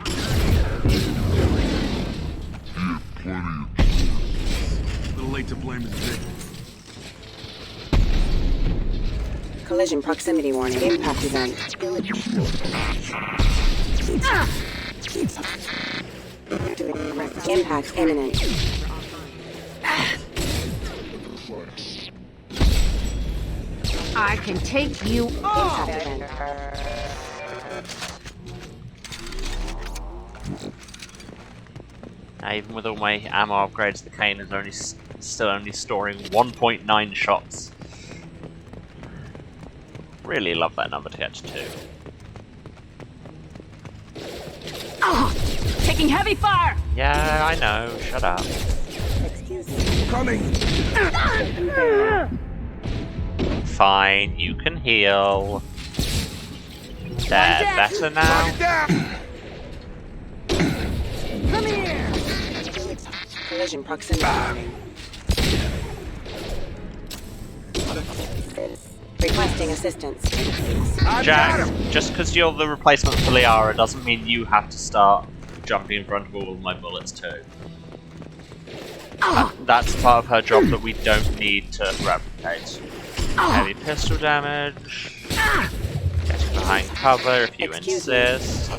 A little late to blame the victim. Collision proximity warning. Impact event. Impact imminent. I can take you off! Impact event. Now, even with all my ammo upgrades, the cane is only still only storing 1.9 shots. Really love that number to get to 2. Oh, taking heavy fire! Yeah, I know. Shut up. Coming! Fine, you can heal. There, better now. Come here! Collision proximity warning. Requesting assistance. Jack, just because you're the replacement for Liara doesn't mean you have to start jumping in front of all of my bullets too. That's part of her job that we don't need to replicate. Heavy pistol damage. Getting behind cover if you insist.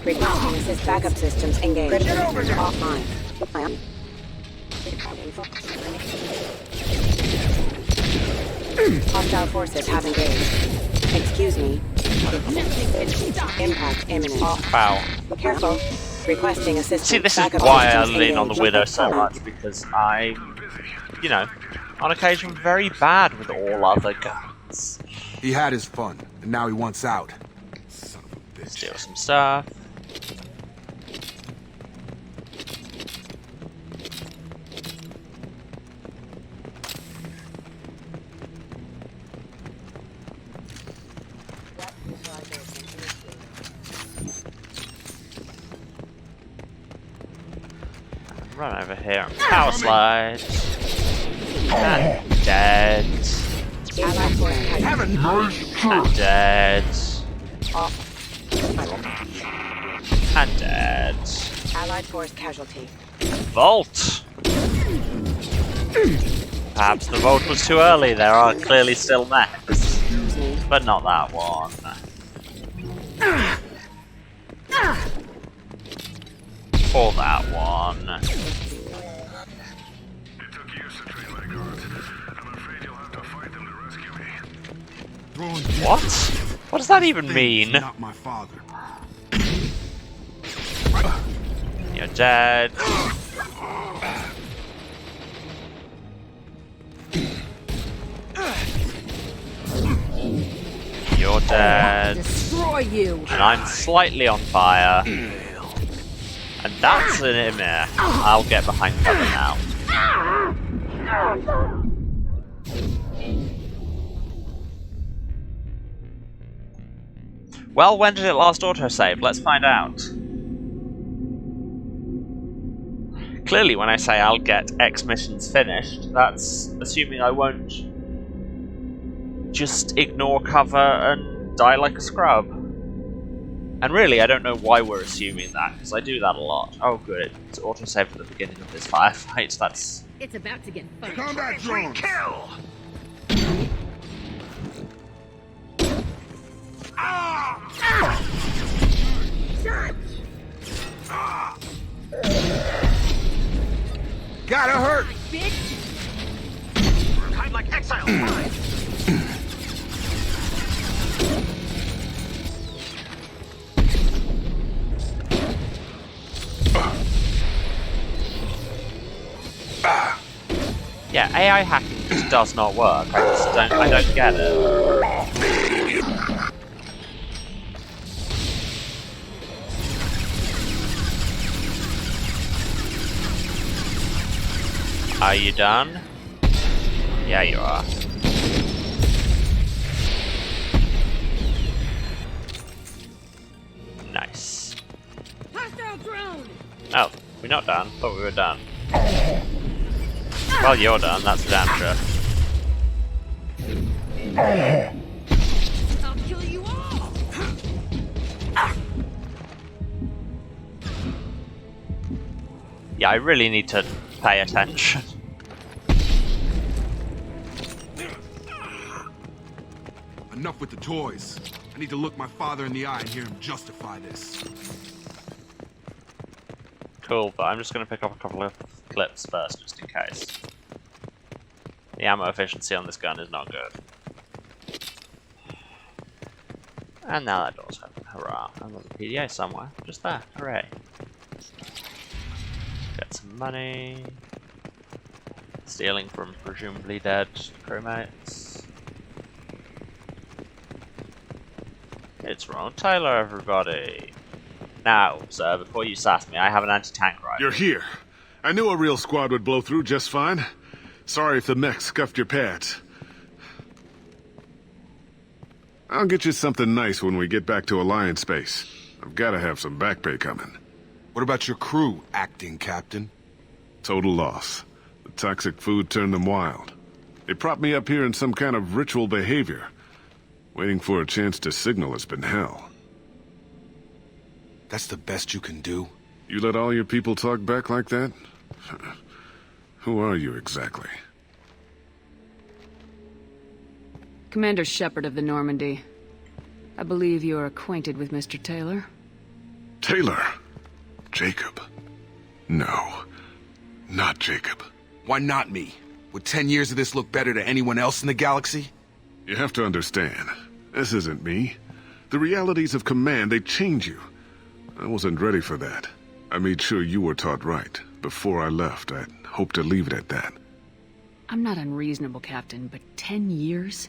Requesting assist backup systems engaged. Offline. Hostile forces have engaged. Excuse me. Impact imminent. Wow. Careful. Requesting assistance. See, this is why I lean on the Widow so much, because I, you know, on occasion very bad with all other guns. He had his fun, and now he wants out. Son of a bitch. Steal some stuff. Run over here and power slide. And dead. Heaven. And dead. And dead. Allied force casualty. Vault. Perhaps the vote was too early. There are clearly still mechs. But not that one. Or that one. What? What does that even mean? Not my father. You're dead. You're dead. Destroy you. And I'm slightly on fire. And that's an Ymir. I'll get behind cover now. Well, when did it last autosave? Let's find out. Clearly, when I say I'll get X missions finished, that's assuming I won't just ignore cover and die like a scrub. And really, I don't know why we're assuming that, because I do that a lot. Oh good, it's autosaved at the beginning of this firefight, that's... It's about to get fun. Combat drones! Kill! Gotta hurt! Hide like exiles. Yeah, AI hacking just does not work. I don't get it. Are you done? Yeah, you are. Nice. Hostile drone. Oh, we're not done. Thought we were done. Well, you're done. That's for damn sure. I'll kill you all. Yeah, I really need to pay attention. Enough with the toys. I need to look my father in the eye and hear him justify this. Cool, but I'm just going to pick up a couple of clips first, just in case. The ammo efficiency on this gun is not good. And now that door's open. Hurrah. And there's a PDA somewhere. Just there. Hooray. Get some money. Stealing from presumably dead crewmates. It's Ronald Taylor, everybody. Now, sir, before you sass me, I have an anti-tank rifle. You're here. I knew a real squad would blow through just fine. Sorry if the mech scuffed your pads. I'll get you something nice when we get back to Alliance space. I've got to have some back pay coming. What about your crew, acting captain? Total loss. The toxic food turned them wild. They propped me up here in some kind of ritual behavior. Waiting for a chance to signal has been hell. That's the best you can do? You let all your people talk back like that? Who are you exactly? Commander Shepard of the Normandy. I believe you are acquainted with Mr. Taylor. Taylor? Jacob? No. Not Jacob. Why not me? Would 10 years of this look better to anyone else in the galaxy? You have to understand. This isn't me. The realities of command, they change you. I wasn't ready for that. I made sure you were taught right. Before I left, I hoped to leave it at that. I'm not unreasonable, Captain, but 10 years?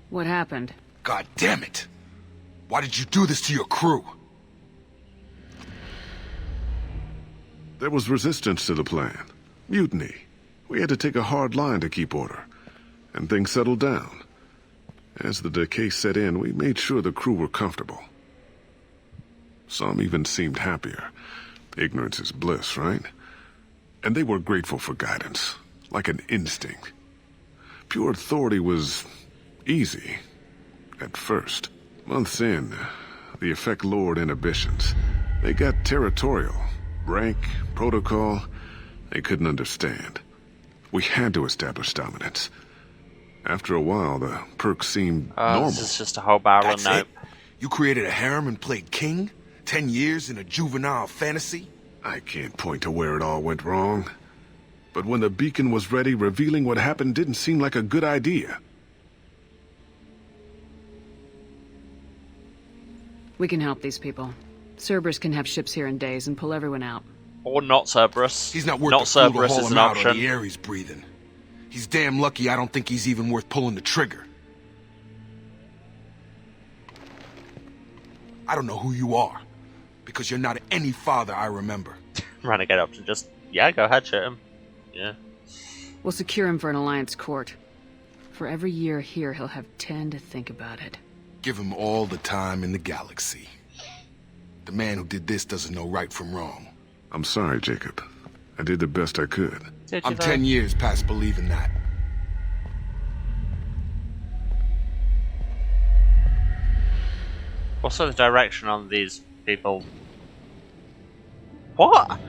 What happened? God damn it! Why did you do this to your crew? There was resistance to the plan. Mutiny. We had to take a hard line to keep order. And things settled down. As the decay set in, we made sure the crew were comfortable. Some even seemed happier. Ignorance is bliss, right? And they were grateful for guidance, like an instinct. Pure authority was easy, at first. Months in, the effect lowered inhibitions. They got territorial. Rank, protocol, they couldn't understand. We had to establish dominance. After a while, the perks seemed normal. This is just a whole barrel of nope. You created a harem and played king? 10 years in a juvenile fantasy? I can't point to where it all went wrong. But when the beacon was ready, revealing what happened didn't seem like a good idea. We can help these people. Cerberus can have ships here in days and pull everyone out. Or not Cerberus. He's not worth not the fool to Cerberus haul is him an out option. on the air he's breathing. He's damn lucky I don't think he's even worth pulling the trigger. I don't know who you are, because you're not any father I remember. Renegade option, just, yeah, go ahead, shoot him. Yeah. We'll secure him for an Alliance court. For every year here, he'll have 10 to think about it. Give him all the time in the galaxy. The man who did this doesn't know right from wrong. I'm sorry, Jacob. I did the best I could. I'm 10 years past believing that. What's the direction on these people? What?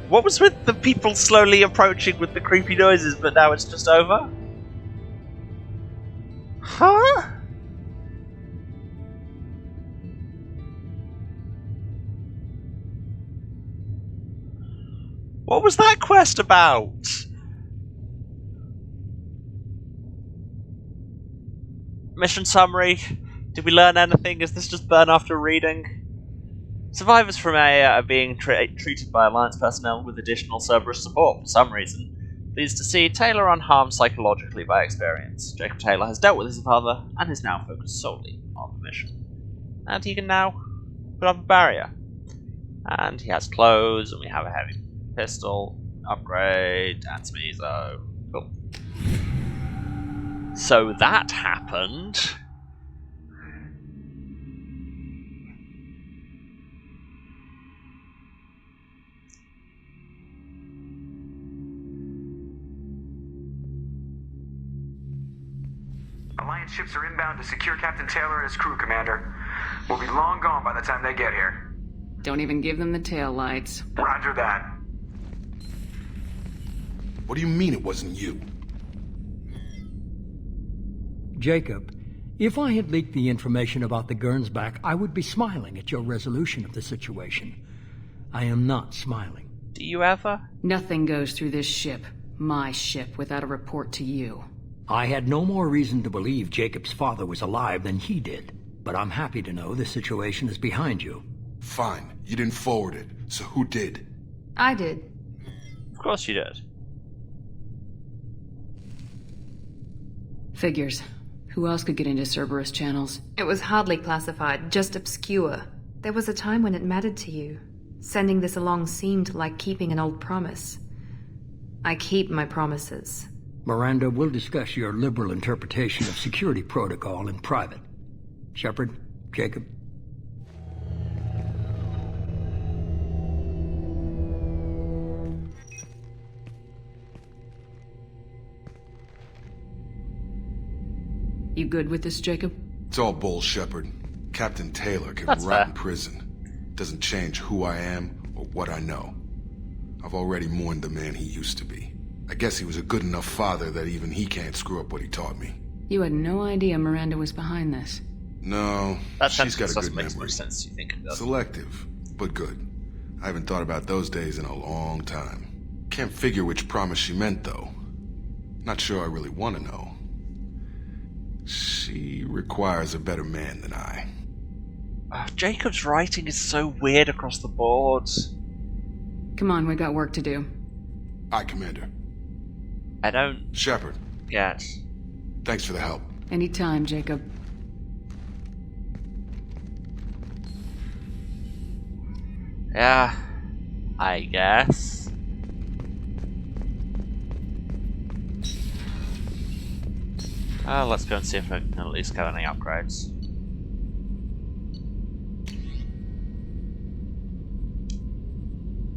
What was with the people slowly approaching with the creepy noises, but now it's just over? Huh? What was that quest about? Mission summary. Did we learn anything? Is this just burn after reading? Survivors from AA are being treated by Alliance personnel with additional Cerberus support for some reason. Pleased to see Taylor unharmed psychologically by experience. Jacob Taylor has dealt with his father and is now focused solely on the mission. And he can now put up a barrier. And he has clothes, and we have a heavy pistol, upgrade, and some EZO. Cool. So that happened. Alliance ships are inbound to secure Captain Taylor and his crew, Commander. We'll be long gone by the time they get here. Don't even give them the tail lights. Roger that. What do you mean it wasn't you? Jacob, if I had leaked the information about the Gernsback, I would be smiling at your resolution of the situation. I am not smiling. Do you ever? Nothing goes through this ship, my ship, without a report to you. I had no more reason to believe Jacob's father was alive than he did, but I'm happy to know the situation is behind you. Fine, you didn't forward it, so who did? I did. Of course you did. Figures. Who else could get into Cerberus channels? It was hardly classified, just obscure. There was a time when it mattered to you. Sending this along seemed like keeping an old promise. I keep my promises. Miranda, we'll discuss your liberal interpretation of security protocol in private. Shepard, Jacob. You good with this, Jacob? It's all bull, Shepard. Captain Taylor can That's rot fair. in prison. Doesn't change who I am or what I know. I've already mourned the man he used to be. I guess he was a good enough father that even he can't screw up what he taught me. You had no idea Miranda was behind this. No, That she's got a sentence good makes memory. more sense, you think it does. Selective, but good. I haven't thought about those days in a long time. Can't figure which promise she meant, though. Not sure I really want to know. She requires a better man than I. Jacob's writing is so weird across the board. Come on, we got work to do. Aye, Commander. I don't Shepard, get. thanks for the help. Anytime, Jacob. Yeah, I guess. Let's go and see if I can at least get any upgrades.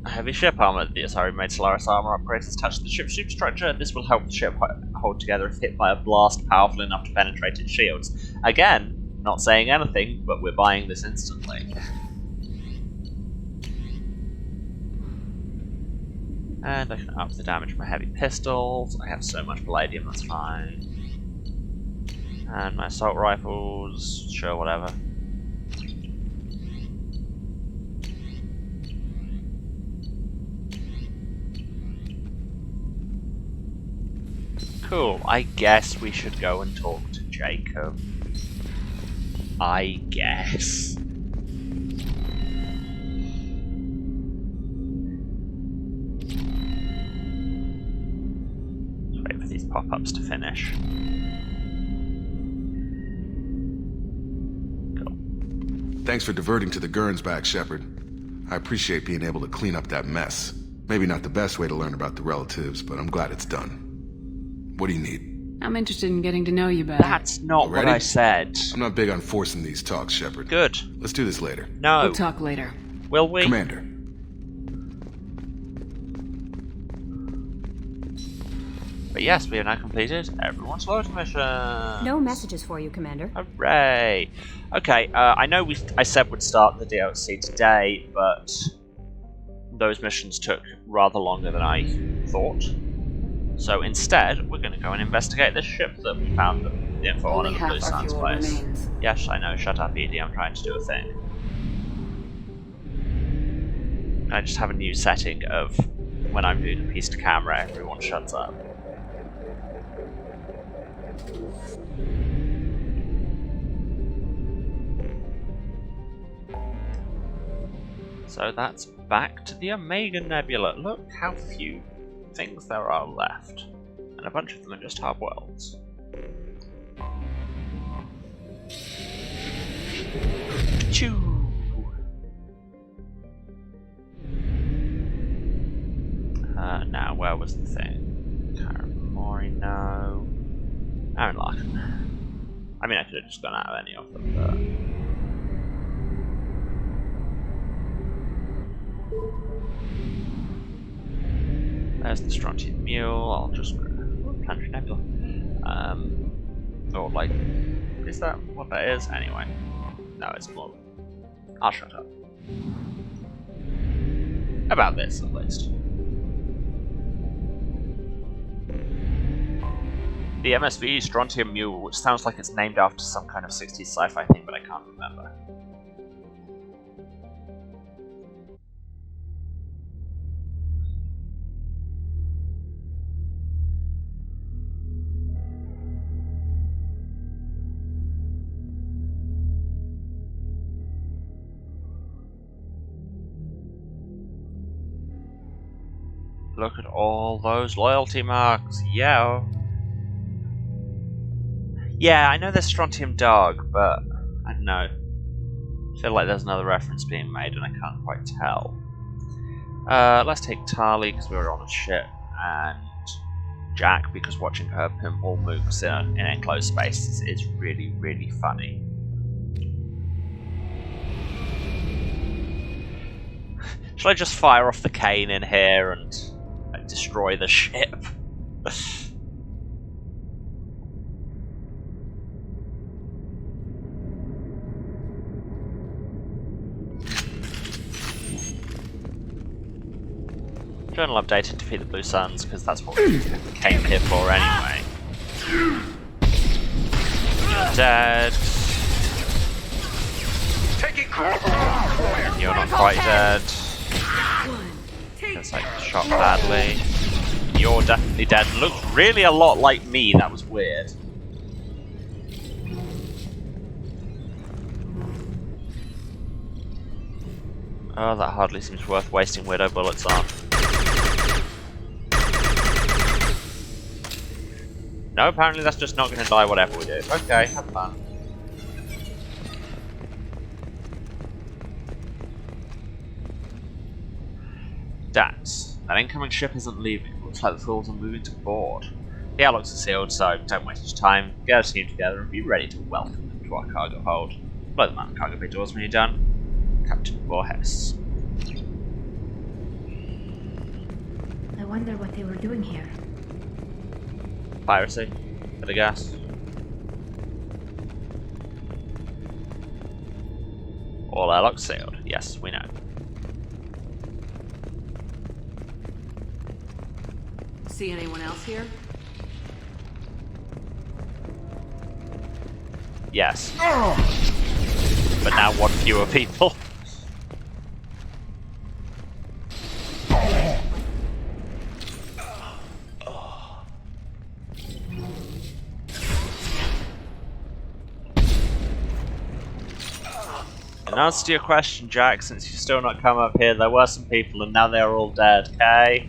Heavy ship armor. The SRE made Solaris armor upgrades attached to the ship's superstructure. This will help the ship hold together if hit by a blast powerful enough to penetrate its shields. Again, not saying anything, but we're buying this instantly. And I can up the damage of my heavy pistols. I have so much palladium, that's fine. And my assault rifles, sure, whatever. Cool, I guess we should go and talk to Jacob. I guess. Wait for these pop-ups to finish. Cool. Thanks for diverting to the Gurns back, Shepard. I appreciate being able to clean up that mess. Maybe not the best way to learn about the relatives, but I'm glad it's done. What do you need? I'm interested in getting to know you better. That's not what I said. I'm not big on forcing these talks, Shepard. Good. Let's do this later. No. We'll talk later. Will we? Commander. But yes, we have now completed everyone's loading mission. No messages for you, Commander. Hooray! Okay, I know I said we'd start the DLC today, but those missions took rather longer than I thought. So instead, we're going to go and investigate this ship that we found the info on in the Blue Sands place. Yes, I know. Shut up, Edie. I'm trying to do a thing. I just have a new setting of when I'm doing a piece to camera, everyone shuts up. So that's back to the Omega Nebula. Look how few things there are left. And a bunch of them are just hard worlds. Choo! Now, where was the thing? Karamori, no. Aaron Larkin. I mean, I could have just gone out of any of them, but... There's the Strontium Mule. I'll just Planetary Nebula. Or like, is that what that is? Anyway, no, it's more. I'll shut up. About this, at least. The MSV Strontium Mule, which sounds like it's named after some kind of 60s sci-fi thing, but I can't remember. Look at all those loyalty marks, yeah. Yeah, I know there's Strontium Dog, but I don't know. I feel like there's another reference being made and I can't quite tell. Let's take Tali because we were on a ship, and Jack because watching her pinball moves in an enclosed space is really, really funny. Shall I just fire off the cane in here and destroy the ship? Journal updated, defeat the Blue Suns, because that's what we came here for anyway. You're dead. You're not quite dead. Because I got shot badly. You're definitely dead. Looks really a lot like me, that was weird. Oh, that hardly seems worth wasting Widow bullets on. No, apparently that's just not going to die whatever we do. Okay, have fun. Dats. That incoming ship isn't leaving. Looks like the fools are moving to board. The airlocks are sealed, so don't waste your time. Get a team together and be ready to welcome them to our cargo hold. Blow them out the cargo bay doors when you're done. Captain Borges. I wonder what they were doing here. Piracy. For the gas. All airlocks sealed. Yes, we know. See anyone else here? Yes. But now one fewer people. In answer to your question, Jack, since you've still not come up here, there were some people and now they're all dead, okay?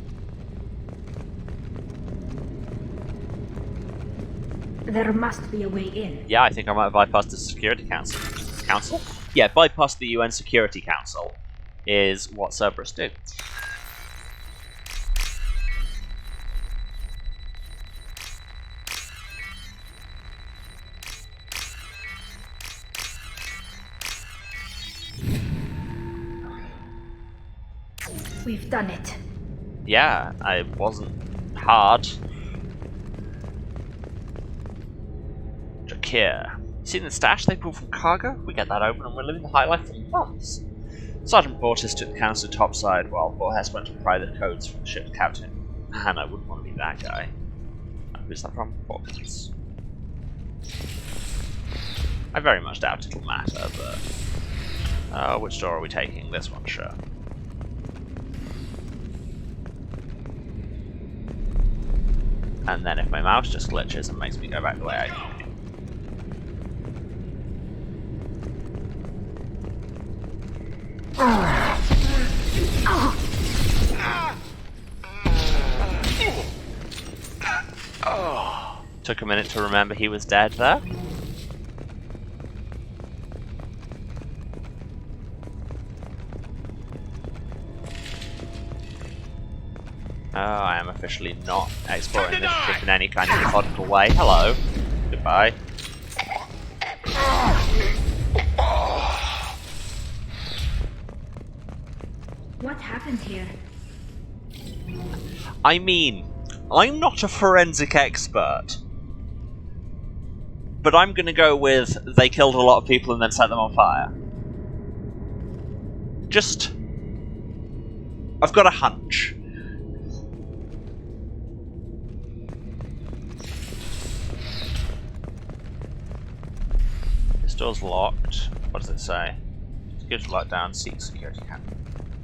There must be a way in. Yeah, I think I might have bypassed the Security Council. Council? Yeah, bypass the UN Security Council is what Cerberus do. We've done it. Yeah, it wasn't hard. Drakir. Seen the stash they pulled from cargo? We get that open and we're living the high life for months. Sergeant Bortis took the council to topside while Borges went to pry the codes from the ship's captain. And I wouldn't want to be that guy. Who's that from? Borges. I very much doubt it'll matter, but... which door are we taking? This one, sure. And then if my mouse just glitches and makes me go back the way I need. Took a minute to remember he was dead there. Oh, I am officially not exploring this ship in any kind of methodical way. Hello. Goodbye. What happened here? I mean, I'm not a forensic expert. But I'm gonna go with they killed a lot of people and then set them on fire. Just... I've got a hunch. This door's locked. What does it say? Security lockdown, seek security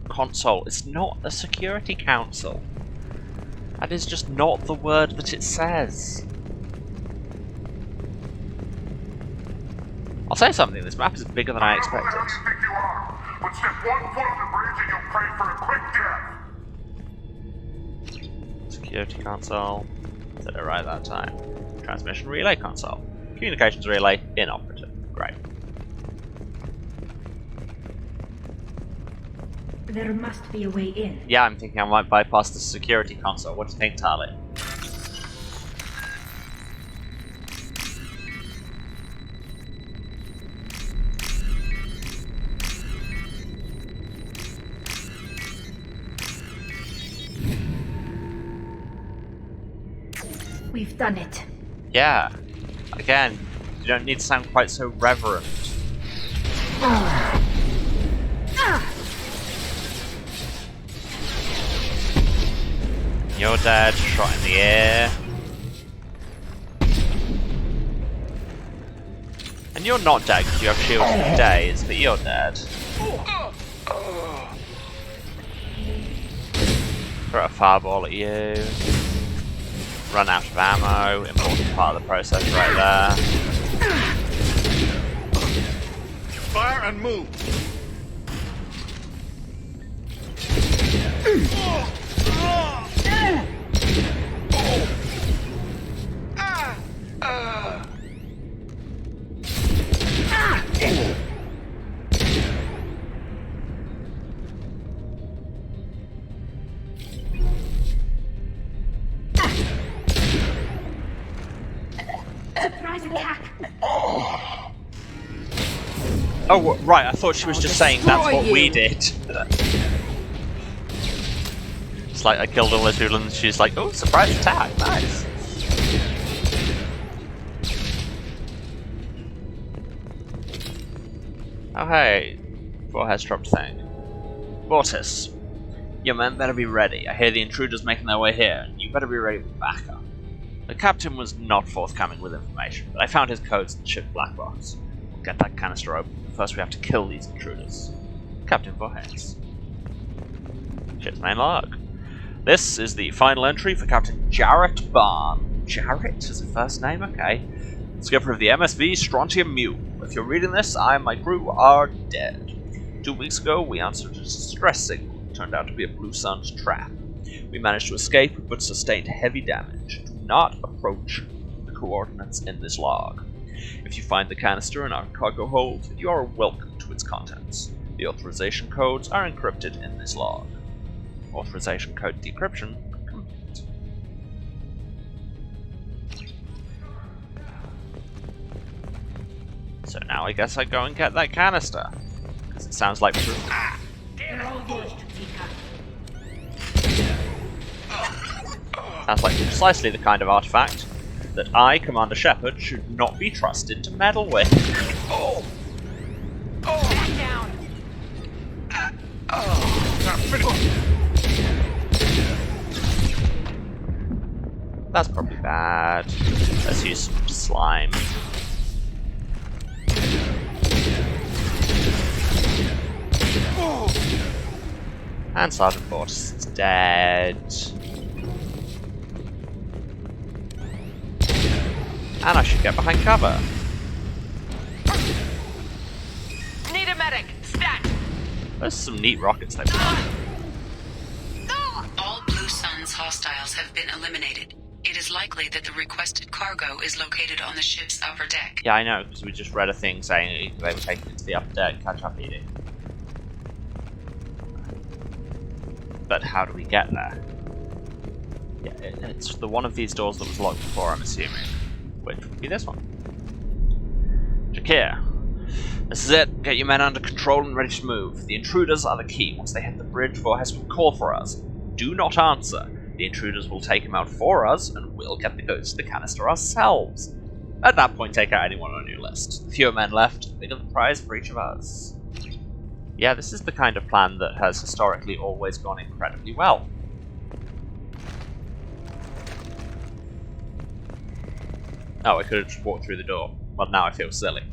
console. It's not a security council. That is just not the word that it says. I'll say something, this map is bigger than I expected. But step 1 foot on the bridge and you'll pray for a quick death. Security console. Did it right that time. Transmission relay console. Communications relay inoperative. Great. There must be a way in. Yeah, I'm thinking I might bypass the security console. What do you think, Tali? We've done it. Yeah. Again, you don't need to sound quite so reverent. You're dead, shot in the air. And you're not dead because you have shields for days, but you're dead. Throw a fireball at you. Run out of ammo, important part of the process right there. Fire and move. Surprise attack. Oh, right, I thought she was just saying that's what we did. It's like I killed all those people and she's like, oh, surprise attack, nice. Oh hey, Borges dropped thing. Bortis. Your men better be ready. I hear the intruders making their way here, and you better be ready with backup. The captain was not forthcoming with information, but I found his codes in the ship's black box. We'll get that canister open. First we have to kill these intruders. Captain Voorhees. Ship's main log. This is the final entry for Captain Jarrett Barn. Jarrett is a first name? Okay. Skipper of the MSV Strontium Mule. If you're reading this, I and my crew are dead. 2 weeks ago, we answered a distress signal. It turned out to be a Blue Sun's trap. We managed to escape, but sustained heavy damage. Do not approach the coordinates in this log. If you find the canister in our cargo hold, you are welcome to its contents. The authorization codes are encrypted in this log. Authorization code decryption complete. So now I guess I go and get that canister. Because it sounds like proof. Sounds like precisely the kind of artifact that I, Commander Shepard, should not be trusted to meddle with. Oh! Back down! That's probably bad. Let's use some slime. And Sergeant Fortis is dead. And I should get behind cover. Need a medic! Stat! There's some neat rockets they've got. All Blue Sun's hostiles have been eliminated. It is likely that the requested cargo is located on the ship's upper deck. Yeah, I know, because we just read a thing saying they were taking it to the upper deck. Catch up, Edie. But how do we get there? Yeah, it's the one of these doors that was locked before, I'm assuming. Which would be this one. Jakir. This is it. Get your men under control and ready to move. The intruders are the key. Once they hit the bridge, Voorhees will call for us. Do not answer. The intruders will take him out for us, and we'll get the goods to the canister ourselves. At that point, take out anyone on your list. The fewer men left, the bigger the prize for each of us. Yeah, this is the kind of plan that has historically always gone incredibly well. Oh, I could have just walked through the door. Well, now I feel silly.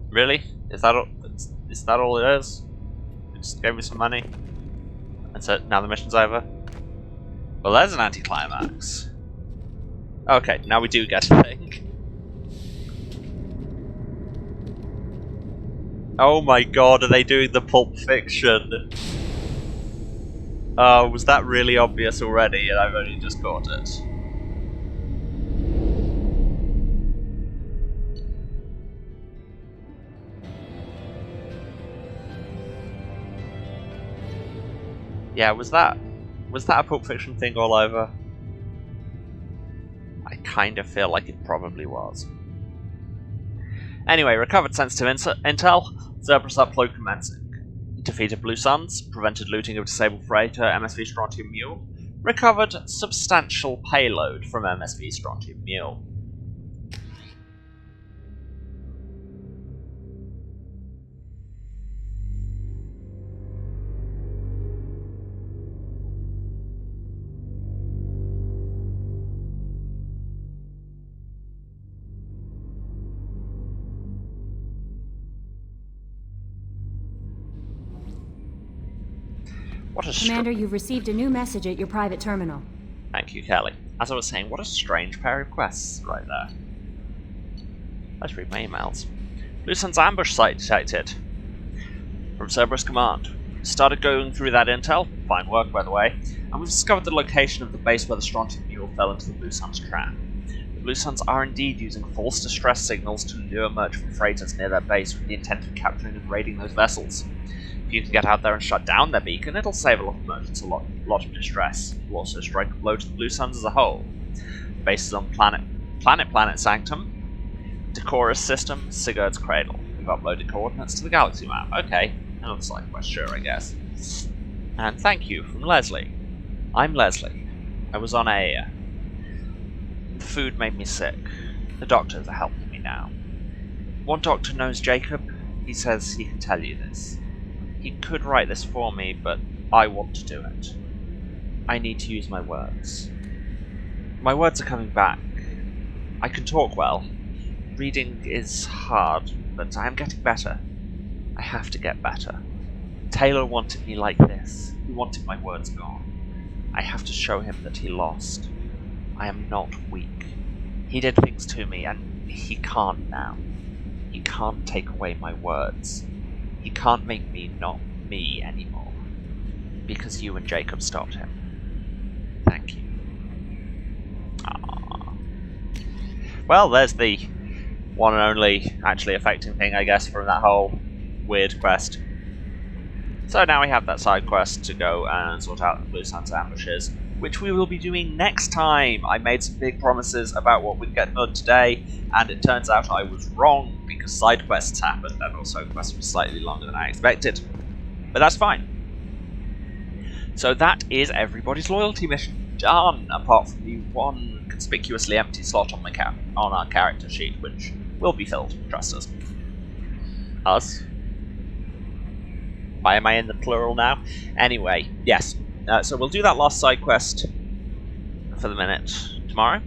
Really? Is that all it is? It just gave me some money. That's it, now the mission's over. Well, there's an anticlimax. Okay, now we do get a thing. Oh my god, are they doing the Pulp Fiction? Oh, was that really obvious already and I've only just caught it? Yeah, was that a Pulp Fiction thing all over? I kind of feel like it probably was. Anyway, recovered sensitive intel, Cerberus upload commencing. Defeated Blue Suns, prevented looting of disabled freighter MSV Strontium Mule, recovered substantial payload from MSV Strontium Mule. Commander, you've received a new message at your private terminal. Thank you, Kelly. As I was saying, what a strange pair of quests right there. Let's read my emails. Blue Sun's ambush site detected. From Cerberus Command. Started going through that intel, fine work by the way, and we've discovered the location of the base where the Strontium Mule fell into the Blue Sun's trap. The Blue Suns are indeed using false distress signals to lure merchant freighters near their base with the intent of capturing and raiding those vessels. If you can get out there and shut down their beacon, it'll save a lot of merchants a lot of distress. It'll also strike a blow to the Blue Suns as a whole. The base is on Planet Sanctum, Decorus System, Sigurd's Cradle. We've uploaded coordinates to the galaxy map. Okay, another side quest, sure, I guess. And thank you from Leslie. I'm Leslie. I was on a... The food made me sick. The doctors are helping me now. One doctor knows Jacob. he says he can tell you this. He could write this for me, but I want to do it. I need to use my words. My words are coming back. I can talk well. Reading is hard, but I am getting better. I have to get better. Taylor wanted me like this. He wanted my words gone. I have to show him that he lost. I am not weak. He did things to me, and he can't now. He can't take away my words. He can't make me not me anymore. Because you and Jacob stopped him. Thank you. Aww. Well, there's the one and only actually affecting thing, I guess, from that whole weird quest. So now we have that side quest to go and sort out the Blue Suns ambushes, which we will be doing next time. I made some big promises about what we'd get done today, and it turns out I was wrong, because side quests happened, and also quests were slightly longer than I expected. But that's fine. So that is everybody's loyalty mission done, apart from the one conspicuously empty slot on our character sheet, which will be filled, trust us. Us? Why am I in the plural now? Anyway, yes. So we'll do that last side quest for the minute tomorrow.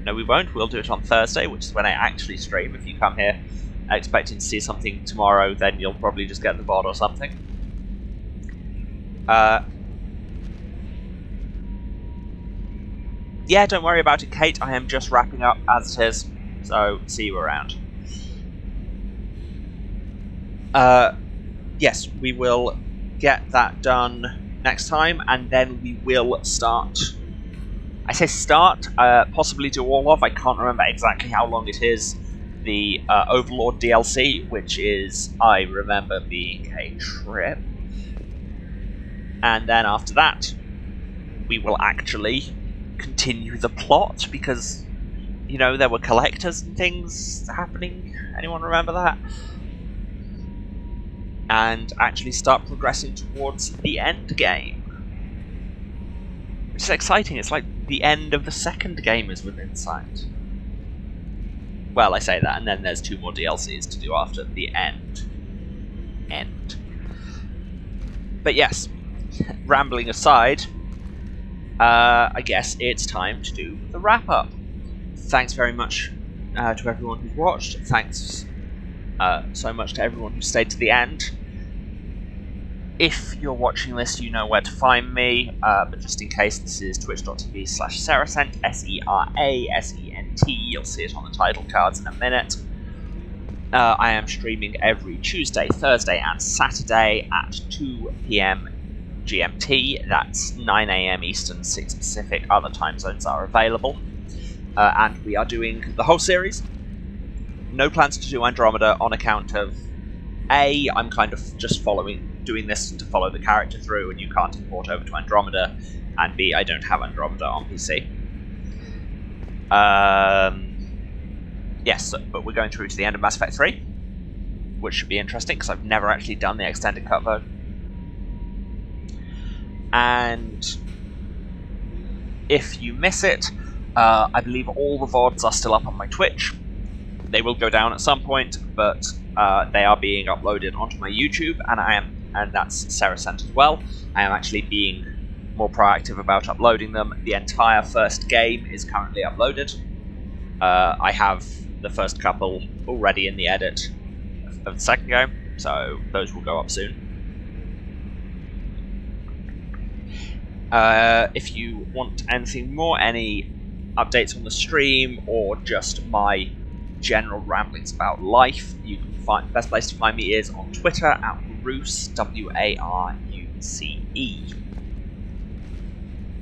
No, we won't. We'll do it on Thursday, which is when I actually stream. If you come here expecting to see something tomorrow, then you'll probably just get the VOD or something. Yeah, don't worry about it, Kate. I am just wrapping up as it is. So, see you around. Yes, we will get that done next time, and then we will start. I say start, possibly do all of. I can't remember exactly how long it is. The Overlord DLC, which is, I remember, being a trip. And then after that, we will actually continue the plot, because, you know, there were collectors and things happening. Anyone remember that? And actually start progressing towards the end game. Which is exciting. It's like the end of the second game is within sight. Well, I say that, and then there's 2 more DLCs to do after the end. But yes, rambling aside, I guess it's time to do the wrap-up. Thanks very much to everyone who's watched. Thanks so much to everyone who stayed to the end. If you're watching this, you know where to find me, but just in case, this is twitch.tv/Serasent, SERASENT. You'll see it on the title cards in a minute. I am streaming every Tuesday, Thursday, and Saturday at 2 PM GMT. That's 9 AM Eastern, 6 Pacific. Other time zones are available. And we are doing the whole series. No plans to do Andromeda on account of A, I'm kind of just doing this to follow the character through, and you can't import over to Andromeda, and B, I don't have Andromeda on PC. Yes, but we're going through to the end of Mass Effect 3, which should be interesting, because I've never actually done the extended cut version. And if you miss it, I believe all the VODs are still up on my Twitch. They will go down at some point, but they are being uploaded onto my YouTube, and that's Serasent as well. I am actually being more proactive about uploading them. The entire first game is currently uploaded. I have the first couple already in the edit of the second game, so those will go up soon. If you want anything more, any updates on the stream, or just my general ramblings about life, you can find best place to find me is on Twitter at Waruce, WARUCE.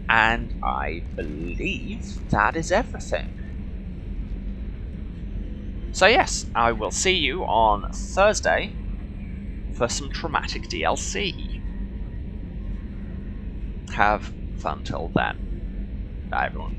And I believe that is everything. So yes, I will see you on Thursday for some traumatic DLC. Have fun till then. Bye everyone.